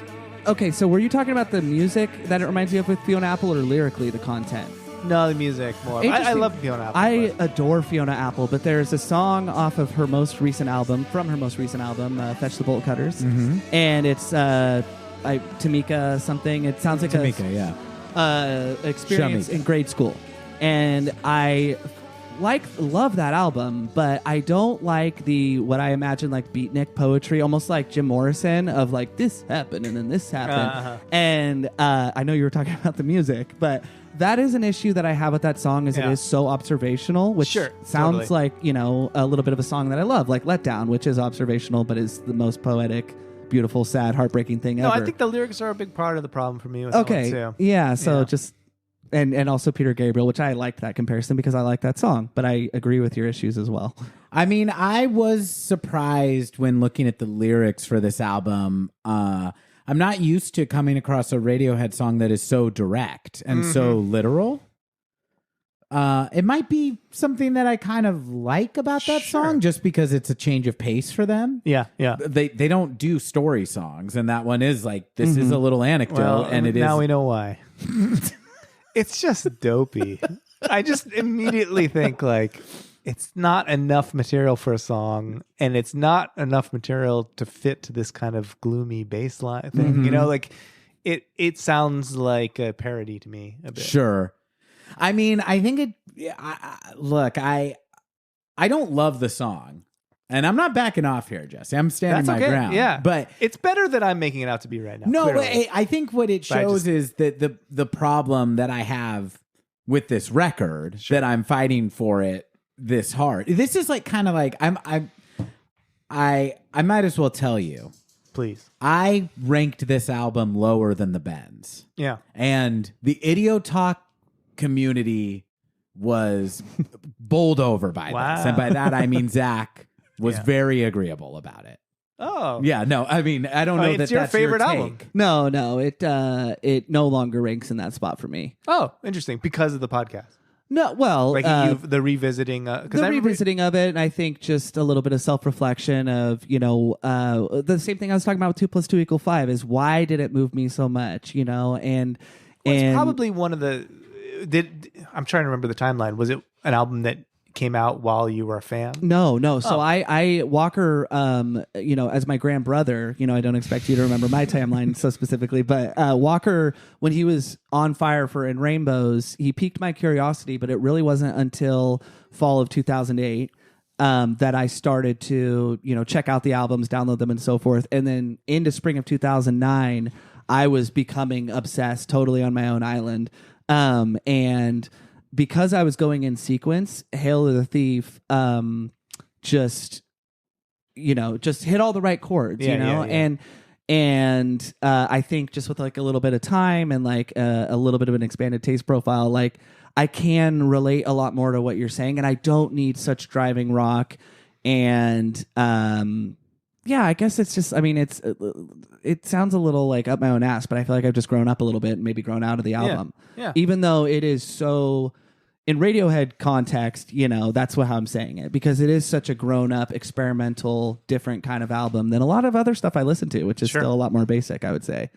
Okay, so were you talking about the music that it reminds you of with Fiona Apple, or lyrically the content? No, the music more. I Interesting. love Fiona Apple. I but- adore Fiona Apple, but there's a song off of her most recent album, Fetch the Bolt Cutters, and it's Tamika something. It sounds like Tamika, yeah. Experience Shamika. in grade school, and I love that album, but I don't like the what I imagine like beatnik poetry, almost like Jim Morrison of like this happened and then this happened. And I know you were talking about the music, but that is an issue that I have with that song. Is it is so observational, which sounds like a little bit of a song that I love, like Let Down, which is observational but is the most poetic, beautiful, sad, heartbreaking thing ever. No, I think the lyrics are a big part of the problem for me with that one too. Yeah, so just and also Peter Gabriel, which I liked that comparison because I like that song, but I agree with your issues as well. I mean, I was surprised when looking at the lyrics for this album. I'm not used to coming across a Radiohead song that is so direct and so literal. It might be something that I kind of like about that song just because it's a change of pace for them. Yeah. They don't do story songs, and that one is like, this is a little anecdote, Well, and it now is... we know why. It's just dopey. I just immediately think like it's not enough material for a song, and it's not enough material to fit to this kind of gloomy bass line thing. Like it sounds like a parody to me a bit. Sure. I mean, I think I don't love the song, and I'm not backing off here, Jesse. I'm standing That's my okay. ground. Yeah, but it's better than I'm making it out to be right now. no, clearly. I think what it shows is that the problem that I have with this record, that I'm fighting for it this hard. This is like kind of like I might as well tell you. Please. I ranked this album lower than the Bends. Yeah. And the Idiot Talk community was bowled over by this. And by that, I mean Zach was very agreeable about it. Oh. Yeah, no, I mean, I don't know it's that your that's favorite your album. take. No, it no longer ranks in that spot for me. Oh, interesting. Because of the podcast. No, well, Like the revisiting. Revisiting of it, and I think just a little bit of self-reflection of, the same thing I was talking about with 2 + 2 = 5 is why did it move me so much, and it's probably one of the. I'm trying to remember the timeline. Was it an album that came out while you were a fan? No. So I Walker, as my grand brother, I don't expect you to remember my timeline so specifically, but Walker, when he was on fire for In Rainbows, he piqued my curiosity, but it really wasn't until fall of 2008 that I started to, check out the albums, download them, and so forth. And then into spring of 2009, I was becoming obsessed totally on my own island. And because I was going in sequence, Hail to the Thief just hit all the right chords, Yeah. And I think just with like a little bit of time and like a little bit of an expanded taste profile, like I can relate a lot more to what you're saying, and I don't need such driving rock. And I guess it's just, I mean, it sounds a little like up my own ass, but I feel like I've just grown up a little bit and maybe grown out of the album. Yeah. Even though it is so, in Radiohead context, that's how I'm saying it, because it is such a grown up, experimental, different kind of album than a lot of other stuff I listen to, which is still a lot more basic, I would say.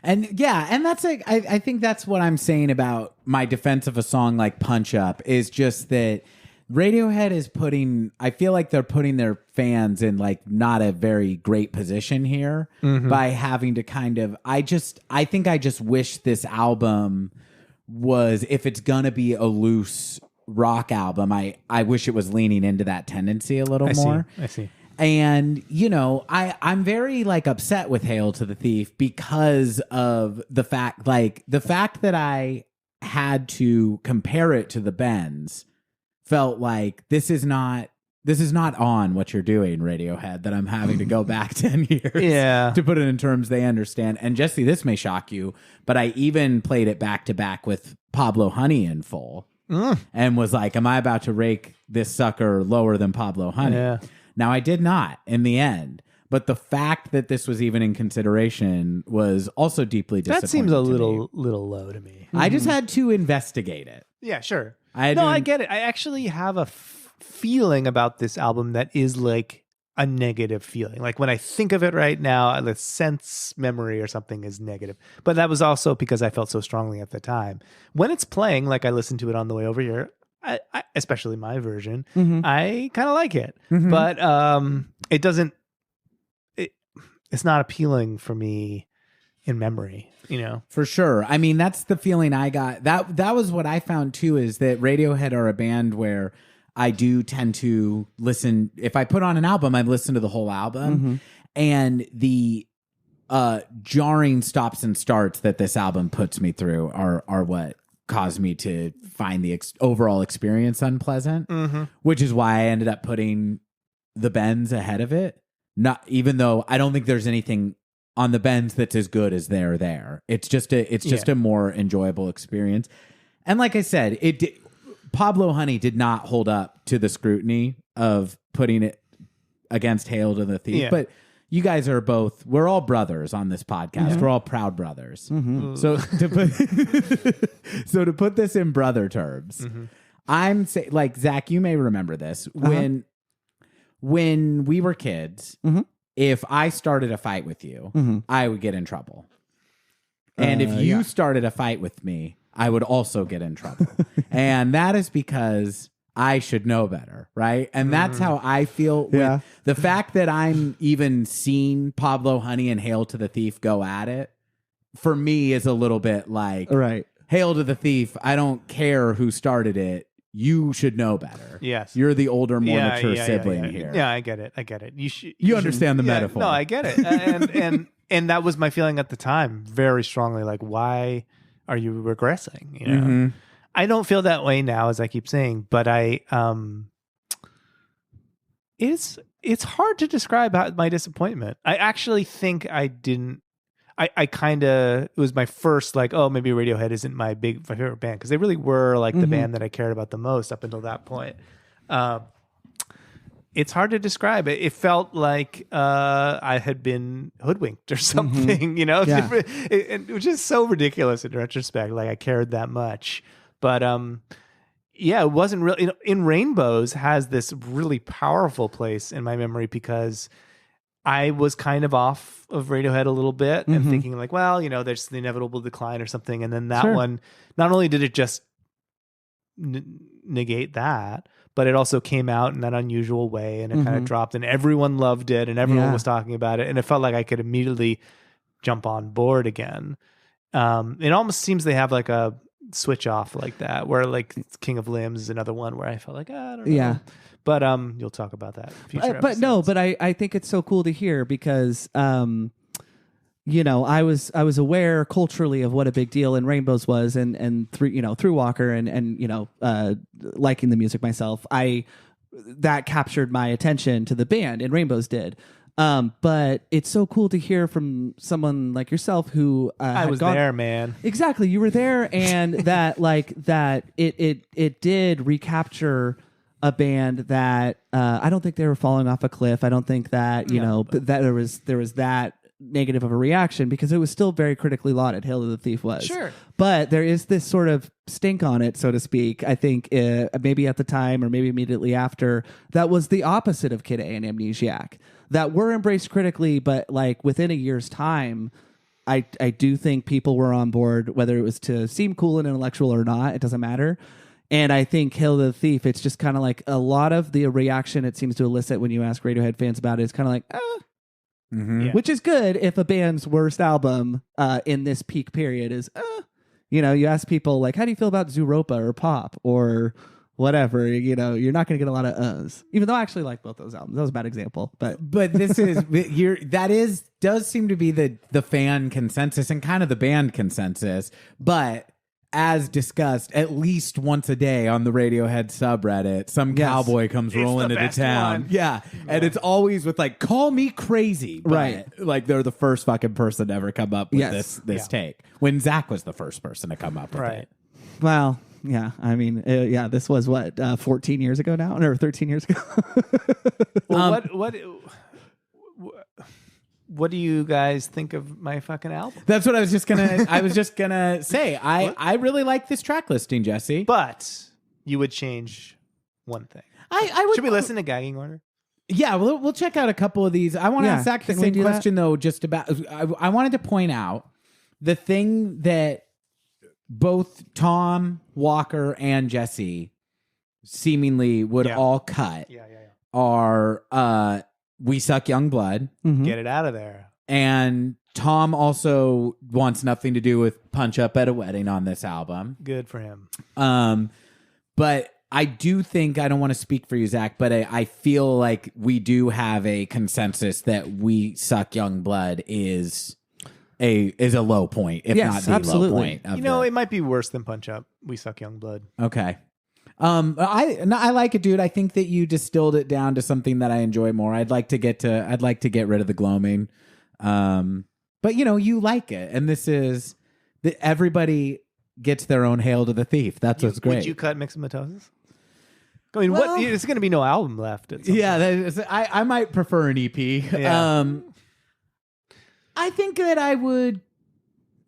And that's like, I think that's what I'm saying about my defense of a song like Punch Up, is just that Radiohead is I feel like they're putting their fans in like not a very great position here by having to kind of, I think I just wish this album was, if it's gonna be a loose rock album, I wish it was leaning into that tendency a little more. I see. And, I'm very like upset with Hail to the Thief because of the fact that I had to compare it to the Bends felt like this is not on what you're doing, Radiohead, that I'm having to go back 10 years to put it in terms they understand. And Jesse, this may shock you, but I even played it back to back with Pablo Honey in full and was like, am I about to rake this sucker lower than Pablo Honey? Yeah. Now, I did not in the end, but the fact that this was even in consideration was also deeply disappointing. That seems a to me. little low to me. I just had to investigate it. Yeah, sure. I get it. I actually have a feeling about this album that is like a negative feeling. Like when I think of it right now, the sense memory or something is negative. But that was also because I felt so strongly at the time. When it's playing, like I listened to it on the way over here, I especially my version, I kind of like it. But it doesn't. It's not appealing for me in memory, you know. For sure. I mean, that's the feeling I got. That was what I found too, is that Radiohead are a band where I do tend to listen. If I put on an album, I listen to the whole album. And the jarring stops and starts that this album puts me through are what caused me to find the overall experience unpleasant, which is why I ended up putting the Bends ahead of it. Not even though I don't think there's anything on the Bends that's as good as they're there. It's just a more enjoyable experience. And like I said, Pablo Honey did not hold up to the scrutiny of putting it against Hail to the Thief. Yeah. But you guys are we're all brothers on this podcast. We're all proud brothers. So to put this in brother terms, I'm saying, like, Zach, you may remember this. When we were kids, if I started a fight with you, I would get in trouble. And if you started a fight with me, I would also get in trouble. And that is because I should know better, right? And that's how I feel with the fact that I'm even seeing Pablo Honey and Hail to the Thief go at it, for me is a little bit like, Hail to the Thief, I don't care who started it. You should know better. Yes. You're the older, more mature sibling here. Yeah, I get it. You understand the metaphor. No, I get it. And that was my feeling at the time, very strongly. Like, why are you regressing? You know, I don't feel that way now, as I keep saying, but it's hard to describe my disappointment. I actually think I didn't. I kind of, it was my first, like, oh, maybe Radiohead isn't my favorite band, because they really were like the band that I cared about the most up until that point. It's hard to describe it. It felt like I had been hoodwinked or something, you know, which is so ridiculous in retrospect. Like, I cared that much, but it wasn't really. In Rainbows has this really powerful place in my memory, because I was kind of off of Radiohead a little bit and thinking like, well, you know, there's the inevitable decline or something. And then that one, not only did it just negate that, but it also came out in that unusual way, and it kind of dropped, and everyone loved it, and everyone was talking about it. And it felt like I could immediately jump on board again. It almost seems they have like a switch off like that, where like King of Limbs is another one where I felt like, I don't know. Yeah. But you'll talk about that in future but no, but I think it's so cool to hear, because you know, I was aware culturally of what a big deal in Rainbows was, and through Walker and you know, liking the music myself, that captured my attention to the band, and Rainbows did. But it's so cool to hear from someone like yourself who I was there, man. Exactly, you were there, and that it did recapture a band that I don't think they were falling off a cliff. I don't think that that there was that negative of a reaction, because it was still very critically lauded. Hail to the Thief was. Sure. But there is this sort of stink on it, so to speak. I think maybe at the time or maybe immediately after, that was the opposite of Kid A and Amnesiac, that were embraced critically, but like within a year's time, I do think people were on board, whether it was to seem cool and intellectual or not, it doesn't matter. And I think Hail to the Thief, it's just kind of like a lot of the reaction it seems to elicit when you ask Radiohead fans about it is kind of like, which is good if a band's worst album in this peak period is, you know, you ask people like, how do you feel about Zooropa or Pop or whatever, you know, you're not going to get a lot of uhs, even though I actually like both those albums. That was a bad example, but this is does seem to be the fan consensus and kind of the band consensus, but as discussed, at least once a day on the Radiohead subreddit, some cowboy comes rolling into town. Yeah. And it's always with like, call me crazy. Right. Like they're the first fucking person to ever come up with this take. When Zach was the first person to come up with it. Well, yeah. I mean, this was what, 14 years ago now? Or 13 years ago? Well, what do you guys think of my fucking album? That's what I was just gonna say. I really like this track listing, Jesse. But you would change one thing. I would. Should we listen to Gagging Order? Yeah, we'll check out a couple of these. I want to ask Zach the can we same do that? question though. Just about, I wanted to point out the thing that both Tom, Walker, and Jesse seemingly would all cut are "We Suck Young Blood," Get it out of there. and Tom also wants nothing to do with "Punch Up at a Wedding" on this album. Good for him. But I do think, I don't want to speak for you, Zach, but I feel like we do have a consensus that "We Suck Young Blood" is a low point, if Yes, not the absolutely. low point. Of It might be worse than Punch Up. We Suck Young Blood. Okay. I like it, dude. I think that you distilled it down to something that I enjoy more. I'd like to get rid of the gloaming. But you like it, and this is everybody gets their own hail to the thief. That's what's great. Would you cut Mixomatosis? I mean, what? There's going to be no album left. I might prefer an EP. Yeah. I think that I would.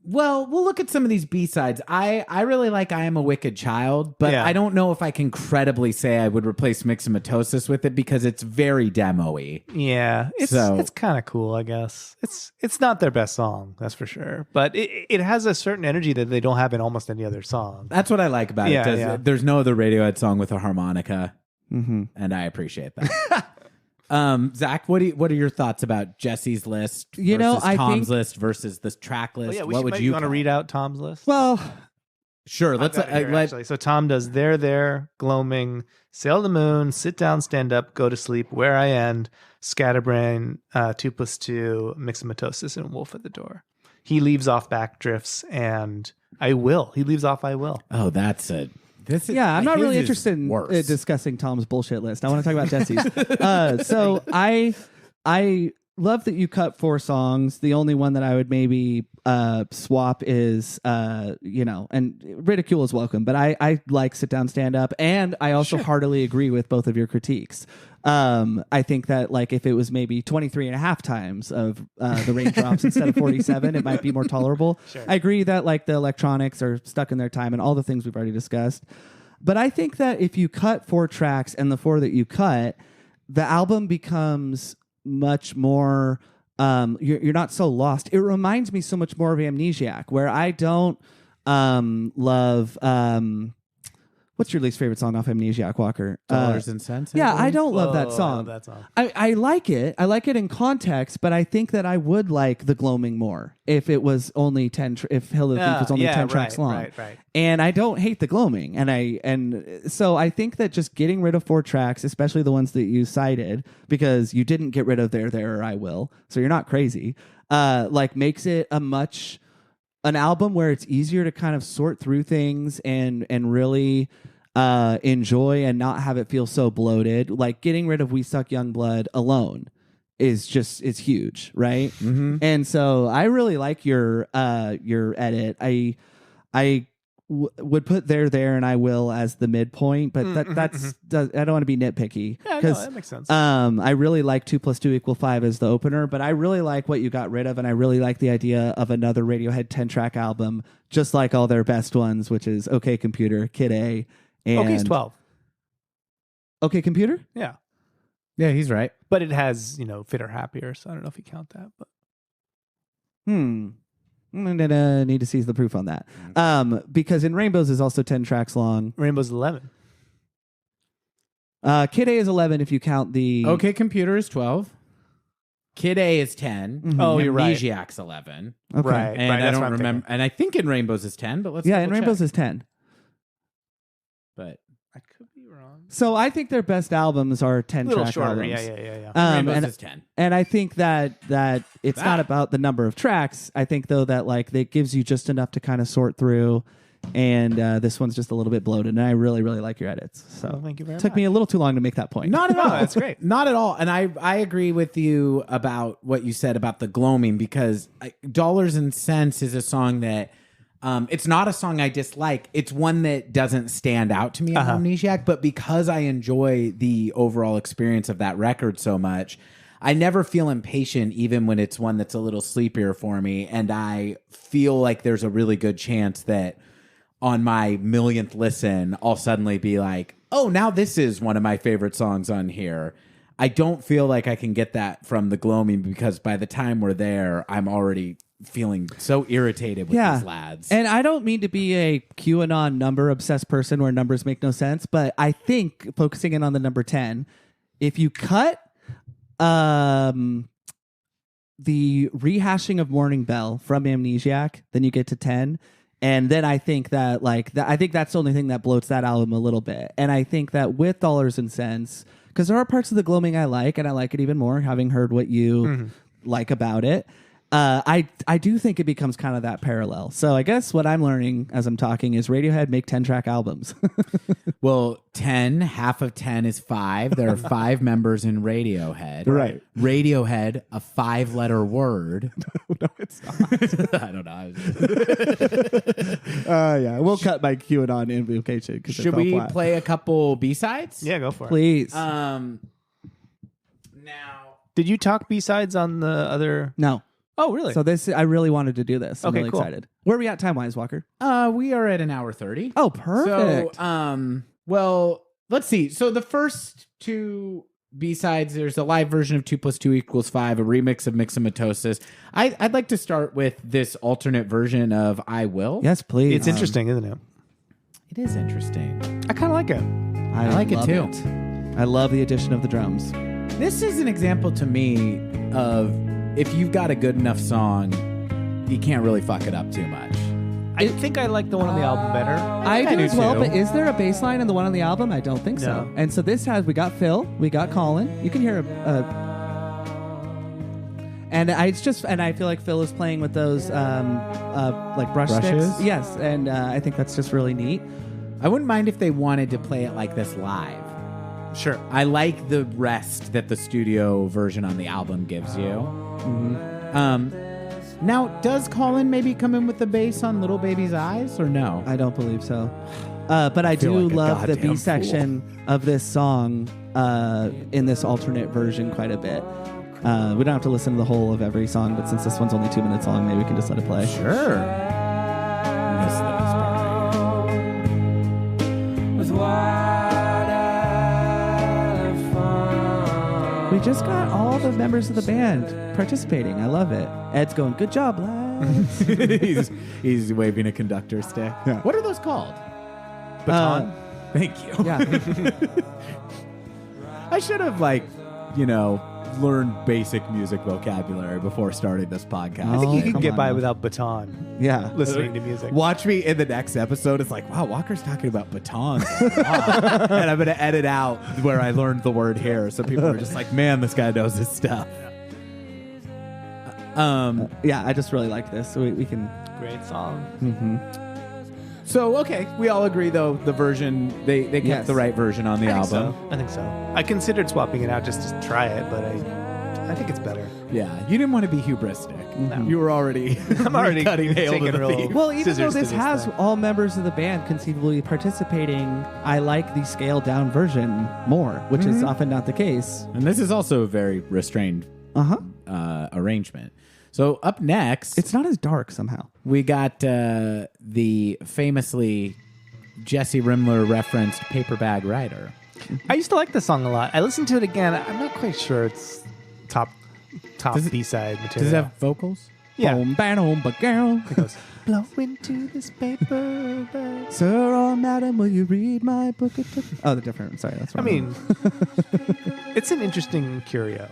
Well, we'll look at some of these B-sides. I really like "I Am a Wicked Child," but Yeah. I don't know if I can credibly say I would replace Mixomatosis with it because it's very demo-y. Yeah, it's kind of cool, I guess. It's not their best song, that's for sure, but it has a certain energy that they don't have in almost any other song. That's what I like about it. There's no other Radiohead song with a harmonica, and I appreciate that. Zach, what are your thoughts about Jesse's list versus Tom's list versus this track list? What would you want to read out Tom's list? Well, sure. Let's actually. So Tom does there, gloaming, sail the moon, sit down, stand up, go to sleep, where I end, scatterbrain, 2+2, Mixomatosis, and wolf at the door. He leaves off Backdrifts and I will. He leaves off I will. Oh, that's it. I'm not really interested in discussing Tom's bullshit list. I want to talk about Jesse's. So I love that you cut 4 songs. The only one that I would maybe swap is, and ridicule is welcome, but I like Sit Down, Stand Up, and I also heartily agree with both of your critiques. I think that if it was maybe 23 and a half times of the raindrops instead of 47, it might be more tolerable. Sure. I agree that the electronics are stuck in their time and all the things we've already discussed. But I think that if you cut 4 tracks and the 4 that you cut, the album becomes much more, you're not so lost. It reminds me so much more of Amnesiac, where I don't love... what's your least favorite song off Amnesiac, Walker? Dollars and Cents? I don't love that song. I love that song. I like it. I like it in context, but I think that I would like The Gloaming more if it was only 10 if Hill of the Thief was only 10 tracks long. Right. And I don't hate The Gloaming. And so I think that just getting rid of 4 tracks, especially the ones that you cited, because you didn't get rid of There, or I Will, so you're not crazy, makes it an album where it's easier to kind of sort through things and really enjoy and not have it feel so bloated. Like getting rid of We Suck Young Blood alone is huge, right? Mm-hmm. And so I really like your edit. I would put there and I will as the midpoint, but that's I don't want to be nitpicky. Yeah, no, that makes sense. I really like 2+2 = 5 as the opener, but I really like what you got rid of, and I really like the idea of another Radiohead 10-track album, just like all their best ones, which is OK Computer, Kid A, and OK's 12. OK Computer? Yeah, he's right. but it has Fit or Happier, so I don't know if you count that. But I'm gonna need to seize the proof on that. Because In Rainbows is also 10 tracks long. Rainbow's 11. Kid A is 11 if you count the... OK Computer is 12. Kid A is 10. Mm-hmm. Oh, you're right. Amnesiac's 11. Okay. Right. And I that's don't what I'm remember. thinking. And I think In Rainbows is 10, but let's Yeah, In double Rainbows check. is 10. But I could be wrong. So I think their best albums are 10 A little track shorter. albums. Yeah. Rainbows is 10. And I think that it's not about the number of tracks. I think though that it gives you just enough to kind of sort through. And this one's just a little bit bloated, and I really, really like your edits. So Well, thank you very took me a little too long to make that point. Not at all. That's great. Not at all. And I agree with you about what you said about the gloaming, because Dollars and Cents is a song that it's not a song I dislike. It's one that doesn't stand out to me on Amnesiac, but because I enjoy the overall experience of that record so much, I never feel impatient, even when it's one that's a little sleepier for me. And I feel like there's a really good chance that on my millionth listen, I'll suddenly be like, oh, now this is one of my favorite songs on here. I don't feel like I can get that from the gloaming because by the time we're there, I'm already feeling so irritated with these lads. And I don't mean to be a QAnon number obsessed person where numbers make no sense, but I think focusing in on the number 10, if you cut the rehashing of Morning Bell from Amnesiac, then you get to 10. And then I think that I think that's the only thing that bloats that album a little bit. And I think that with Dollars and Cents, because there are parts of the gloaming I like, and I like it even more having heard what you like about it. I do think it becomes kind of that parallel. So I guess what I'm learning as I'm talking is Radiohead make 10-track albums. Well, 10, half of 10 is 5. There are 5 members in Radiohead. Right. Radiohead, a 5-letter word. No, it's not. I don't know. Yeah, we'll cut my QAnon invocation. Should we play a couple B-sides? Yeah, go for it. Please. Now, Did you talk B-sides on the other? No. Oh, really? So I really wanted to do this. I'm Okay, really cool. excited. Where are we at time-wise, Walker? we are at an hour 30. Oh, perfect. So, well, let's see. So the first 2 B-sides, there's a live version of 2 + 2 = 5, a remix of Mixomatosis. I'd like to start with this alternate version of I Will. Yes, please. It's interesting, isn't it? It is interesting. I kind of like it. I like it love too. I love the addition of the drums. This is an example to me of if you've got a good enough song, you can't really fuck it up too much. I think I like the one on the album better. I do as well, too. but is there a bass line in the one on the album? I don't think so. No. And so this has, we got Phil, we got Colin. You can hear and I feel like Phil is playing with those like brushes. Brushes? Yes, and I think that's just really neat. I wouldn't mind if they wanted to play it like this live. Sure. I like the rest that the studio version on the album gives you. Now, does Colin maybe come in with the bass on Little Baby's Eyes or no? I don't believe so. But I feel do like a love the goddamn B section of this song in this alternate version quite a bit. We don't have to listen to the whole of every song, but since this one's only 2 minutes long, maybe we can just let it play. Sure. Miss the best part right here. We just got all the members of the band participating. I love it. Ed's going, good job, lads. he's waving a conductor stick. Yeah. What are those called? Baton. Thank you. Yeah. I should have, learned basic music vocabulary before starting this podcast. I think Oh, you can come get on by now. without baton Yeah. listening to music. Watch me in the next episode. It's like, wow, Walker's talking about batons. and I'm going to edit out where I learned the word here. So people are just like, man, this guy knows his stuff. Yeah, I just really like this. So we can. Great song. So, okay. We all agree, though, the version, they kept Yes. the right version on the I think album. so. I think so. I considered swapping it out just to try it, but I think it's better. Yeah. You didn't want to be hubristic. No. You were already, I'm already cutting hail to taking the real- thief. Well, even though Scissors to this this has thing. all members of the band conceivably participating, I like the scaled down version more, which is often not the case. And this is also a very restrained arrangement. So up next, It's not as dark somehow. we got the famously Jesse Rimler referenced Paper Bag Rider. I used to like this song a lot. I listened to it again. I'm not quite sure it's top Does it- B-side material. Does it have vocals? Yeah. Boom, boom, ba girl. It goes, blow into this paper bag. Sir or madam, will you read my book? Oh, the different. Sorry, that's I wrong. mean, it's an interesting curio.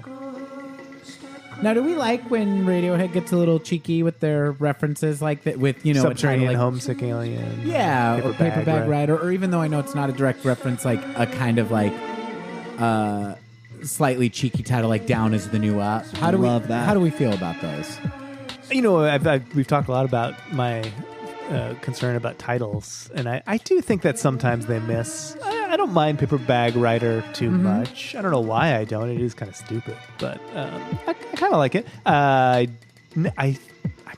Now, do we like when Radiohead gets a little cheeky with their references like that with, a title Subterranean like Homesick Alien. Yeah, or Paper Bag right? Rider, or even though I know it's not a direct reference, like a kind of like slightly cheeky title like Down is the New Up. Love that. How do we feel about those? We've talked a lot about my concern about titles, and I do think that sometimes they miss. I don't mind Paper Bag Rider too much. I don't know why I don't. It is kind of stupid, but I kind of like it. I'm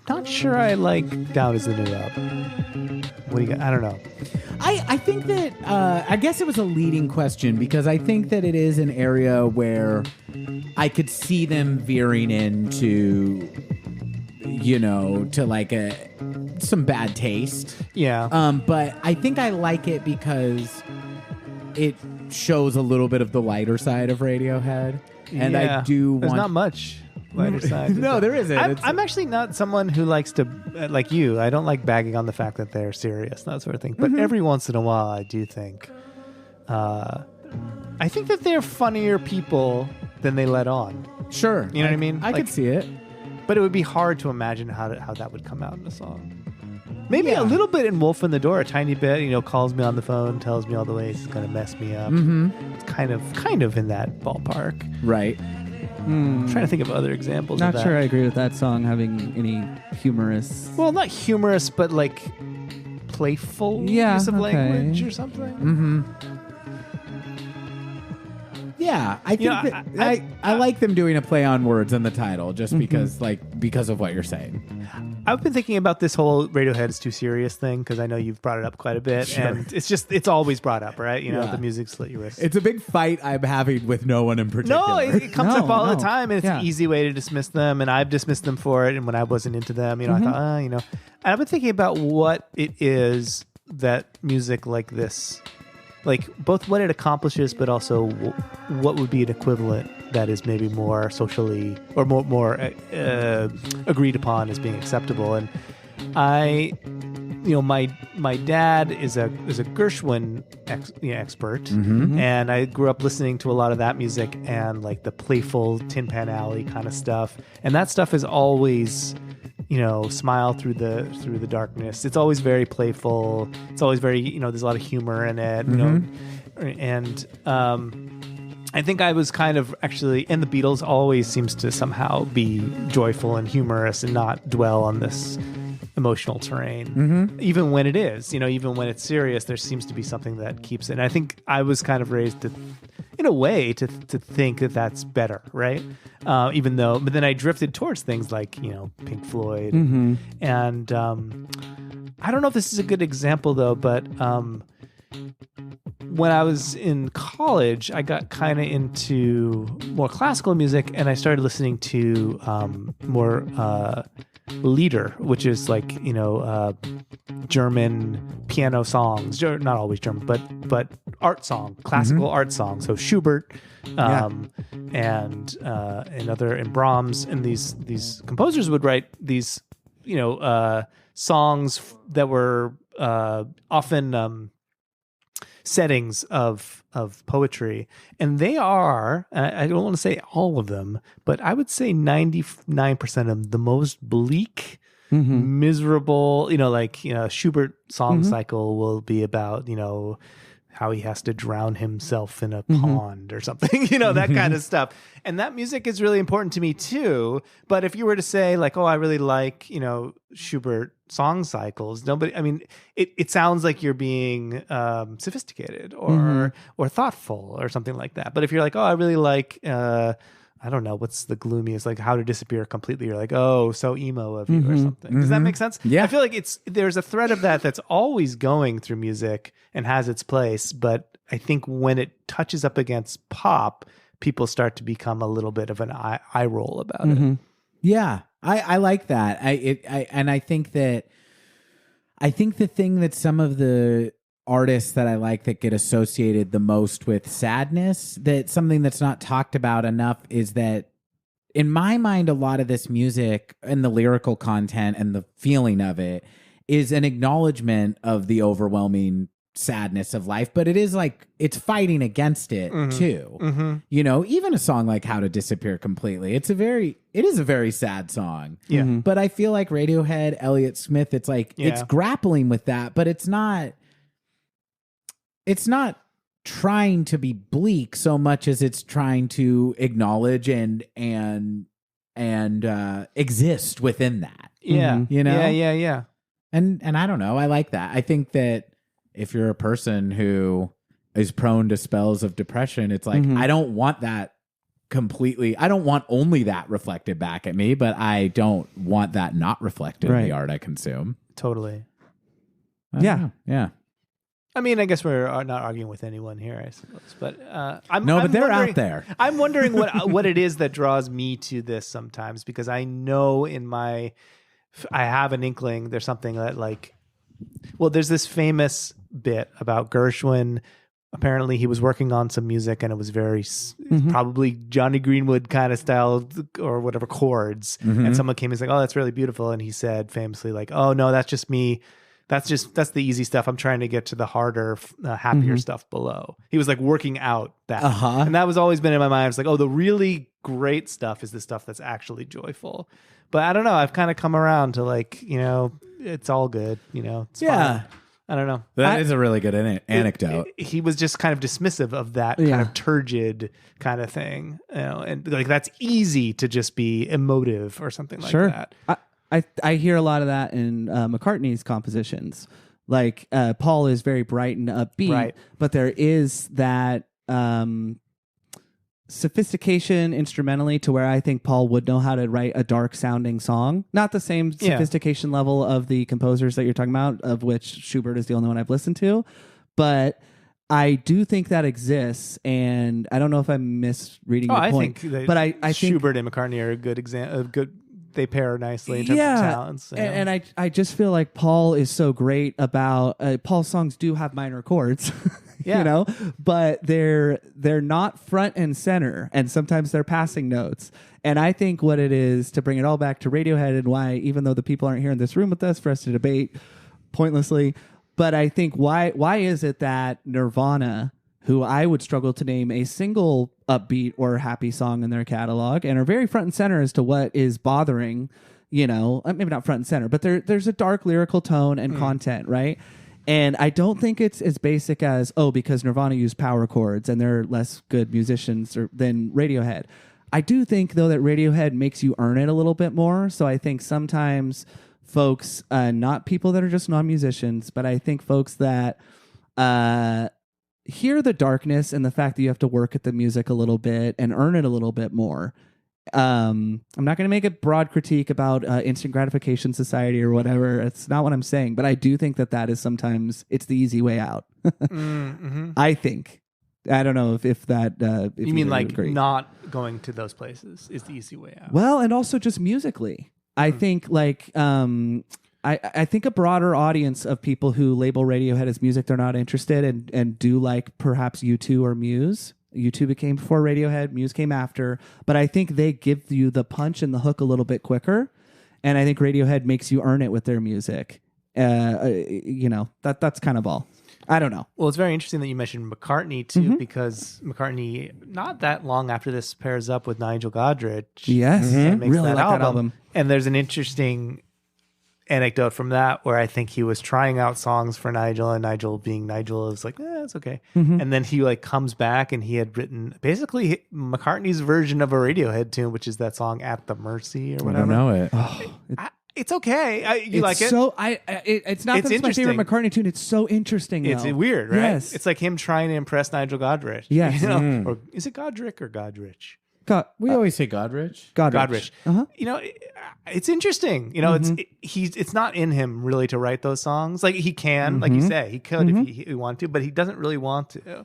not sure I like Down is the New Up. What do you got? I don't know. I think that I guess it was a leading question because I think that it is an area where I could see them veering into, to like some bad taste. Yeah. But I think I like it because it shows a little bit of the lighter side of Radiohead, and I do There's want not much lighter side. No, there isn't. I'm actually not someone who likes to like you. I don't like bagging on the fact that they're serious, that sort of thing. But every once in a while, I do think. I think that they're funnier people than they let on. Sure, You know what I mean? I Like, could see it. but it would be hard to imagine how that would come out in a song. Maybe Yeah. a little bit in Wolf in the Door, a tiny bit. Calls me on the phone, tells me all the ways he's going to mess me up. It's kind of in that ballpark. Right. I'm trying to think of other examples. Not of that. sure I agree with that song having any humorous. Well, not humorous, but like playful use of language or something. Yeah, I think Yeah, that I like them doing a play on words in the title just because of what you're saying. I've been thinking about this whole Radiohead is too serious thing because I know you've brought it up quite a bit, and it's always brought up, right? Yeah. The music slit your wrist. It's a big fight I'm having with no one in particular. No, it comes No, up all the no. time, and it's an easy way to dismiss them. And I've dismissed them for it. And when I wasn't into them, I thought, And I've been thinking about what it is that music like this, like both what it accomplishes, but also what would be an equivalent that is maybe more socially or more agreed upon as being acceptable. And my dad is a Gershwin expert, and I grew up listening to a lot of that music and like the playful Tin Pan Alley kind of stuff. And that stuff is always, smile through the darkness. It's always very playful. It's always very, there's a lot of humor in it, and I think I was kind of actually, and the Beatles always seems to somehow be joyful and humorous and not dwell on this emotional terrain. Even when it is, even when it's serious, there seems to be something that keeps it. And I think I was kind of raised to, in a way, to think that that's better, right? But then I drifted towards things like, Pink Floyd. And I don't know if this is a good example though, but when I was in college, I got kind of into more classical music, and I started listening to more Lieder, which is like German piano songs, not always German, but art song, classical art song. So Schubert, and Brahms, and these composers would write these songs that were often settings of poetry, and they are, I don't want to say all of them, but I would say 99% of them, the most bleak, miserable, Schubert song cycle will be about, how he has to drown himself in a pond or something, that kind of stuff. And that music is really important to me too. But if you were to say like, oh, I really like, Schubert song cycles, it sounds like you're being sophisticated or thoughtful or something like that. But if you're like, oh, I really like, I don't know, what's the gloomiest, like How to Disappear Completely, you're like, oh, so emo of you or something. Does that make sense? Yeah. I feel like there's a thread of that's always going through music and has its place, but I think when it touches up against pop, people start to become a little bit of an eye roll about it. Yeah, I like that. I think the thing that some of the artists that I like that get associated the most with sadness, that something that's not talked about enough, is that in my mind, a lot of this music and the lyrical content and the feeling of it is an acknowledgement of the overwhelming sadness of life, but it is like it's fighting against it too. Even a song like How to Disappear Completely, it is a very sad song. But I feel like Radiohead, Elliott Smith, it's like it's grappling with that, but it's not trying to be bleak so much as it's trying to acknowledge and exist within that. Yeah. Yeah. And I don't know, I like that. I think that if you're a person who is prone to spells of depression, it's like, I don't want that completely. I don't want only that reflected back at me, but I don't want that not reflected in the art I consume. Totally. Yeah. I mean, I guess we're not arguing with anyone here, I suppose. But but they're out there. I'm wondering what it is that draws me to this sometimes, because I know I have an inkling there's something that there's this famous bit about Gershwin apparently he was working on some music and it was very probably Johnny Greenwood kind of style or whatever chords. And someone came and was like, oh, that's really beautiful. And he said famously like, oh no, that's just me. That's the easy stuff. I'm trying to get to the harder, happier stuff below. He was like working out that. And that was always been in my mind. It's like, oh, the really great stuff is the stuff that's actually joyful. But I don't know. I've kind of come around to like, it's all good. It's fine. I don't know. That is a really good anecdote. He was just kind of dismissive of that kind of turgid kind of thing, and like that's easy to just be emotive or something like that. I hear a lot of that in McCartney's compositions. Like Paul is very bright and upbeat, but there is that sophistication instrumentally to where I think Paul would know how to write a dark sounding song. Not the same sophistication level of the composers that you're talking about, of which Schubert is the only one I've listened to. But I do think that exists, and I don't know if I'm misreading your point. But I think Schubert and McCartney are a good example. They pair nicely in terms of talents. And I just feel like Paul is so great about Paul's songs do have minor chords. But they're not front and center, and sometimes they're passing notes. And I think what it is, to bring it all back to Radiohead, and why, even though the people aren't here in this room with us for us to debate pointlessly, but I think why is it that Nirvana, who I would struggle to name a single upbeat or happy song in their catalog, and are very front and center as to what is bothering, maybe not front and center, but there's a dark lyrical tone and content, right? And I don't think it's as basic as, because Nirvana used power chords and they're less good musicians than Radiohead. I do think, though, that Radiohead makes you earn it a little bit more. So I think sometimes folks, not people that are just non-musicians, but I think folks that hear the darkness and the fact that you have to work at the music a little bit and earn it a little bit more. I'm not going to make a broad critique about instant gratification society or whatever. It's not what I'm saying, but I do think that is sometimes it's the easy way out. I think. I don't know if that. If you mean like agree. Not going to those places is the easy way out? Well, and also just musically, I think like I think a broader audience of people who label Radiohead as music they're not interested and do like perhaps U2 or Muse. U2 became before Radiohead, Muse came after, but I think they give you the punch and the hook a little bit quicker, and I think Radiohead makes you earn it with their music. That's kind of all. I don't know. Well, it's very interesting that you mentioned McCartney too, because McCartney, not that long after this, pairs up with Nigel Godrich. Yes, and makes really that like album. that album. And there's an interesting anecdote from that where I think he was trying out songs for Nigel, and Nigel being Nigel is like, it's okay. And then he like comes back and he had written basically McCartney's version of a Radiohead tune, which is that song "At the Mercy" or whatever. I don't know it. It's okay. You like it? So it's not that it's my favorite McCartney tune. It's so interesting. Though. It's weird, right? Yes. It's like him trying to impress Nigel Godrich. Yes. Or is it Godric or Godrich? We always say Godrich. Godrich. It's interesting. It's not in him really to write those songs. Like he can, like you say, he could if he wanted to, but he doesn't really want to.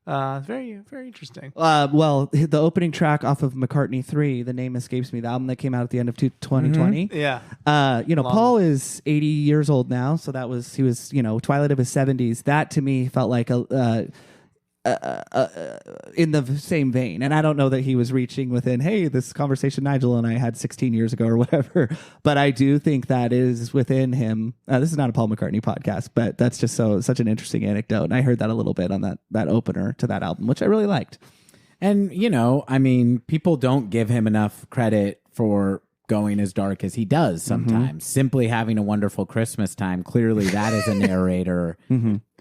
Very, very interesting. Well, the opening track off of McCartney 3, the name escapes me, the album that came out at the end of 2020. Yeah. Paul is 80 years old now, so he was twilight of his 70s. That to me felt like in the same vein. And I don't know that he was reaching within, hey, this conversation Nigel and I had 16 years ago or whatever. But I do think that is within him. This is not a Paul McCartney podcast, but that's just such an interesting anecdote. And I heard that a little bit on that opener to that album, which I really liked. And, people don't give him enough credit for going as dark as he does sometimes. Simply Having a Wonderful Christmas Time. Clearly that is a narrator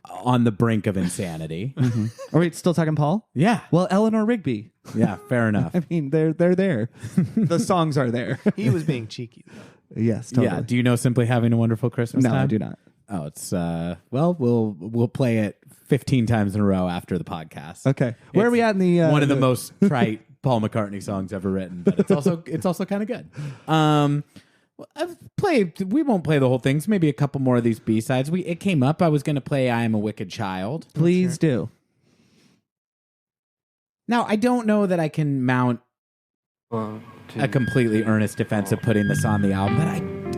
on the brink of insanity. Are we still talking Paul? Yeah. Well, Eleanor Rigby. Yeah, fair enough. I mean, they're there. The songs are there. He was being cheeky, though. Yes, totally. Yeah. Do you know Simply Having a Wonderful Christmas Time? No, I do not. Oh, it's we'll play it 15 times in a row after the podcast. Okay. Where are we at in the one of the most trite Paul McCartney songs ever written, but it's also kind of good. We won't play the whole thing. So maybe a couple more of these B-sides. It came up. I was going to play "I Am a Wicked Child." Please do. Now, I don't know that I can mount a completely earnest defense of putting this on the album, but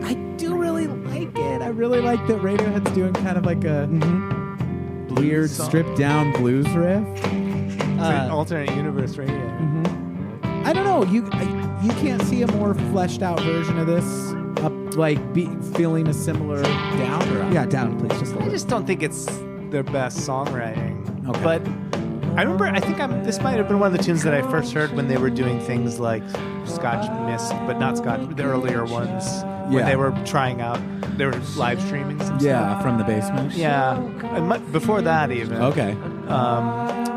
I do really like it. I really like that Radiohead's doing kind of like a weird song. stripped down blues riff. It's an alternate universe radio. I don't know. You can't see a more fleshed out version of this. Feeling a similar down or up? Yeah, down, please. Just a I little. just don't think it's their best songwriting. Okay. But I remember, this might have been one of the tunes that I first heard when they were doing things like Scotch Mist, but not Scotch, the earlier ones. When they were trying out, they were live streaming some stuff. From the basement. Yeah. And before that even. Okay.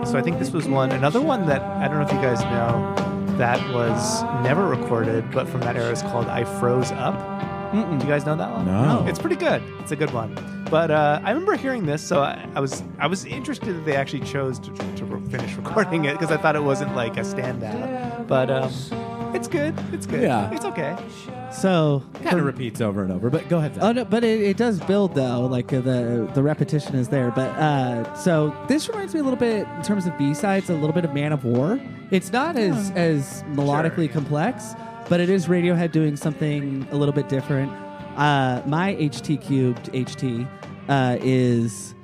So I think this was another one that, I don't know if you guys know, that was never recorded, but from that era is called I Froze Up. Do you guys know that one? No. It's pretty good. It's a good one. But I remember hearing this, so I was interested that they actually chose to finish recording it because I thought it wasn't like a standout. But it's good. It's good. Yeah. It's okay. So Kind of repeats over and over, but go ahead. Zach. Oh no, but it does build though. Like the repetition is there. But so this reminds me a little bit in terms of B-sides, a little bit of Man of War. It's not as melodically complex, but it is Radiohead doing something a little bit different. My HT cubed HT is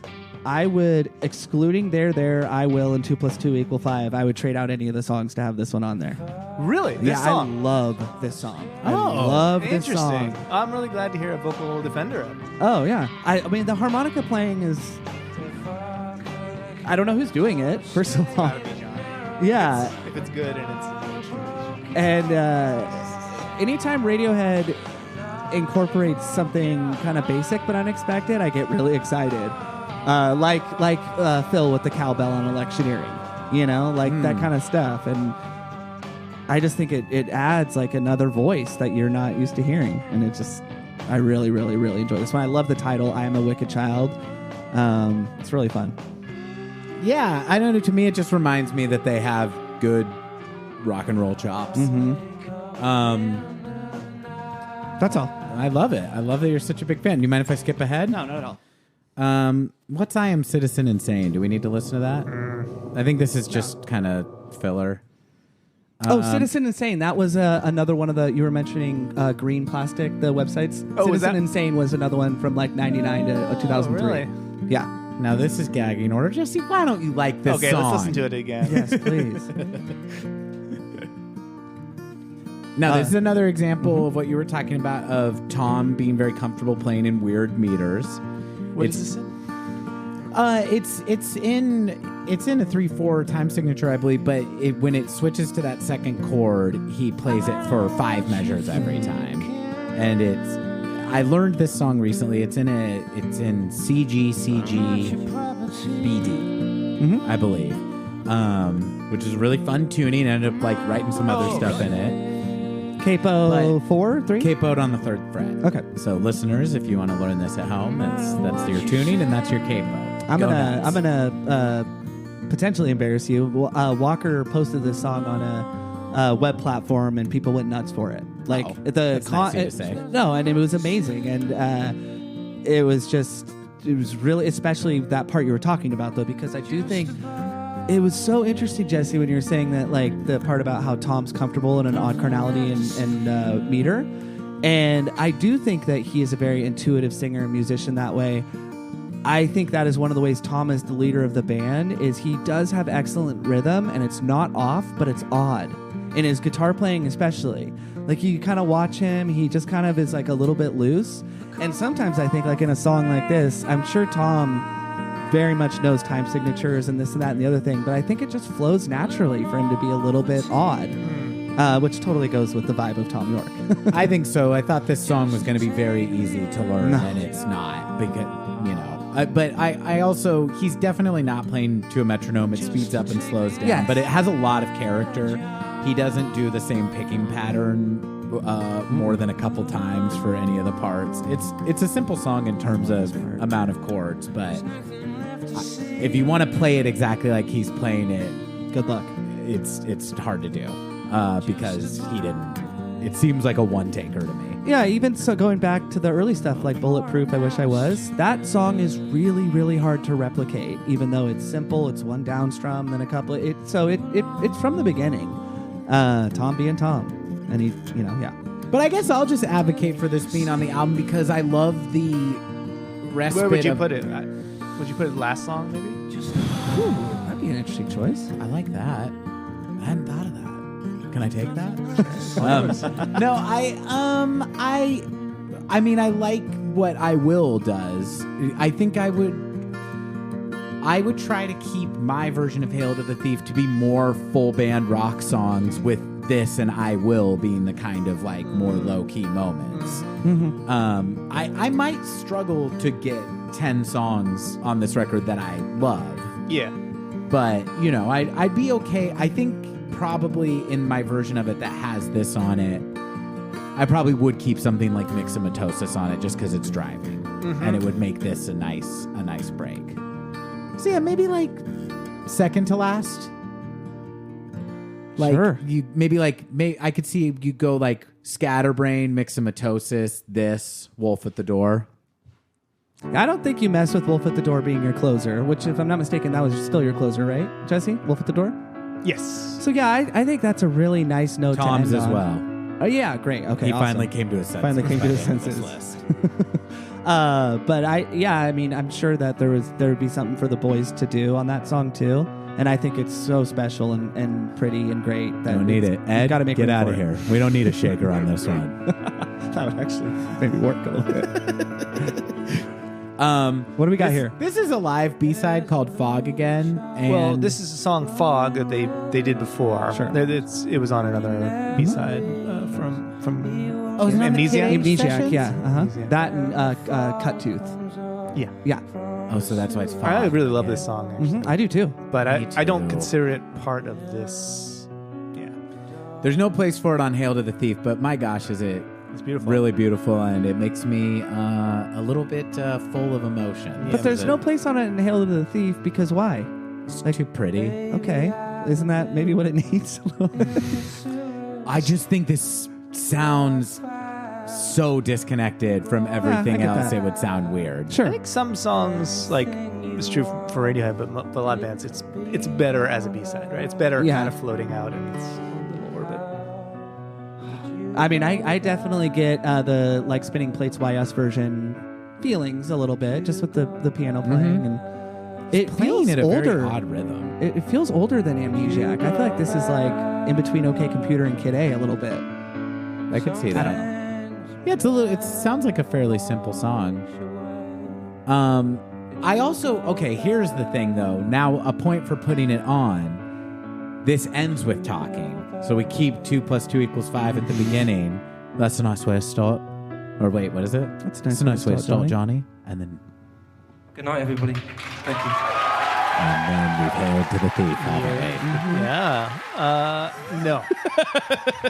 I would, excluding There, I Will, and 2 + 2 = 5, I would trade out any of the songs to have this one on there. Really? This song? I love this song. I Oh, love this interesting. song. I'm really glad to hear a vocal defender of it. Oh, yeah. I mean, the harmonica playing is... I don't know who's doing it, first of all. Gotta be John. Yeah. If it's good and it's instrumentation. And anytime Radiohead incorporates something kind of basic but unexpected, I get really excited. Like Phil with the cowbell on electioneering, that kind of stuff. And I just think it adds like another voice that you're not used to hearing. And I really, really, really enjoy this one. I love the title, I Am a Wicked Child. It's really fun. Yeah, I don't know. To me, it just reminds me that they have good rock and roll chops. That's all. I love it. I love that you're such a big fan. Do you mind if I skip ahead? No, not at all. What's I Am Citizen Insane? Do we need to listen to that? I think this is just kind of filler. Citizen Insane. That was another one of you were mentioning Green Plastic, the websites. Oh, was Citizen that? Insane was another one from like 99 to 2003. really? Yeah. Now this is gagging order. Jesse, why don't you like this Okay, song? let's listen to it again. Yes, please. Now, this is another example of what you were talking about of Tom being very comfortable playing in weird meters. What is this in? It's in a 3/4 time signature, I believe, but when it switches to that second chord, he plays it for 5 measures every time. And I learned this song recently. It's in CG BD, I believe. Which is really fun tuning. I ended up like writing some other stuff in it. Capo 4, 3? Capoed on the 3rd fret. Okay. So listeners, if you want to learn this at home, that's your tuning and that's your capo. I'm gonna potentially embarrass you. Walker posted this song on a web platform, and people went nuts for it. Like that's nice of you to say. No, and it was amazing, and it was really, especially that part you were talking about, though, because I do think it was so interesting, Jesse, when you were saying that, like the part about how Tom's comfortable in an odd carnality and meter, and I do think that he is a very intuitive singer and musician that way. I think that is one of the ways Tom is the leader of the band, is he does have excellent rhythm, and it's not off, but it's odd. In his guitar playing especially. Like, you kind of watch him, he just kind of is like a little bit loose. And sometimes I think, like in a song like this, I'm sure Tom very much knows time signatures and this and that and the other thing, but I think it just flows naturally for him to be a little bit odd. Which totally goes with the vibe of Tom York. I think so. I thought this song was going to be very easy to learn, and it's not. Because, but I also, he's definitely not playing to a metronome. It speeds up and slows down. Yes. But it has a lot of character. He doesn't do the same picking pattern more than a couple times for any of the parts. It's a simple song in terms of amount of chords, but if you want to play it exactly like he's playing it, Good luck. it's hard to do because he didn't. It seems like a one-taker to me. Yeah, even so, going back to the early stuff like Bulletproof, I Wish I Was, that song is really, really hard to replicate, even though it's simple. It's one down strum, then a couple. It's from the beginning. Tom being Tom. And he, yeah. But I guess I'll just advocate for this being on the album because I love the respite. Where would you of, put it? Would you put it last song maybe? Ooh, that'd be an interesting choice. I like that. I hadn't thought of that. Can I take that? No, I mean, I like what I Will does. I think I would try to keep my version of Hail to the Thief to be more full band rock songs, with this and I Will being the kind of like more low key moments. I might struggle to get 10 songs on this record that I love. Yeah. But, you know, I'd be okay. I think probably in my version of it that has this on it, I probably would keep something like Myxomatosis on it just because it's driving. And it would make this a nice break. So yeah, maybe like second to last. Like Sure. you maybe like I could see you go like Scatterbrain, Myxomatosis, this, Wolf at the Door. I don't think you mess with Wolf at the Door being your closer, which, if I'm not mistaken, that was still your closer, right, Jesse? Wolf at the Door? Yes. So, yeah, I think that's a really nice note Tom's to end as on. well. Oh, yeah, great. Okay, He awesome. finally came to his senses. Finally came to by his the end of this senses. list. But I mean, I'm sure that there would be something for the boys to do on that song too, and I think it's so special and pretty and great that Don't need it. Ed, gotta make get room out for of it. here. We don't need a shaker on this one. That would actually maybe work a little bit. What do we got here? This is a live B-side called Fog Again. And Well, this is a song Fog that they did before. Sure. It was on another B-side from Oh, isn't that the Amnesia. Kid Amnesiac, Sessions? yeah, Amnesiac. that and Cut Tooth, Yeah. yeah. Oh, so that's why it's Fog. I really love Again. this song, actually. I do too. But Me I don't too. consider it part of this. Yeah. There's no place for it on Hail to the Thief, but my gosh, is it It's beautiful. really beautiful, and it makes me a little bit full of emotion. But there's no place on it in Hail to the Thief because why? It's too pretty. Okay, isn't that maybe what it needs? I just think this sounds so disconnected from everything get else. that. It would sound weird. I Sure. think some songs, like it's true for Radiohead, but a lot of bands, it's better as a B-side, right? It's better Yeah. kind of floating out, and it's a little orbit. I mean, I definitely get the like Spinning Plates Why Us version feelings a little bit, just with the piano playing, and it Playing feels at a older. very odd rhythm. It feels older than Amnesiac. I feel like this is like in between OK Computer and Kid A little bit. I could see I that. don't know. Yeah, it's a little. It sounds like a fairly simple song. I also here's the thing though. Now a point for putting it on. This ends with talking, so we keep 2 + 2 = 5 at the beginning. That's a nice way to start. Or wait, what is it? That's That's a nice way to start, Johnny. And then Good night, everybody. Thank you. we've hailed to the thief, haven't we? Yeah. No.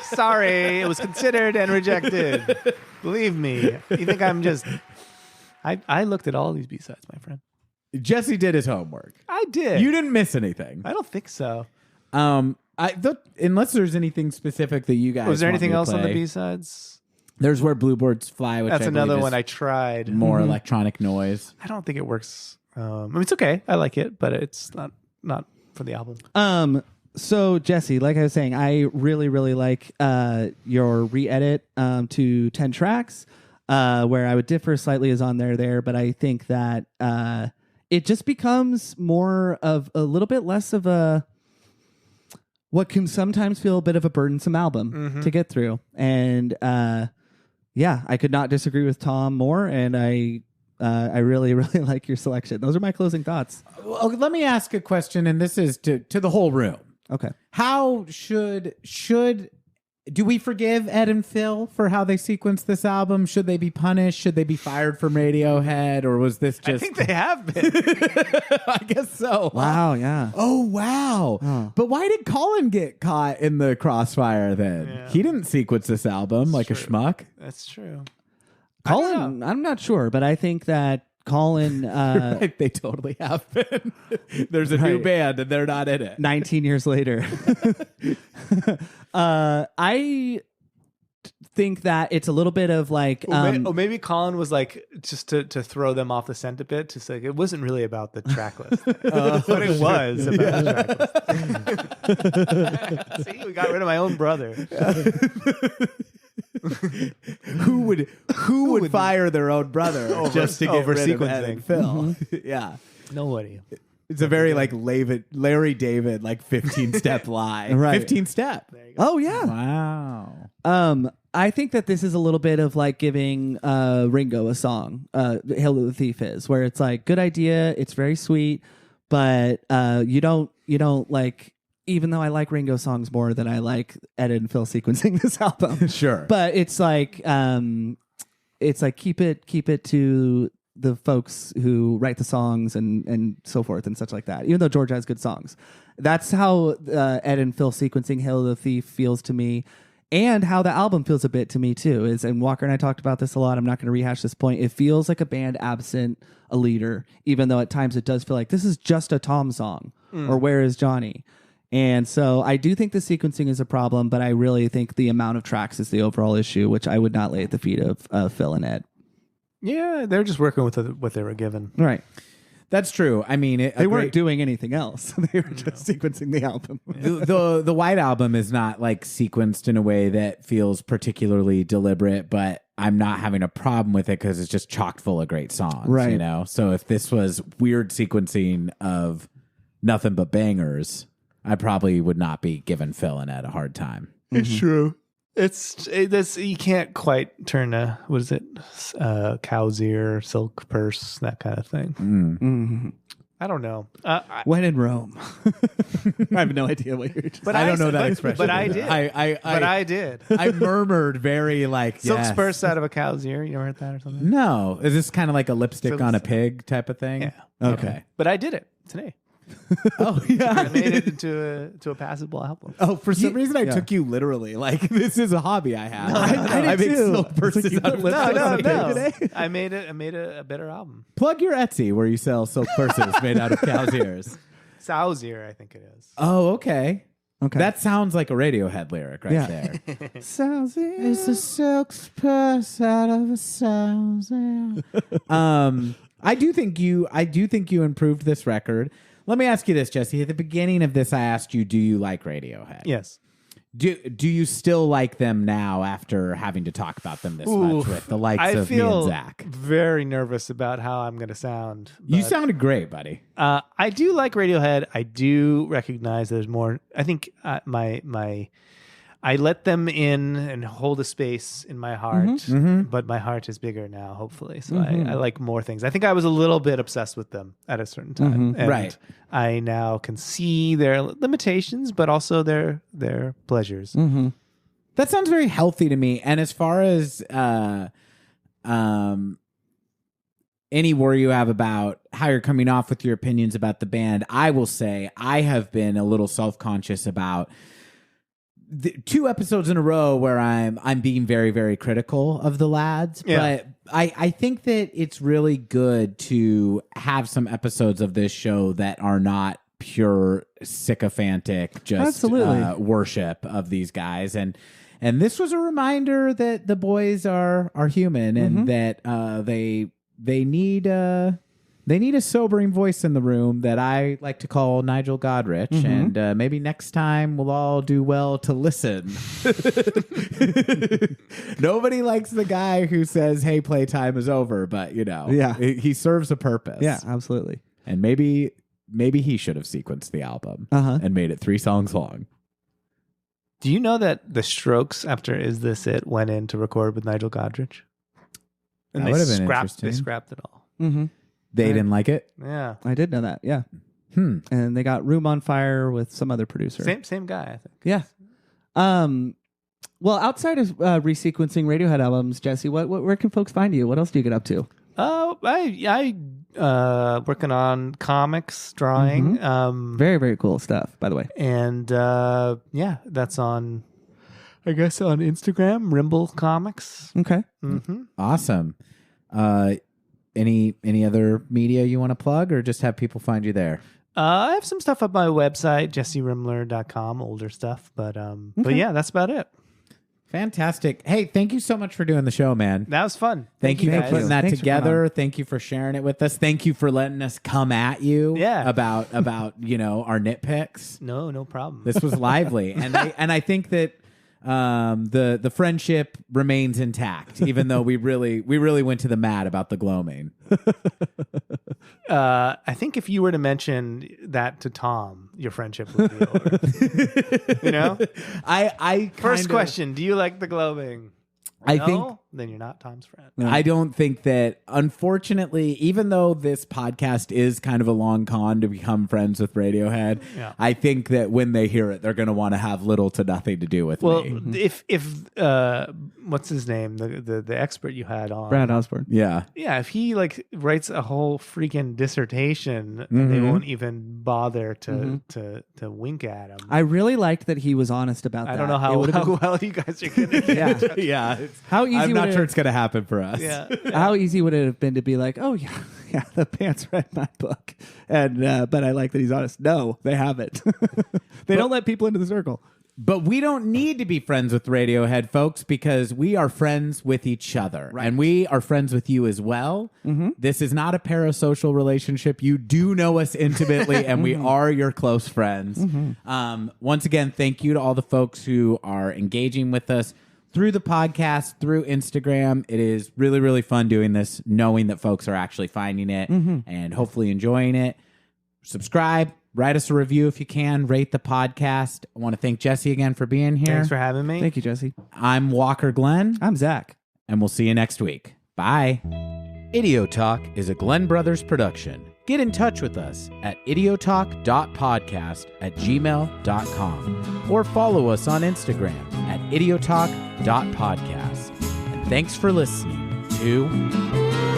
Sorry, it was considered and rejected. Believe me. You think I'm just... I looked at all these B-sides, my friend. Jesse did his homework. I did. You didn't miss anything. I don't think so. Unless there's anything specific that you guys. Was there want anything me to else on the play. B-sides? There's Where Bluebirds Fly, which That's I believe another is one I tried. more electronic noise. I don't think it works. I mean, it's okay. I like it, but it's not for the album. So Jesse, like I was saying, I really, really like your re-edit to 10 tracks. Where I would differ slightly is on there, but I think that it just becomes more of a little bit less of a what can sometimes feel a bit of a burdensome album to get through. And yeah, I could not disagree with Tom more, and I really, really like your selection. Those are my closing thoughts. Well, let me ask a question, and this is to the whole room. Okay. How should do we forgive Ed and Phil for how they sequenced this album? Should they be punished? Should they be fired from Radiohead? Or was this just... I think they have been. I guess so. Wow, yeah. Oh, wow. Oh. But why did Colin get caught in the crossfire then? Yeah. He didn't sequence this album like a true. schmuck. That's true. Colin, I'm not sure, but I think that Colin, Right, they totally have been. There's a new Right. band and they're not in it. 19 years later, I think that it's a little bit of like, Maybe Colin was like just to throw them off the scent a bit, to say it wasn't really about the track list, but it was about the track list. See, we got rid of my own brother. Who would fire their own brother just to get over rid of Ed sequencing. and Phil? Yeah. Nobody. It's a very like Larry David, like 15-step lie. Right. 15-step. Oh yeah. Wow. I think that this is a little bit of like giving Ringo a song. Hail to the Thief is, where it's like good idea, it's very sweet, but you don't like. Even though I like Ringo songs more than I like Ed and Phil sequencing this album, Sure. but it's like keep it to the folks who write the songs and so forth and such like that. Even though George has good songs, that's how Ed and Phil sequencing "Hail to the Thief" feels to me, and how the album feels a bit to me too. And Walker and I talked about this a lot. I'm not going to rehash this point. It feels like a band absent a leader, even though at times it does feel like this is just a Tom song or "Where Is Johnny." And so I do think the sequencing is a problem, but I really think the amount of tracks is the overall issue, which I would not lay at the feet of Phil and Ed. Yeah, they're just working with what they were given. Right. That's true. I mean, They weren't doing anything else. They were just sequencing the album. the White Album is not like sequenced in a way that feels particularly deliberate, but I'm not having a problem with it because it's just chock full of great songs. Right. You know? So if this was weird sequencing of nothing but bangers, I probably would not be giving Phil and Ed a hard time. It's true. It's you can't quite turn a what is it, cow's ear, silk purse, that kind of thing. Mm-hmm. I don't know. When in Rome. I have no idea what you're. But I don't know that expression. But I did. I did. I murmured very like Silk yes. purse out of a cow's ear. You ever heard that or something? No, is this kind of like a lipstick on a pig type of thing? Yeah. Okay. But I did it today. Oh yeah. I made it into a passable album. Oh, for some reason I took you literally. Like this is a hobby I have. I make too. silk purses out of lipstick on a pig today. I made a better album. Plug your Etsy where you sell silk purses made out of cow's ears. Sow's ear, I think it is. Oh, okay. Okay. That sounds like a Radiohead lyric right there. Sounds It's a silk purse out of a sow's ear. I do think you improved this record. Let me ask you this, Jesse. At the beginning of this, I asked you, do you like Radiohead? Yes. Do you still like them now after having to talk about them this much with the likes of me and Zach? I feel very nervous about how I'm going to sound. You sounded great, buddy. I do like Radiohead. I do recognize there's more. I think I let them in and hold a space in my heart, but my heart is bigger now, hopefully. So I like more things. I think I was a little bit obsessed with them at a certain time. And right. I now can see their limitations, but also their pleasures. That sounds very healthy to me. And as far as any worry you have about how you're coming off with your opinions about the band, I will say I have been a little self-conscious about two episodes in a row where I'm being very, very critical of the lads. Yeah. But I think that it's really good to have some episodes of this show that are not pure sycophantic, just worship of these guys. And this was a reminder that the boys are human and that they need a sobering voice in the room that I like to call Nigel Godrich. And maybe next time we'll all do well to listen. Nobody likes the guy who says, hey, playtime is over. But, he serves a purpose. Yeah, absolutely. And maybe he should have sequenced the album and made it 3 songs long. Do you know that the Strokes, after Is This It, went in to record with Nigel Godrich? And That would have been interesting. They scrapped it all. They didn't like it? Yeah. I did know that. Yeah. And they got Room on Fire with some other producer. Same guy, I think. Yeah. Well, outside of resequencing Radiohead albums, Jesse, where can folks find you? What else do you get up to? Oh, I working on comics, drawing. Very, very cool stuff, by the way. And that's on, I guess, on Instagram, Rimble Comics. Okay. Awesome. Any other media you want to plug, or just have people find you there? I have some stuff up my website, jesserimler.com, older stuff, but yeah, that's about it. Fantastic. Hey, thank you so much for doing the show, man. That was fun. Thank you for guys. putting that Thanks together. Thank you for sharing it with us. Thank you for letting us come at you about our nitpicks. No problem. This was lively. And I think that the friendship remains intact, even though we really went to the mat about the gloaming. I think if you were to mention that to Tom, your friendship would be over. You know? I First question, do you like the gloaming? I No? think Then you're not Tom's friend. I don't think that, unfortunately, even though this podcast is kind of a long con to become friends with Radiohead, Yeah. I think that when they hear it, they're going to want to have little to nothing to do with Well, me. if what's his name, the expert you had on, Brad Osborne. Yeah. yeah, if he like writes a whole freaking dissertation, and they won't even bother to wink at him. I really liked that he was honest about that. I don't know It how would've been- well you guys are gonna. yeah. Yeah. How easy I'm would not it sure have- it's going to happen for us. Yeah. How easy would it have been to be like, oh yeah, the band's read my book, and but I like that he's honest. No, they haven't. They don't let people into the circle. But we don't need to be friends with Radiohead, folks, because we are friends with each other. Right. And we are friends with you as well. This is not a parasocial relationship. You do know us intimately, and we are your close friends. Once again, thank you to all the folks who are engaging with us through the podcast, through Instagram. It is really, really fun doing this, knowing that folks are actually finding it and hopefully enjoying it. Subscribe. Write us a review if you can. Rate the podcast. I want to thank Jesse again for being here. Thanks for having me. Thank you, Jesse. I'm Walker Glenn, I'm Zach. and we'll see you next week. Bye. Idiotalk is a Glenn Brothers production. Get in touch with us at idiotalk.podcast@gmail.com or follow us on Instagram at idiotalk.podcast. And thanks for listening to